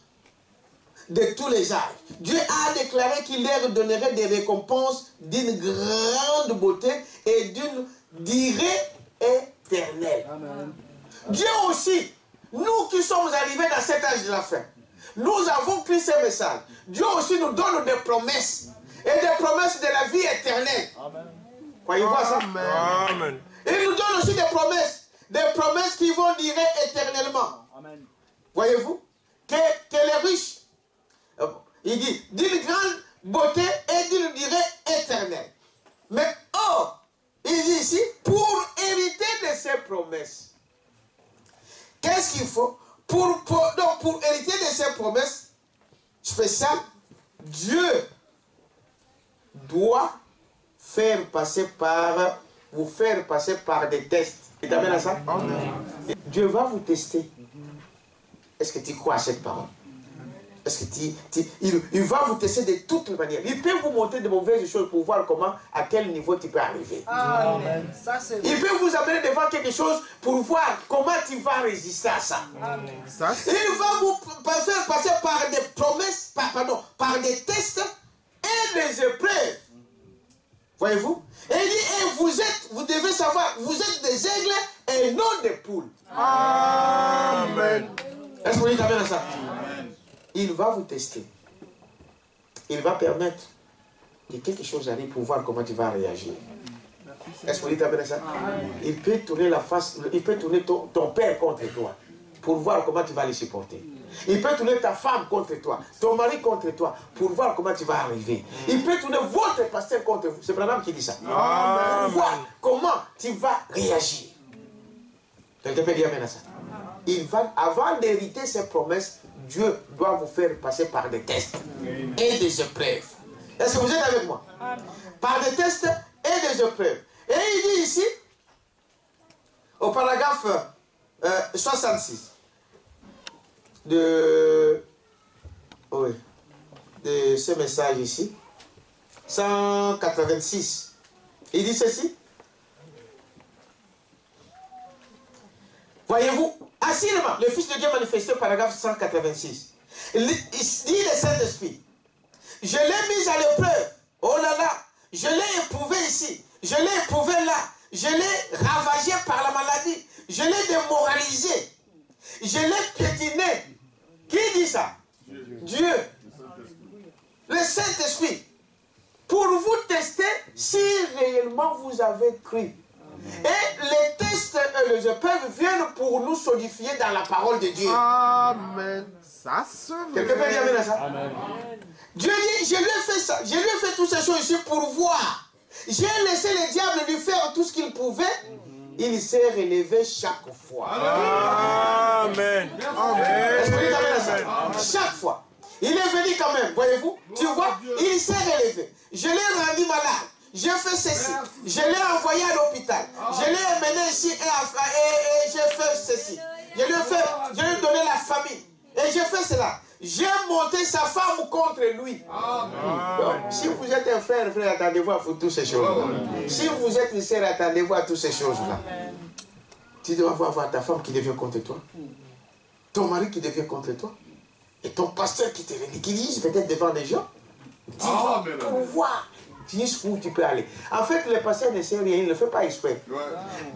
de tous les âges. Dieu a déclaré qu'il leur donnerait des récompenses d'une grande beauté et d'une durée éternelle. Amen. Dieu aussi, nous qui sommes arrivés dans cet âge de la fin, nous avons pris ce message. Dieu aussi nous donne des promesses. Et des promesses de la vie éternelle. Croyez-vous à ça? Amen. Il nous donne aussi des promesses qui vont durer éternellement. Amen. Voyez-vous? Que les riches, il dit, d'une grande beauté et d'une durée éternelle. Mais or, il dit ici, pour hériter de ces promesses, qu'est-ce qu'il faut? Donc, pour hériter de ces promesses spéciales, Dieu doit vous faire passer par des tests. Tu t'amènes à ça? Dieu va vous tester. Est-ce que tu crois à cette parole? Est-ce que il va vous tester de toutes les manières. Il peut vous montrer de mauvaises choses pour voir à quel niveau tu peux arriver. Amen. Ça, il peut vous amener devant quelque chose pour voir comment tu vas résister à ça. Amen. Il va vous faire passer par des promesses, par des tests et des épreuves. Voyez-vous? Et il dit, vous devez savoir, vous êtes des aigles et non des poules. Amen. Est-ce que vous dites amen à ça? Amen. Il va vous tester. Il va permettre que quelque chose arrive pour voir comment tu vas réagir. Est-ce que vous dites amen à ça? Amen. Il peut tourner la face, il peut tourner ton père contre toi pour voir comment tu vas les supporter. Il peut tourner ta femme contre toi, ton mari contre toi, pour voir comment tu vas arriver. Il peut tourner votre pasteur contre vous. C'est Branham qui dit ça. Amen. Pour voir comment tu vas réagir. Quelqu'un peut dire amen à ça? Avant d'hériter ses promesses, Dieu doit vous faire passer par des tests et des épreuves. Est-ce que vous êtes avec moi? Par des tests et des épreuves. Et il dit ici, au paragraphe 66, de ce message ici, 186, il dit ceci. Voyez-vous, assurément, le Fils de Dieu manifesté, paragraphe 186. Il dit le Saint-Esprit, je l'ai mis à l'épreuve, oh là là, je l'ai éprouvé ici, je l'ai éprouvé là, je l'ai ravagé par la maladie, je l'ai démoralisé, je l'ai piétiné. Qui dit ça? Dieu. Le Saint-Esprit. Pour vous tester si réellement vous avez cru. Et les tests et les épreuves viennent pour nous solidifier dans la parole de Dieu. Amen. Ça se veut. Quelqu'un peut dire amen à ça? Amen. Dieu dit, je lui ai fait ça. Je lui ai fait toutes ces choses ici pour voir J'ai laissé le diable lui faire tout ce qu'il pouvait. Il s'est relevé chaque fois. Amen. Est-ce que vous dites amen à ça? Chaque fois. Il est venu quand même, voyez-vous? Tu vois, il s'est relevé. Je l'ai rendu malade. J'ai fait ceci. Je l'ai envoyé à l'hôpital. Je l'ai emmené ici et j'ai fait ceci. Je lui ai donné la famille. Et j'ai fait cela. J'ai monté sa femme contre lui. Donc, si vous êtes un frère, attendez-vous à toutes ces choses-là. Si vous êtes une sœur, attendez-vous à toutes ces choses-là. Tu dois avoir ta femme qui devient contre toi. Ton mari qui devient contre toi. Et ton pasteur qui te ridiculise peut-être devant des gens. Tu vas pouvoir. Jusqu'où tu peux aller. En fait, le pasteur ne sait rien, il ne le fait pas exprès.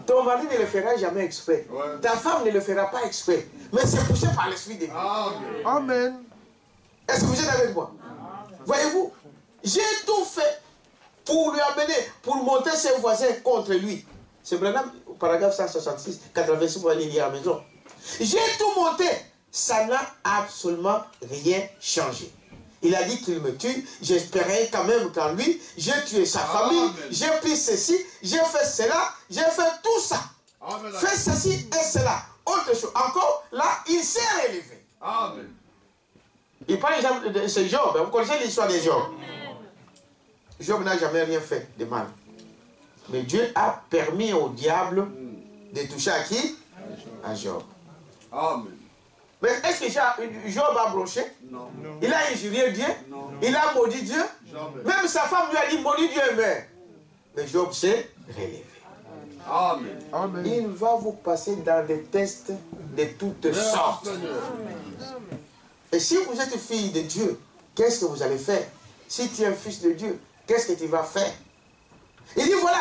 Ton mari ne le fera jamais exprès. Ta femme ne le fera pas exprès. Mais c'est poussé par l'Esprit de Dieu. Amen. Est-ce que vous êtes avec moi? Voyez-vous, j'ai tout fait pour lui amener, pour monter ses voisins contre lui. C'est vraiment, paragraphe 166, 86 pour aller lire à la maison. J'ai tout monté. Ça n'a absolument rien changé. Il a dit qu'il me tue. J'espérais quand même qu'en lui, j'ai tué sa famille. J'ai pris ceci. J'ai fait cela. J'ai fait tout ça. Fait ceci et cela. Autre chose. Encore, là, il s'est relevé. Amen. Il prend l'exemple de ce Job. Vous connaissez l'histoire de Job. Job n'a jamais rien fait de mal. Mais Dieu a permis au diable de toucher à qui? À Job. Amen. Mais est-ce que Job a broché? Non. Il a injurié Dieu? Non. Il a maudit Dieu? Jamais. Même sa femme lui a dit maudit Dieu et meurt. Mais Job s'est relevé. Amen. Amen. Il va vous passer dans des tests de toutes sortes. Et si vous êtes fille de Dieu, qu'est-ce que vous allez faire? Si tu es un fils de Dieu, qu'est-ce que tu vas faire? Il dit voilà,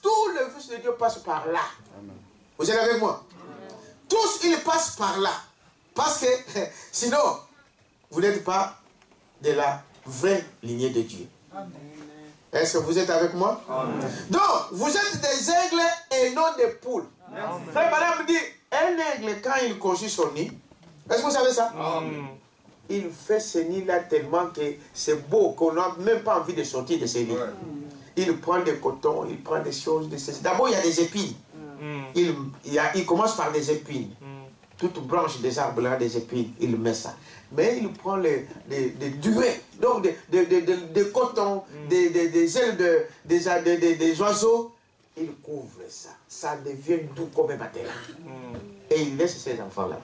tout le fils de Dieu passe par là. Vous êtes avec moi? Tous, ils passent par là. Parce que sinon, vous n'êtes pas de la vraie lignée de Dieu. Est-ce que vous êtes avec moi? Amen. Donc, vous êtes des aigles et non des poules. Frère Madame dit, un aigle, quand il conçut son nid, est-ce que vous savez ça? Amen. Il fait ce nid-là tellement que c'est beau qu'on n'a même pas envie de sortir de ce nid. Ouais. Il prend des cotons, il prend des choses. D'abord, il y a des épines. Il commence par des épines. Toute branche des arbres là, des épines, il met ça. Mais il prend des durées, donc des cotons, des ailes des oiseaux, il couvre ça. Ça devient doux comme un matelas. Et il laisse ces enfants-là.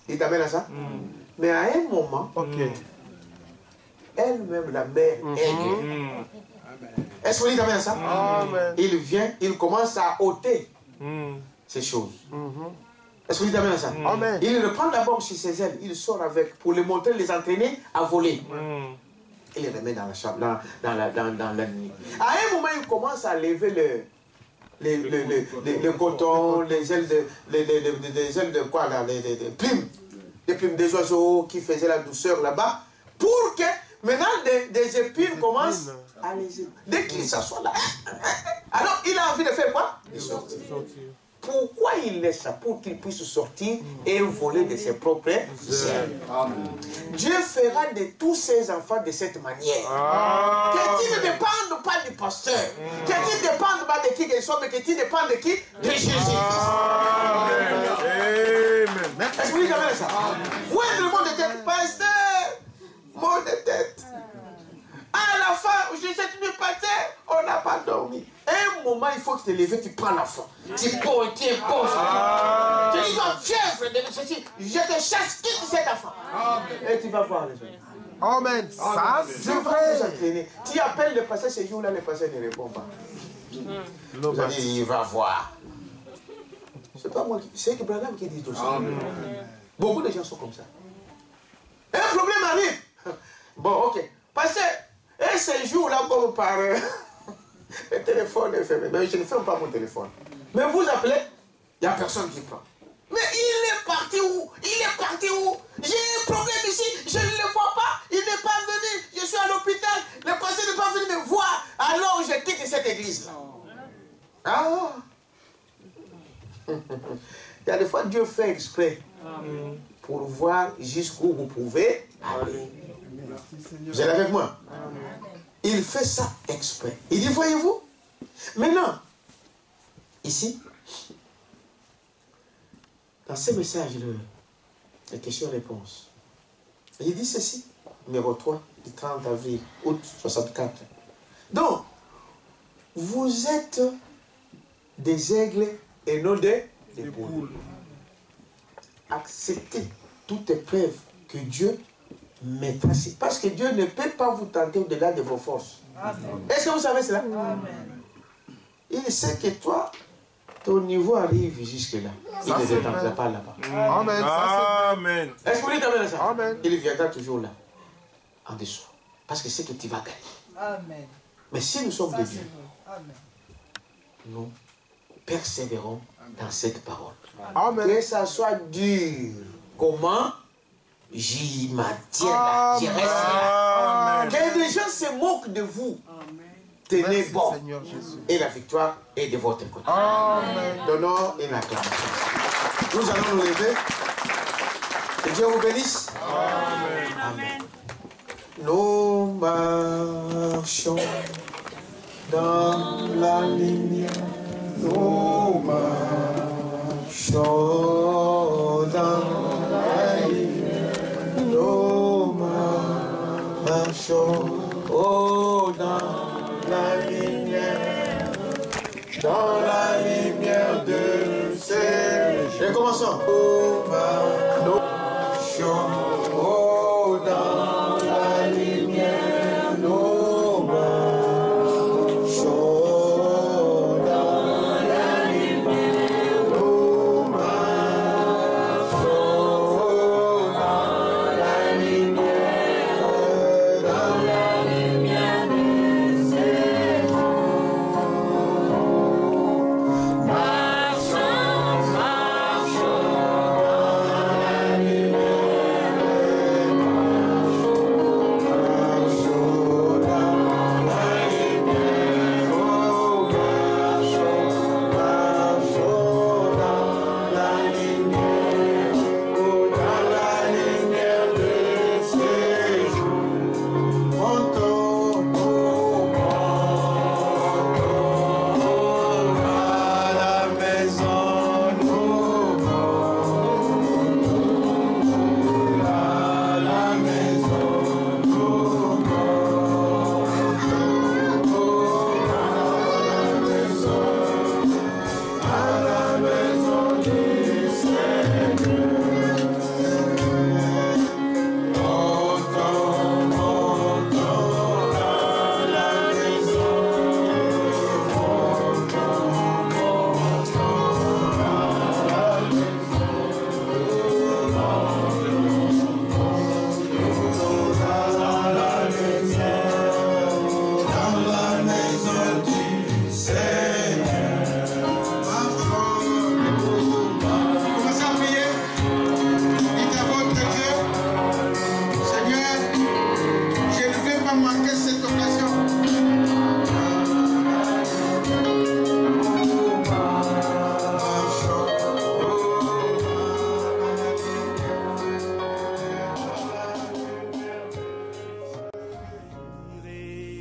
Il t'amène à ça? Mais à un moment, elle-même, la mère, est-ce que vous dites amen à ça? Il vient, il commence à ôter ces choses. Est-ce que vous dites amen à ça? Il le prend d'abord sur ses ailes, il sort avec, pour les montrer, les entraîner à voler. Il les remet dans la chambre, dans la nuit. À un moment, il commence à lever le coton, les ailes de quoi là, les plumes des oiseaux qui faisaient la douceur là-bas, pour que maintenant des épines commencent à les... Dès qu'il s'assoit là, alors il a envie de faire quoi? De sortir. Pourquoi il laisse ça? Pour qu'il puisse sortir et voler de ses propres ailes. Dieu fera de tous ses enfants de cette manière. Que tu ne dépendes pas du pasteur. Que tu ne dépendes pas de qui que ce soit, mais que tu dépendes de qui? De Jésus. Amen. Est-ce que vous dites amen ça? Où est le mot de tête? Pasteur, mot de tête. À la fin, je sais que pasteur, on n'a pas dormi. Un moment, il faut que tu te lèves, tu prends l'enfant. Tu poses, tu imposes. Tu dis, fièvre de ceci. Je te chasse, quitte cet enfant. Et tu vas voir les autres. Amen. Ça, c'est vrai. Tu appelles le pasteur ce jour-là, le pasteur ne répond pas. Vous allez dire, il va voir. C'est pas moi, c'est que Branham qui dit tout ça. Beaucoup de gens sont comme ça. Un problème arrive. Bon, ok. Pasteur, et ce jour-là, comme par... Le téléphone est fermé. Mais je ne ferme pas mon téléphone. Mais vous appelez, il n'y a personne qui prend. Mais il est parti où? Il est parti où? J'ai un problème ici, je ne le vois pas. Il n'est pas venu. Je suis à l'hôpital. Le pasteur n'est pas venu me voir. Alors je quitte cette église-là. Ah! Il y a des fois Dieu fait exprès pour voir jusqu'où vous pouvez aller. Vous êtes avec moi? Il fait ça exprès. Il dit, voyez-vous, maintenant, ici, dans ce message, la question-réponse, il dit ceci, numéro 3, du 30 avril, août 64. Donc, vous êtes des aigles et non des poules. Acceptez toute épreuve que Dieu mettra. Parce que Dieu ne peut pas vous tenter au-delà de vos forces. Est-ce que vous savez cela? Amen. Il sait que toi, ton niveau arrive jusque-là. Il ne t'entendra pas là-bas. Amen. Amen. Est-ce que vous dites amen à ça? Amen. Il viendra toujours là, en dessous. Parce que c'est que tu vas gagner. Amen. Mais si nous sommes Ça, de c'est Dieu, bon. Amen. nous persévérons dans cette parole. Amen. Que ça soit dur, comment j'y maintiens là, j'y reste là. Amen. Que les gens se moquent de vous. Tenez Merci, bon. Seigneur Jésus. Et la victoire est de votre côté. Amen. Donnons une acclamation. Nous allons nous lever. Que Dieu vous bénisse. Amen. Nous marchons dans la lumière. Nous marchons dans la lumière. Nous marchons dans la lumière. Dans la lumière de ses. Et commençons. Nous marchons dans la lumière. Nous marchons dans la lumière. Nous marchons dans la lumière. Dans la lumière de ses. Marchons, marchons dans la lumière. Marchons dans la lumière. Oh, marchons, marchons dans la lumière. Oh, dans la lumière de ses jours. Montons, montons à la maison, nous montons à la maison, nous montons à la maison du Seigneur. Montons, montons à la maison. Dans la maison du Seigneur. Commencez à prier. Dites à votre Dieu, Seigneur, je ne vais pas manquer cette occasion.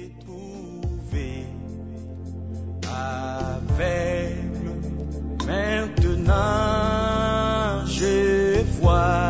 Retrouvé aveugle, maintenant je vois.